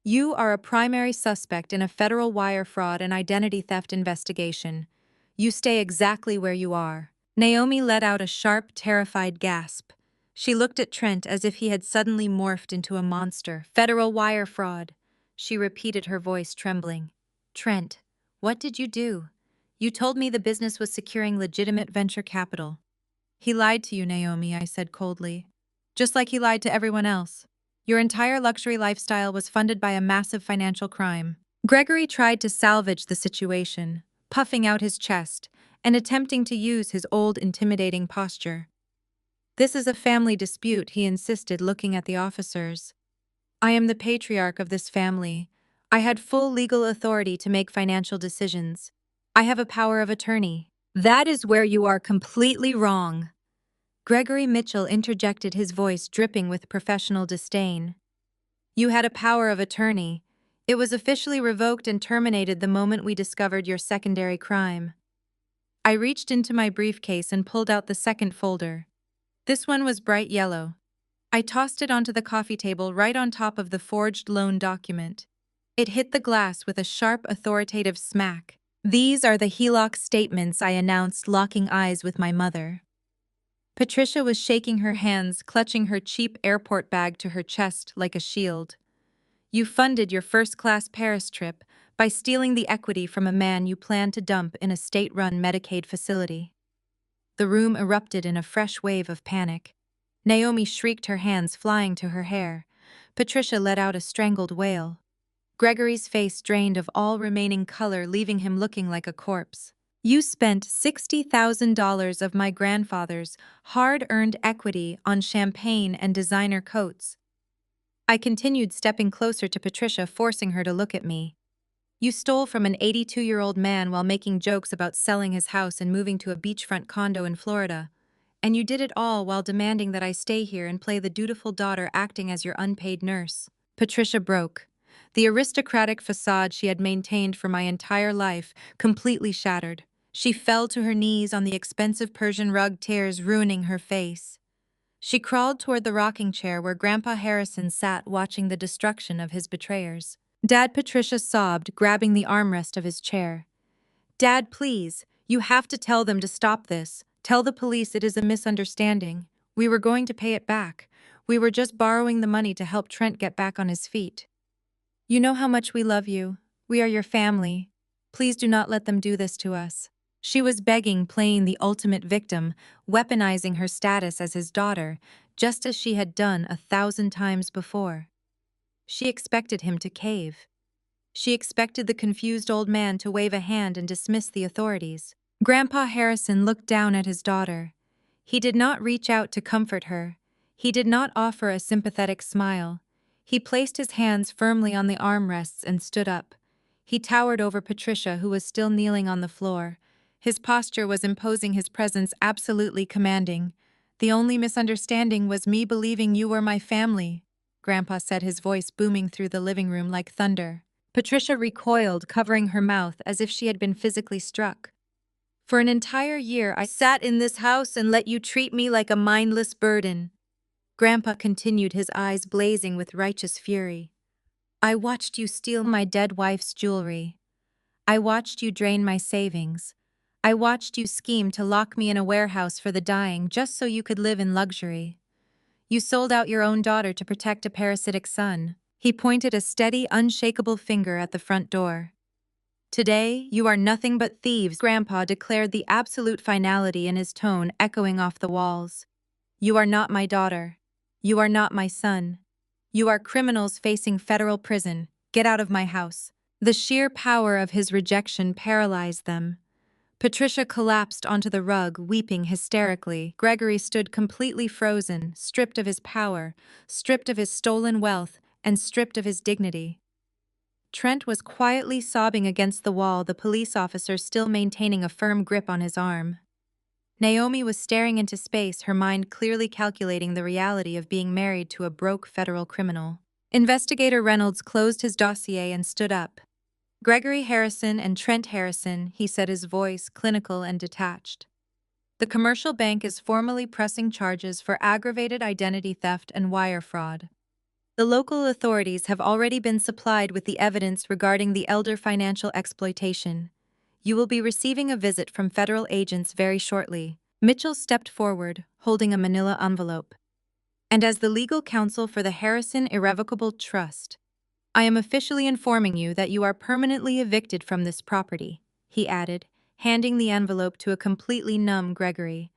"You are a primary suspect in a federal wire fraud and identity theft investigation. You stay exactly where you are." Naomi let out a sharp, terrified gasp. She looked at Trent as if he had suddenly morphed into a monster. "Federal wire fraud," she repeated, her voice trembling. "Trent, what did you do? You told me the business was securing legitimate venture capital." "He lied to you, Naomi," I said coldly. "Just like he lied to everyone else. Your entire luxury lifestyle was funded by a massive financial crime." Gregory tried to salvage the situation, puffing out his chest and attempting to use his old intimidating posture. "This is a family dispute," he insisted, looking at the officers. "I am the patriarch of this family. I had full legal authority to make financial decisions. I have a power of attorney." "That is where you are completely wrong," Gregory Mitchell interjected, his voice dripping with professional disdain. "You had a power of attorney. It was officially revoked and terminated the moment we discovered your secondary crime." I reached into my briefcase and pulled out the second folder. This one was bright yellow. I tossed it onto the coffee table right on top of the forged loan document. It hit the glass with a sharp, authoritative smack. "These are the HELOC statements," I announced, locking eyes with my mother. Patricia was shaking her hands, clutching her cheap airport bag to her chest like a shield. "You funded your first-class Paris trip by stealing the equity from a man you planned to dump in a state-run Medicaid facility." The room erupted in a fresh wave of panic. Naomi shrieked, her hands flying to her hair. Patricia let out a strangled wail. Gregory's face drained of all remaining color, leaving him looking like a corpse. You spent $60,000 of my grandfather's hard-earned equity on champagne and designer coats. I continued stepping closer to Patricia, forcing her to look at me. You stole from an 82-year-old man while making jokes about selling his house and moving to a beachfront condo in Florida. And you did it all while demanding that I stay here and play the dutiful daughter, acting as your unpaid nurse. Patricia broke. The aristocratic facade she had maintained for my entire life completely shattered. She fell to her knees on the expensive Persian rug, tears ruining her face. She crawled toward the rocking chair where Grandpa Harrison sat, watching the destruction of his betrayers. Dad, Patricia sobbed, grabbing the armrest of his chair. Dad, please, you have to tell them to stop this. Tell the police it is a misunderstanding. We were going to pay it back. We were just borrowing the money to help Trent get back on his feet. You know how much we love you. We are your family. Please do not let them do this to us. She was begging, playing the ultimate victim, weaponizing her status as his daughter, just as she had done 1,000 times before. She expected him to cave. She expected the confused old man to wave a hand and dismiss the authorities. Grandpa Harrison looked down at his daughter. He did not reach out to comfort her. He did not offer a sympathetic smile. He placed his hands firmly on the armrests and stood up. He towered over Patricia, who was still kneeling on the floor. His posture was imposing, his presence absolutely commanding. The only misunderstanding was me believing you were my family, Grandpa said, his voice booming through the living room like thunder. Patricia recoiled, covering her mouth as if she had been physically struck. For an entire year, I sat in this house and let you treat me like a mindless burden. Grandpa continued, his eyes blazing with righteous fury. I watched you steal my dead wife's jewelry. I watched you drain my savings. I watched you scheme to lock me in a warehouse for the dying just so you could live in luxury. You sold out your own daughter to protect a parasitic son. He pointed a steady, unshakable finger at the front door. Today, you are nothing but thieves, Grandpa declared, the absolute finality in his tone echoing off the walls. You are not my daughter. You are not my son. You are criminals facing federal prison. Get out of my house. The sheer power of his rejection paralyzed them. Patricia collapsed onto the rug, weeping hysterically. Gregory stood completely frozen, stripped of his power, stripped of his stolen wealth, and stripped of his dignity. Trent was quietly sobbing against the wall, the police officer still maintaining a firm grip on his arm. Naomi was staring into space, her mind clearly calculating the reality of being married to a broke federal criminal. Investigator Reynolds closed his dossier and stood up. Gregory Harrison and Trent Harrison, he said, his voice clinical and detached. The commercial bank is formally pressing charges for aggravated identity theft and wire fraud. The local authorities have already been supplied with the evidence regarding the elder financial exploitation. You will be receiving a visit from federal agents very shortly. Mitchell stepped forward, holding a manila envelope. And as the legal counsel for the Harrison Irrevocable Trust, I am officially informing you that you are permanently evicted from this property, he added, handing the envelope to a completely numb Gregory.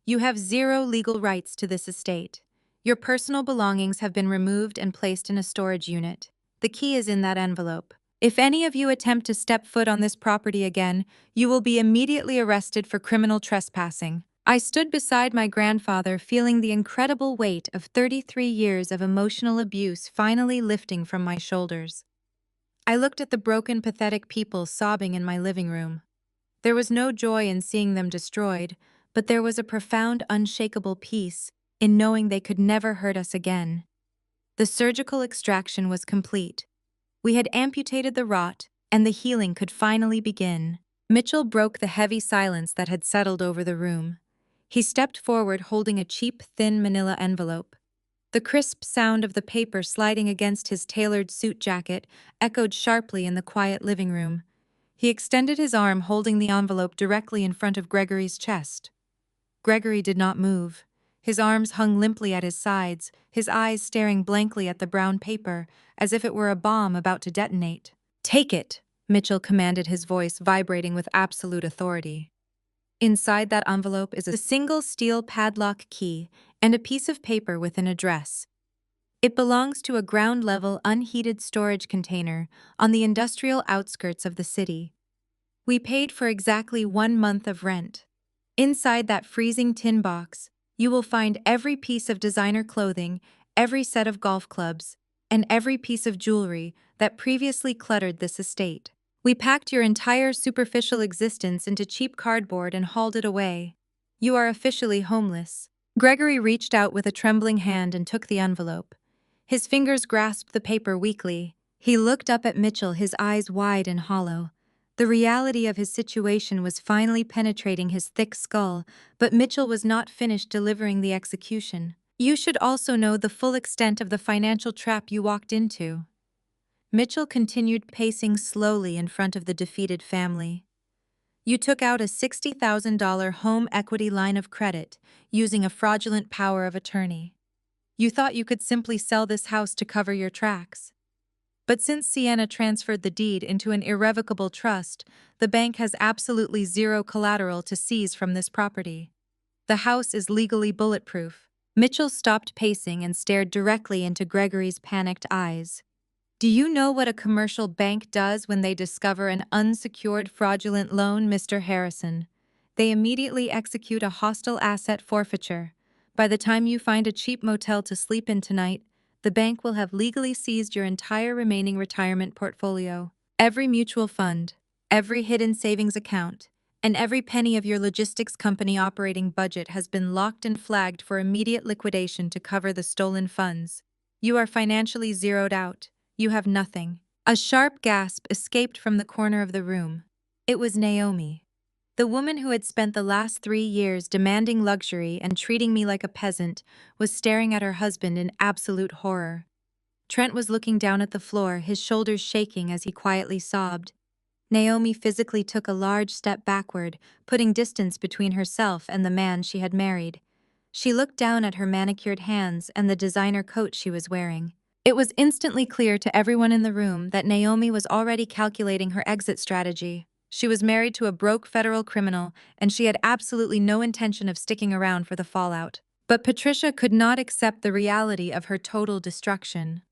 You have zero legal rights to this estate. Your personal belongings have been removed and placed in a storage unit. The key is in that envelope. If any of you attempt to step foot on this property again, you will be immediately arrested for criminal trespassing. I stood beside my grandfather, feeling the incredible weight of 33 years of emotional abuse finally lifting from my shoulders. I looked at the broken, pathetic people sobbing in my living room. There was no joy in seeing them destroyed, but there was a profound, unshakable peace in knowing they could never hurt us again. The surgical extraction was complete. We had amputated the rot, and the healing could finally begin. Mitchell broke the heavy silence that had settled over the room. He stepped forward, holding a cheap, thin manila envelope. The crisp sound of the paper sliding against his tailored suit jacket echoed sharply in the quiet living room. He extended his arm, holding the envelope directly in front of Gregory's chest. Gregory did not move. His arms hung limply at his sides, his eyes staring blankly at the brown paper, as if it were a bomb about to detonate. "Take it," Mitchell commanded, his voice vibrating with absolute authority. Inside that envelope is a single steel padlock key and a piece of paper with an address. It belongs to a ground-level, unheated storage container on the industrial outskirts of the city. We paid for exactly 1 month of rent. Inside that freezing tin box, you will find every piece of designer clothing, every set of golf clubs, and every piece of jewelry that previously cluttered this estate. We packed your entire superficial existence into cheap cardboard and hauled it away. You are officially homeless. Gregory reached out with a trembling hand and took the envelope. His fingers grasped the paper weakly. He looked up at Mitchell, his eyes wide and hollow. The reality of his situation was finally penetrating his thick skull, but Mitchell was not finished delivering the execution. You should also know the full extent of the financial trap you walked into. Mitchell continued pacing slowly in front of the defeated family. You took out a $60,000 home equity line of credit using a fraudulent power of attorney. You thought you could simply sell this house to cover your tracks. But since Sienna transferred the deed into an irrevocable trust, the bank has absolutely zero collateral to seize from this property. The house is legally bulletproof. Mitchell stopped pacing and stared directly into Gregory's panicked eyes. Do you know what a commercial bank does when they discover an unsecured fraudulent loan, Mr. Harrison? They immediately execute a hostile asset forfeiture. By the time you find a cheap motel to sleep in tonight, the bank will have legally seized your entire remaining retirement portfolio. Every mutual fund, every hidden savings account, and every penny of your logistics company operating budget has been locked and flagged for immediate liquidation to cover the stolen funds. You are financially zeroed out. You have nothing. A sharp gasp escaped from the corner of the room. It was Naomi. The woman who had spent the last 3 years demanding luxury and treating me like a peasant was staring at her husband in absolute horror. Trent was looking down at the floor, his shoulders shaking as he quietly sobbed. Naomi physically took a large step backward, putting distance between herself and the man she had married. She looked down at her manicured hands and the designer coat she was wearing. It was instantly clear to everyone in the room that Naomi was already calculating her exit strategy. She was married to a broke federal criminal, and she had absolutely no intention of sticking around for the fallout. But Patricia could not accept the reality of her total destruction.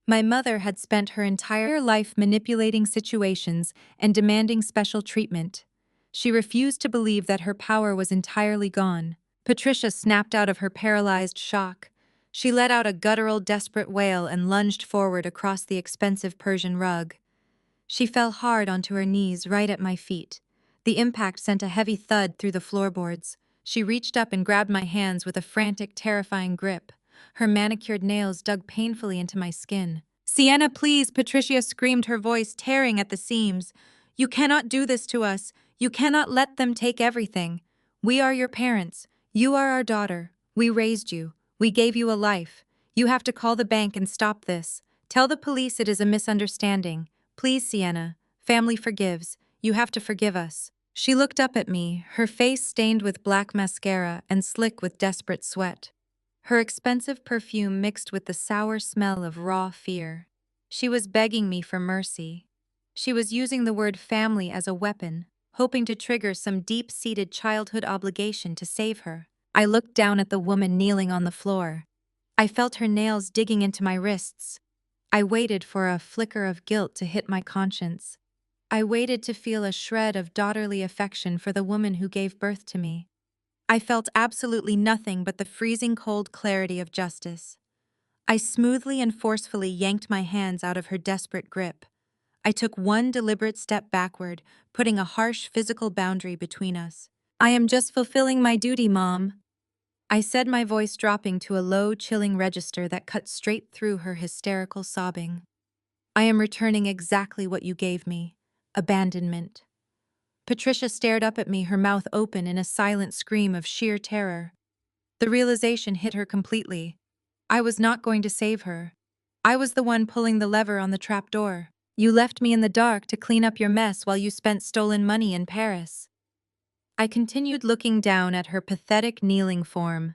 My mother had spent her entire life manipulating situations and demanding special treatment. She refused to believe that her power was entirely gone. Patricia snapped out of her paralyzed shock. She let out a guttural, desperate wail and lunged forward across the expensive Persian rug. She fell hard onto her knees right at my feet. The impact sent a heavy thud through the floorboards. She reached up and grabbed my hands with a frantic, terrifying grip. Her manicured nails dug painfully into my skin. "Sienna, please," Patricia screamed, her voice tearing at the seams. "You cannot do this to us. You cannot let them take everything. We are your parents. You are our daughter. We raised you. We gave you a life. You have to call the bank and stop this. Tell the police it is a misunderstanding. Please, Sienna. Family forgives. You have to forgive us." She looked up at me, her face stained with black mascara and slick with desperate sweat. Her expensive perfume mixed with the sour smell of raw fear. She was begging me for mercy. She was using the word family as a weapon, hoping to trigger some deep-seated childhood obligation to save her. I looked down at the woman kneeling on the floor. I felt her nails digging into my wrists. I waited for a flicker of guilt to hit my conscience. I waited to feel a shred of daughterly affection for the woman who gave birth to me. I felt absolutely nothing but the freezing cold clarity of justice. I smoothly and forcefully yanked my hands out of her desperate grip. I took one deliberate step backward, putting a harsh physical boundary between us. "I am just fulfilling my duty, Mom," I said, my voice dropping to a low, chilling register that cut straight through her hysterical sobbing. "I am returning exactly what you gave me: abandonment." Patricia stared up at me, her mouth open in a silent scream of sheer terror. The realization hit her completely. I was not going to save her. I was the one pulling the lever on the trapdoor. "You left me in the dark to clean up your mess while you spent stolen money in Paris." I continued, looking down at her pathetic kneeling form.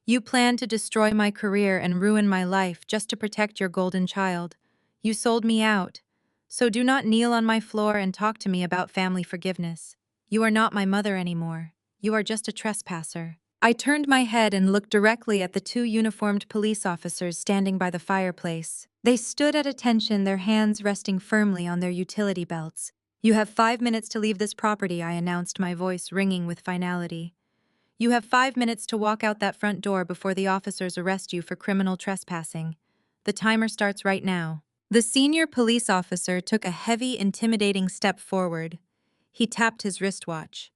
"You planned to destroy my career and ruin my life just to protect your golden child. You sold me out. So do not kneel on my floor and talk to me about family forgiveness. You are not my mother anymore. You are just a trespasser." I turned my head and looked directly at the two uniformed police officers standing by the fireplace. They stood at attention, their hands resting firmly on their utility belts. "You have 5 minutes to leave this property," I announced, my voice ringing with finality. "You have 5 minutes to walk out that front door before the officers arrest you for criminal trespassing. The timer starts right now." The senior police officer took a heavy, intimidating step forward. He tapped his wristwatch.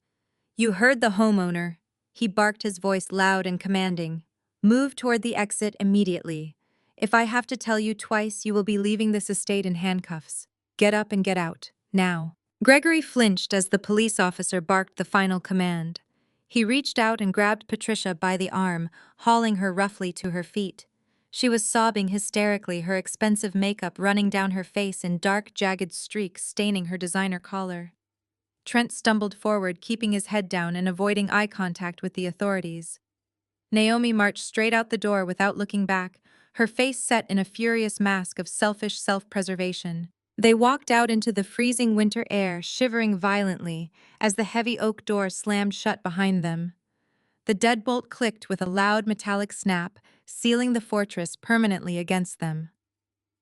"You heard the homeowner," he barked, his voice loud and commanding. "Move toward the exit immediately. If I have to tell you twice, you will be leaving this estate in handcuffs. Get up and get out, now." Gregory flinched as the police officer barked the final command. He reached out and grabbed Patricia by the arm, hauling her roughly to her feet. She was sobbing hysterically, her expensive makeup running down her face in dark, jagged streaks staining her designer collar. Trent stumbled forward, keeping his head down and avoiding eye contact with the authorities. Naomi marched straight out the door without looking back, her face set in a furious mask of selfish self-preservation. They walked out into the freezing winter air, shivering violently as the heavy oak door slammed shut behind them. The deadbolt clicked with a loud metallic snap, sealing the fortress permanently against them.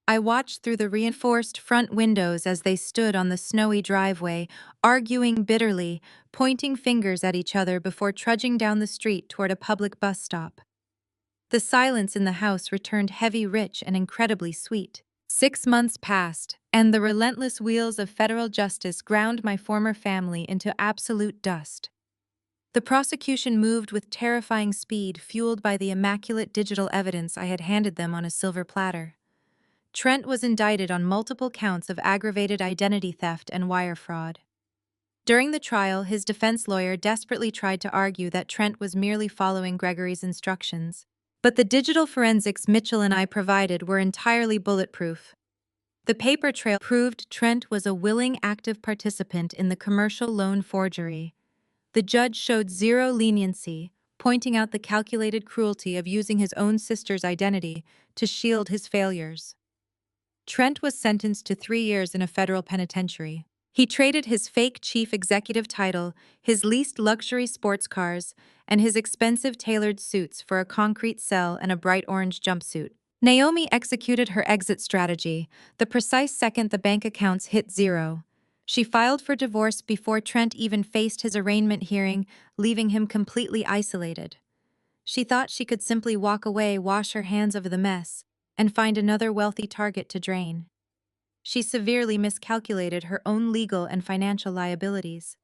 I watched through the reinforced front windows as they stood on the snowy driveway, arguing bitterly, pointing fingers at each other before trudging down the street toward a public bus stop. The silence in the house returned heavy, rich, and incredibly sweet. 6 months passed, and the relentless wheels of federal justice ground my former family into absolute dust. The prosecution moved with terrifying speed, fueled by the immaculate digital evidence I had handed them on a silver platter. Trent was indicted on multiple counts of aggravated identity theft and wire fraud. During the trial, his defense lawyer desperately tried to argue that Trent was merely following Gregory's instructions. But the digital forensics Mitchell and I provided were entirely bulletproof. The paper trail proved Trent was a willing, active participant in the commercial loan forgery. The judge showed zero leniency, pointing out the calculated cruelty of using his own sister's identity to shield his failures. Trent was sentenced to 3 years in a federal penitentiary. He traded his fake chief executive title, his leased luxury sports cars, and his expensive tailored suits for a concrete cell and a bright orange jumpsuit. Naomi executed her exit strategy, the precise second the bank accounts hit zero. She filed for divorce before Trent even faced his arraignment hearing, leaving him completely isolated. She thought she could simply walk away, wash her hands of the mess, and find another wealthy target to drain. She severely miscalculated her own legal and financial liabilities.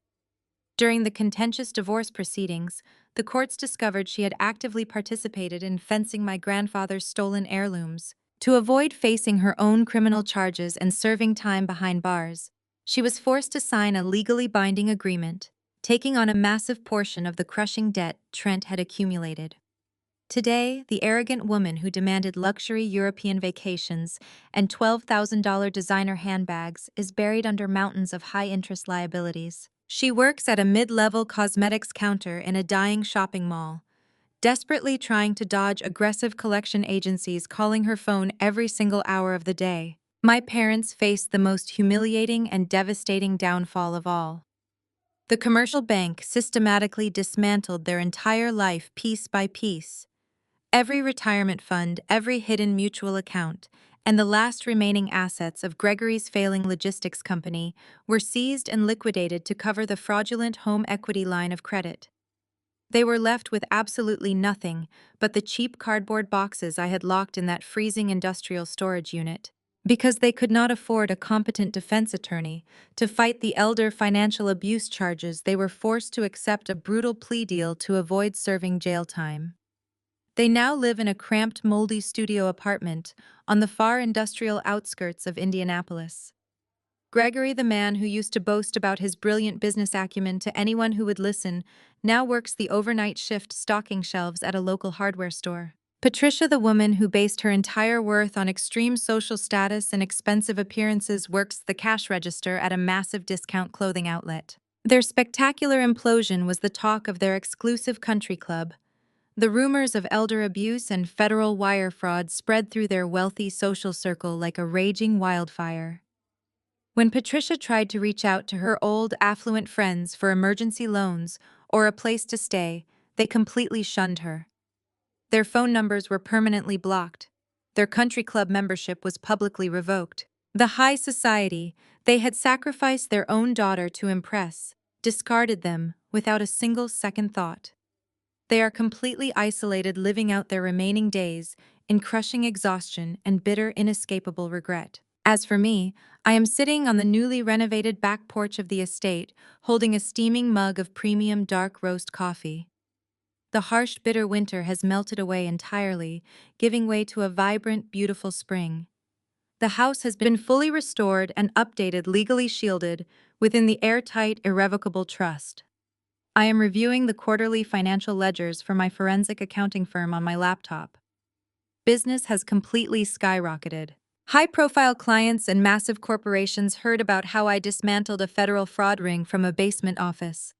During the contentious divorce proceedings, the courts discovered she had actively participated in fencing my grandfather's stolen heirlooms. To avoid facing her own criminal charges and serving time behind bars, she was forced to sign a legally binding agreement, taking on a massive portion of the crushing debt Trent had accumulated. Today, the arrogant woman who demanded luxury European vacations and $12,000 designer handbags is buried under mountains of high-interest liabilities. She works at a mid-level cosmetics counter in a dying shopping mall, desperately trying to dodge aggressive collection agencies calling her phone every single hour of the day. My parents faced the most humiliating and devastating downfall of all. The commercial bank systematically dismantled their entire life piece by piece. Every retirement fund, every hidden mutual account, and the last remaining assets of Gregory's failing logistics company were seized and liquidated to cover the fraudulent home equity line of credit. They were left with absolutely nothing but the cheap cardboard boxes I had locked in that freezing industrial storage unit. Because they could not afford a competent defense attorney to fight the elder financial abuse charges, they were forced to accept a brutal plea deal to avoid serving jail time. They now live in a cramped, moldy studio apartment on the far industrial outskirts of Indianapolis. Gregory, the man who used to boast about his brilliant business acumen to anyone who would listen, now works the overnight shift stocking shelves at a local hardware store. Patricia, the woman who based her entire worth on extreme social status and expensive appearances, works the cash register at a massive discount clothing outlet. Their spectacular implosion was the talk of their exclusive country club. The rumors of elder abuse and federal wire fraud spread through their wealthy social circle like a raging wildfire. When Patricia tried to reach out to her old, affluent friends for emergency loans or a place to stay, they completely shunned her. Their phone numbers were permanently blocked. Their country club membership was publicly revoked. The high society, they had sacrificed their own daughter to impress, discarded them without a single second thought. They are completely isolated, living out their remaining days in crushing exhaustion and bitter, inescapable regret. As for me, I am sitting on the newly renovated back porch of the estate, holding a steaming mug of premium dark roast coffee. The harsh, bitter winter has melted away entirely, giving way to a vibrant, beautiful spring. The house has been fully restored and updated, legally shielded within the airtight, irrevocable trust. I am reviewing the quarterly financial ledgers for my forensic accounting firm on my laptop. Business has completely skyrocketed. High-profile clients and massive corporations heard about how I dismantled a federal fraud ring from a basement office.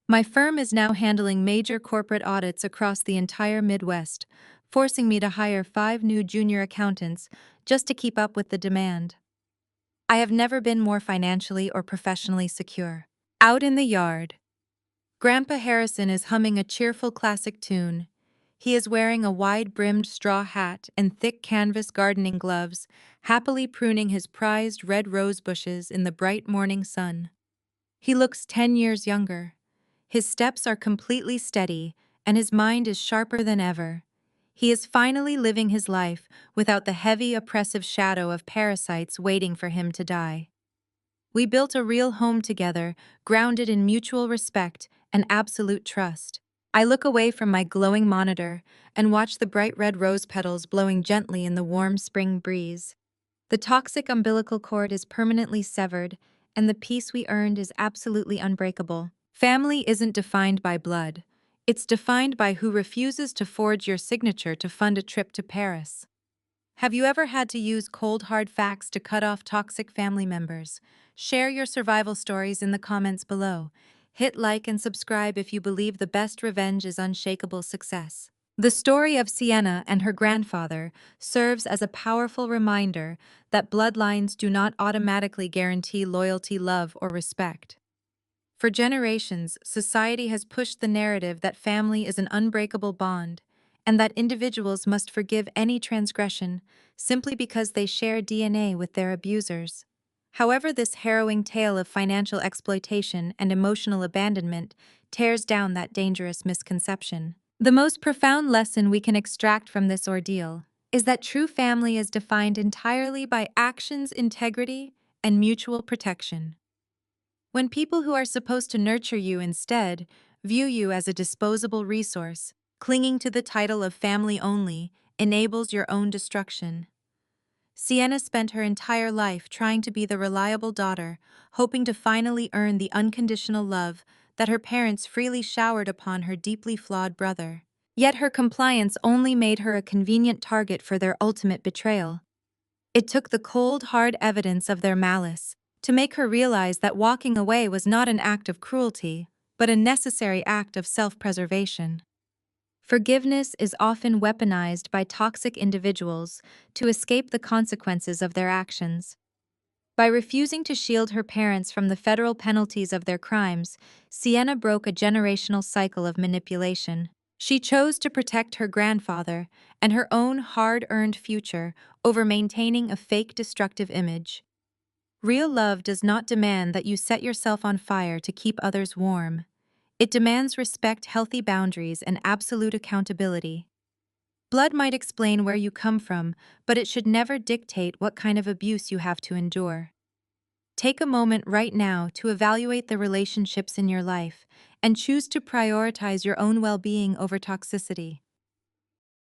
My firm is now handling major corporate audits across the entire Midwest, forcing me to hire 5 new junior accountants just to keep up with the demand. I have never been more financially or professionally secure. Out in the yard, Grandpa Harrison is humming a cheerful classic tune. He is wearing a wide-brimmed straw hat and thick canvas gardening gloves, happily pruning his prized red rose bushes in the bright morning sun. He looks 10 years younger. His steps are completely steady, and his mind is sharper than ever. He is finally living his life without the heavy, oppressive shadow of parasites waiting for him to die. We built a real home together, grounded in mutual respect and absolute trust. I look away from my glowing monitor and watch the bright red rose petals blowing gently in the warm spring breeze. The toxic umbilical cord is permanently severed, and the peace we earned is absolutely unbreakable. Family isn't defined by blood. It's defined by who refuses to forge your signature to fund a trip to Paris. Have you ever had to use cold hard facts to cut off toxic family members? Share your survival stories in the comments below. Hit like and subscribe if you believe the best revenge is unshakable success. The story of Sienna and her grandfather serves as a powerful reminder that bloodlines do not automatically guarantee loyalty, love, or respect. For generations, society has pushed the narrative that family is an unbreakable bond, and that individuals must forgive any transgression simply because they share DNA with their abusers. However, this harrowing tale of financial exploitation and emotional abandonment tears down that dangerous misconception. The most profound lesson we can extract from this ordeal is that true family is defined entirely by actions, integrity, and mutual protection. When people who are supposed to nurture you instead view you as a disposable resource, clinging to the title of family only enables your own destruction. Sienna spent her entire life trying to be the reliable daughter, hoping to finally earn the unconditional love that her parents freely showered upon her deeply flawed brother. Yet her compliance only made her a convenient target for their ultimate betrayal. It took the cold, hard evidence of their malice to make her realize that walking away was not an act of cruelty, but a necessary act of self-preservation. Forgiveness is often weaponized by toxic individuals to escape the consequences of their actions. By refusing to shield her parents from the federal penalties of their crimes, Sienna broke a generational cycle of manipulation. She chose to protect her grandfather and her own hard-earned future over maintaining a fake destructive image. Real love does not demand that you set yourself on fire to keep others warm. It demands respect, healthy boundaries, and absolute accountability. Blood might explain where you come from, but it should never dictate what kind of abuse you have to endure. Take a moment right now to evaluate the relationships in your life and choose to prioritize your own well-being over toxicity.